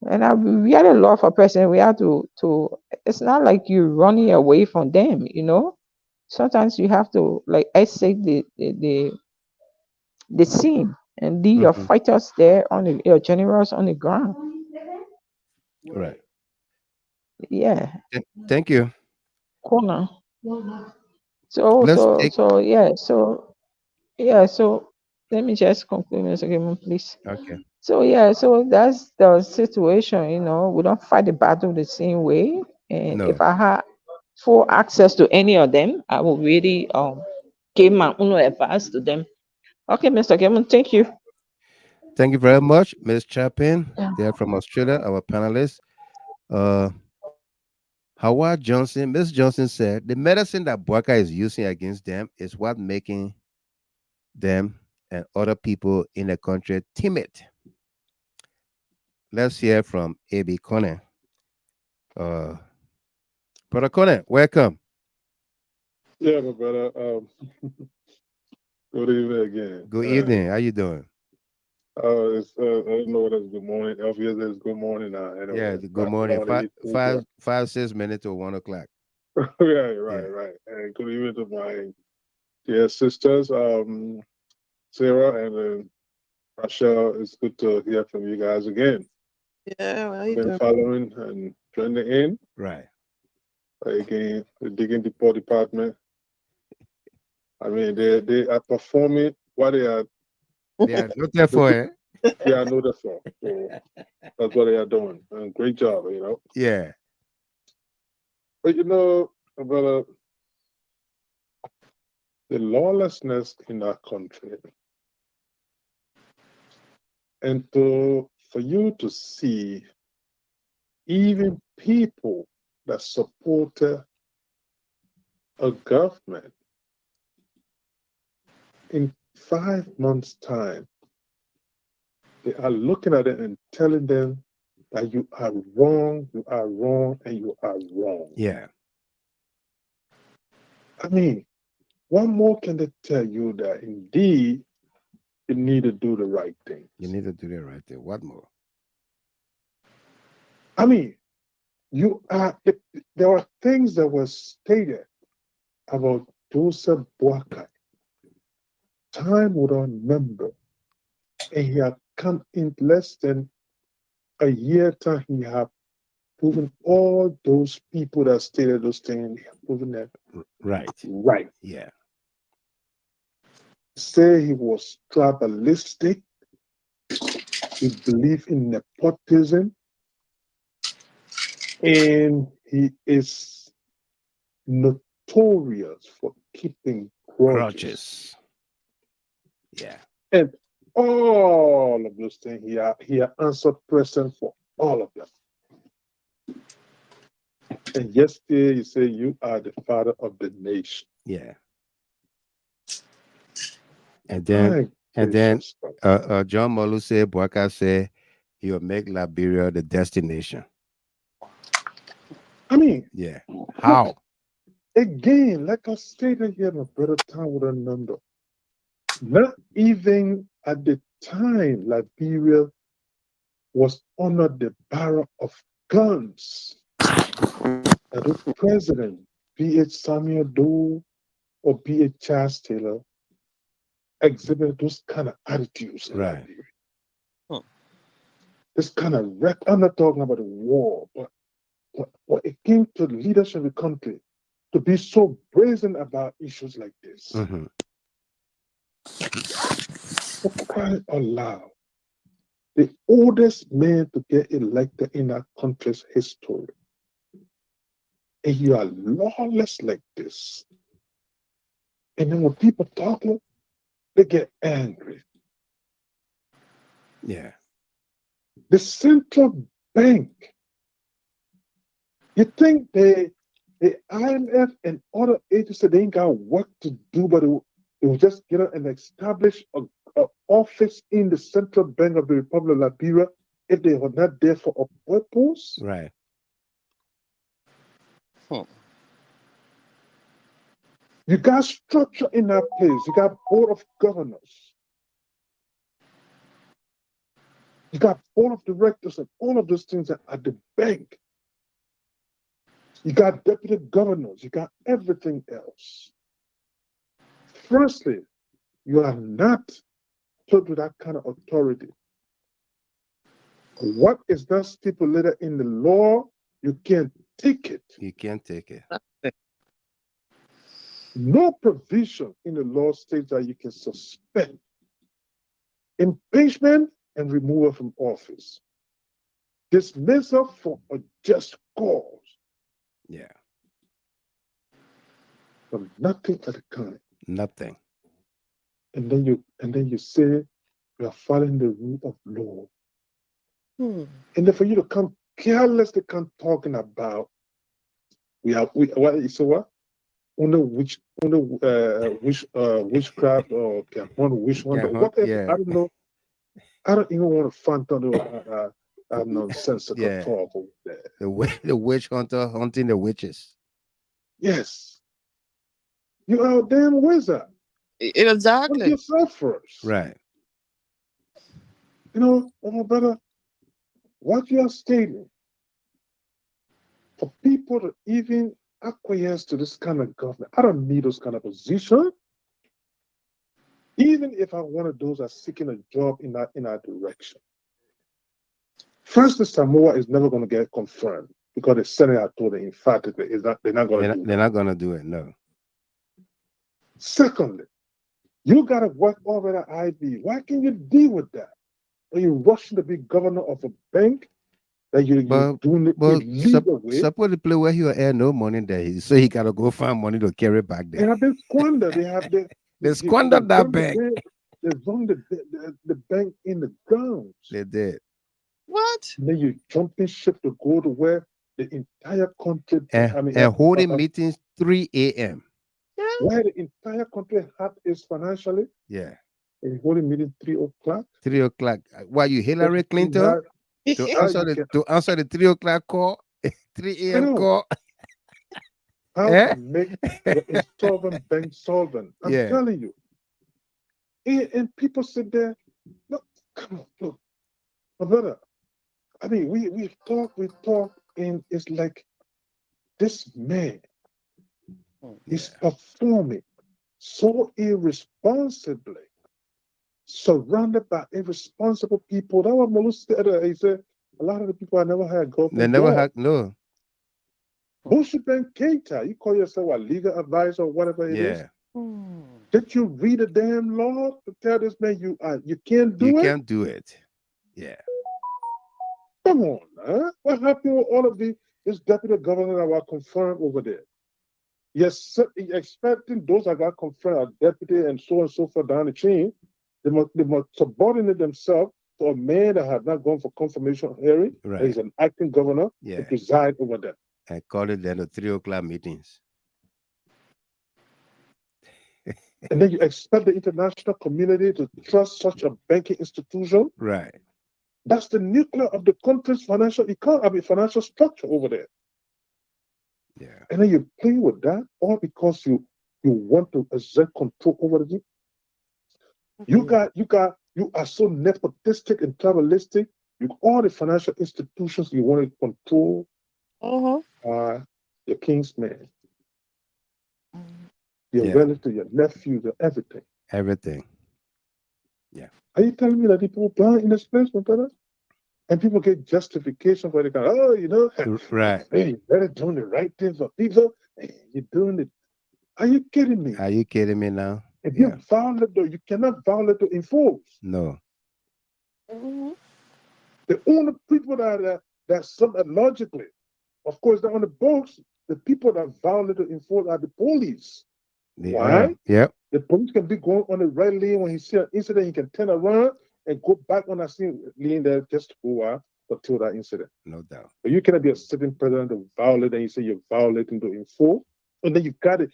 And I really love a person. We have to it's not like you're running away from them, you know. Sometimes you have to like exit the scene and leave your fighters there on your generals on the ground. Right. Yeah. Thank you. Corner. So Let's so take. so yeah, so yeah, so let me just conclude, Mr. Gilman, please. Okay. So yeah, so that's the situation, you know. We don't fight the battle the same way. And if No. I had full access to any of them, I would really give my own advice to them. Okay, Mr. Gilman, thank you. Thank you very much, Ms. Chapin. Yeah. They're from Australia, our panelists. Uh, Howard Johnson, Ms. Johnson said the medicine that Bwaka is using against them is what making them and other people in the country timid. Let's hear from A.B. Conner. Brother Conner, welcome. Yeah, my brother. Good evening again. Good evening. How you doing? It's I don't know what it's good morning. Obviously, it's good morning now. Anyway, Yeah, good morning. 6 minutes to 1 o'clock. Right. And good evening to my dear sisters, Sarah and Rachel. It's good to hear from you guys again. Yeah, I've been following and joining in. Right. Again, the Digging Depot Department. I mean, they are performing what they are. They are noted for it. They are noted for. So that's what they are doing. And great job, you know. Yeah. But you know, brother, the lawlessness in our country, and for you to see even people that support a government in 5 months' time, they are looking at it and telling them that you are wrong, and you are wrong. Yeah. I mean, what more can they tell you that indeed you need to do the right thing? You need to do the right thing. What more? I mean, there are things that were stated about Joseph Boakai. Time without number. And he had come in less than a year time. He had proven all those people that stated those things. He had proven that right. Yeah. Say he was tribalistic. He believed in nepotism. And he is notorious for keeping grudges. Yeah. And all of those things, he answered present for all of them. And yesterday he said, you are the father of the nation. Yeah. And then John Morlu said, Bwaka said, he'll make Liberia the destination. I mean, Yeah. How? Again, like I stated here, my brother Tom would remember, not even at the time Liberia was under the barrel of guns, that the president, be it Samuel Doe or be it Charles Taylor, exhibited those kind of attitudes in Right. Liberia. This kind of I'm not talking about the war, but when it came to the leadership of the country, to be so brazen about issues like this. Mm-hmm. For crying out loud, the oldest man to get elected in our country's history, and you are lawless like this. And then when people talk, they get angry. Yeah. The central bank, you think the IMF and other agencies, they ain't got work to do, but they will just get out and establish an office in the Central Bank of the Republic of Liberia if they were not there for a purpose? Right. You got structure in that place. You got board of governors. You got board of directors and all of those things at the bank. You got deputy governors. You got everything else. Firstly, you are not put with that kind of authority. What is not stipulated in the law, you can't take it. You can't take it. No provision in the law states that you can suspend, impeachment, and removal from office. Dismissal for a just cause. Yeah. But nothing of the kind. Nothing. And then you say you are following the rule of law. And then for you to come carelessly come talking about witchcraft or wish hunter, whatever. Yeah. I don't know. I don't even want to front on nonsensical Yeah. talk over there. The witch hunter hunting the witches. Yes. You are a damn wizard. Exactly. Put yourself first. Right. You know, my brother, what you are stating, for people to even acquiesce to this kind of government, I don't need those kind of position. Even if I'm one of those that are seeking a job in that direction. First, the Saamoi is never going to get confirmed because the Senate told them emphatically they're not going to do it. They're not going to do it, no. Secondly, you got to work over the IB. Why can't you deal with that? Are you rushing to be governor of a bank that you're doing it illegal way? Suppose the play where he will earn no money there, so he got to go find money to carry back there. They have been squandered. They squandered that bank. They run the bank in the ground. They did. What? And then you jumping ship to go to where the entire country and holding meetings 3 a.m. Where the entire country hat is financially. Yeah. And holding meeting 3 o'clock. 3 o'clock. Why you Hillary Clinton to answer the 3 o'clock call, 3 a.m. call. How to make the insolvent bank solvent. I'm telling you. And people sit there. Look, come on, look, my brother. I mean, we talk, and it's like this man is performing so irresponsibly, surrounded by irresponsible people. That was Morlu said. He said a lot of the people I never had go. They never had no. Bullshit Ben Keita, you call yourself a legal advisor or whatever it is. Did you read the damn law to tell this man you can't do it? You can't do it. Yeah. Come on, huh? What happened with all of this deputy governor that were confirmed over there? Yes, expecting those that got confirmed as deputy and so forth down the chain, they must subordinate themselves to a man that had not gone for confirmation hearing. Right. He's an acting governor to preside over them. I call it then the 3 o'clock meetings. And then you expect the international community to trust such a banking institution? Right. That's the nucleus of the country's financial structure over there. Yeah. And then you play with that, all because you want to exert control over it. You are so nepotistic and tribalistic. All the financial institutions you want to control are your king's men, your relative, your nephew, your everything. Everything. Yeah. Are you telling me that people blind in this place, my brother? And people get justification for the kind, oh, you know, right. Hey, you better doing the right thing for people. Hey, you're doing it. Are you kidding me? Are you kidding me now? If you violate, though, you cannot violate to enforce. No. The only people that some logically, of course, they're on the boats. The people that violate to enforce are the police. Why? Yep. The police can be going on the right lane when he see an incident, he can turn around and go back on that same lane there just for a while until that incident. No doubt. But you cannot be a sitting president to violate and you say you're violating to enforce. And then you got the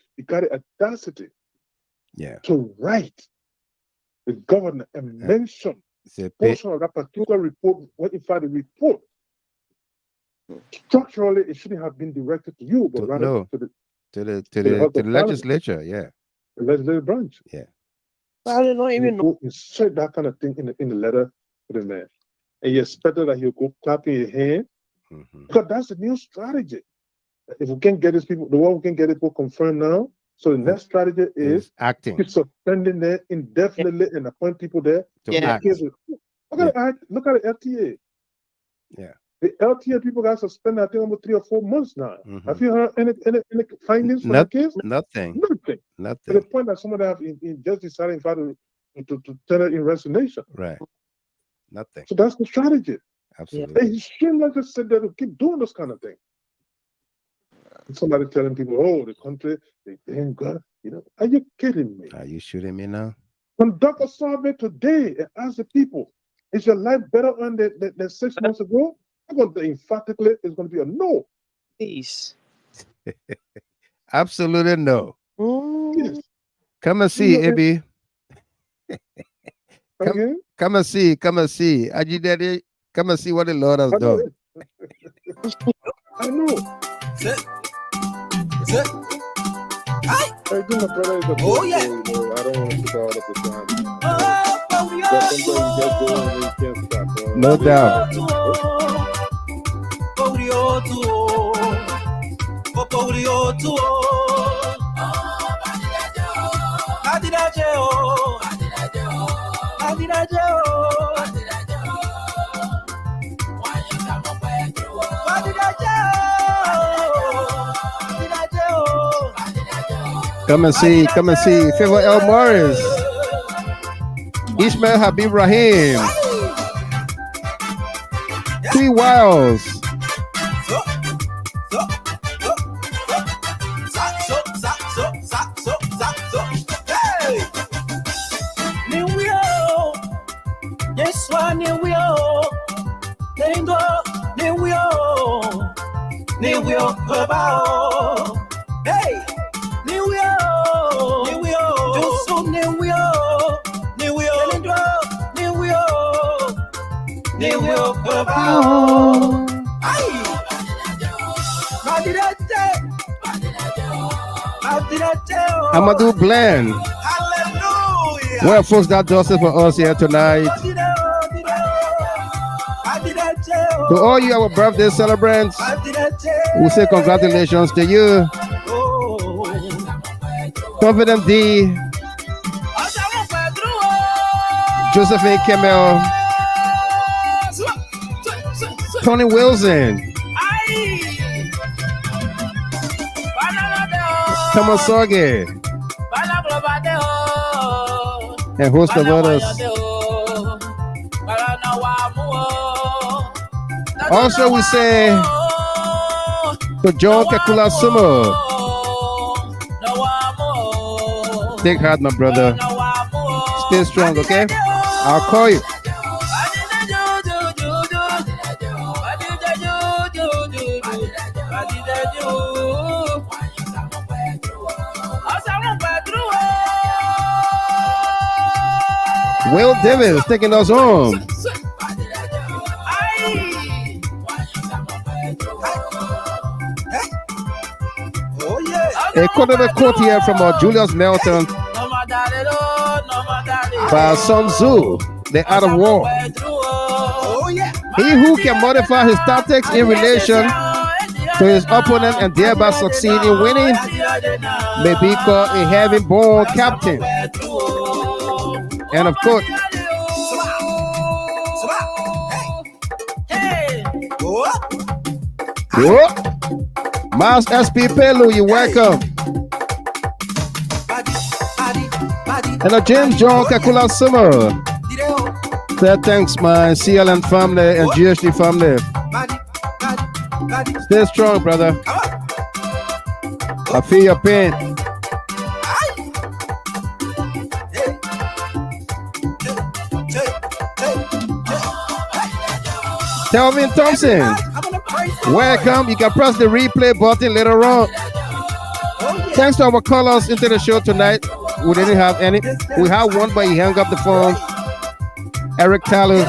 audacity to write the governor and mention portion of that particular report when in fact the report structurally it shouldn't have been directed to you, but rather to the legislature, the legislative branch. Yeah. I don't even know. Insert that kind of thing in the letter to the man, and you expect that he'll go clapping his hand because that's the new strategy. If we can get these people, the one we can get people confirmed now. So the next strategy is acting, keep suspending there indefinitely and appoint people there to act. Look at the LTA. Yeah. The LTA people got suspended, I think, almost 3 or 4 months now. Have you heard any findings from the case? Nothing. To the point that somebody have just decided in fact to turn it in resignation. Right. Nothing. So that's the strategy. Absolutely. And he shouldn't let us sit there to keep doing this kind of thing. And somebody telling people, oh, the country, they ain't good. You know, are you kidding me? Are you shooting me now? Conduct a survey today and ask the people, is your life better than 6 months ago? I'm going to emphatically, it's going to be a no. Please. Absolutely no. Yes. Come and see, Ibi. Come and see. Ajidede, come and see what the Lord has done. I know. Oh, yeah. I don't want to put all up the time. No doubt. Come and see. Favor L. Morris. Ishmael Habib Rahim. 3 Wiles. Amadou Bland. Well, folks, that does it for us here tonight. To all you our birthday celebrants, we say congratulations to you. Confident D, Josephine Kemel, Tony Wilson, Thomas Soge, and host of others. Also, we say to John Kakula Sumo, take heart, my brother. Stay strong, okay? I'll call you. Will Davis taking us home. A quote here from Julius Melton by Sun Tzu, The Art of War. He who can modify his tactics in relation to his opponent and thereby succeed in winning may be called a heaven-born captain. End of quote. Whoa. Miles SP Pelu, you're welcome. And James John Kakula Summer. Say thanks, my CLN family and GHT family. Stay strong, brother. I feel your pain. Telvin Thompson, welcome. You can press the replay button later on. Thanks to our callers into the show tonight. We didn't have any. We had one, but he hung up the phone. Eric Tarlue.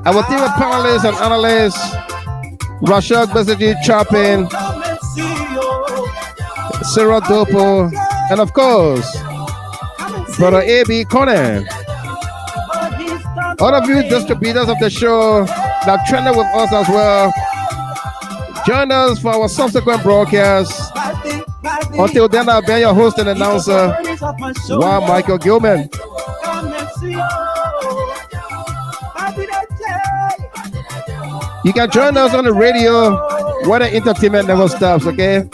Our team of panelists and analysts, Rashad Besaji Chopin, Sarah Dopo, and of course, Brother A.B. Conan. All of you distributors of the show that trended with us as well, join us for our subsequent broadcasts. Until then, I'll be your host and announcer, Juan Michael Gilman. You can join us on the radio where the entertainment never stops, okay?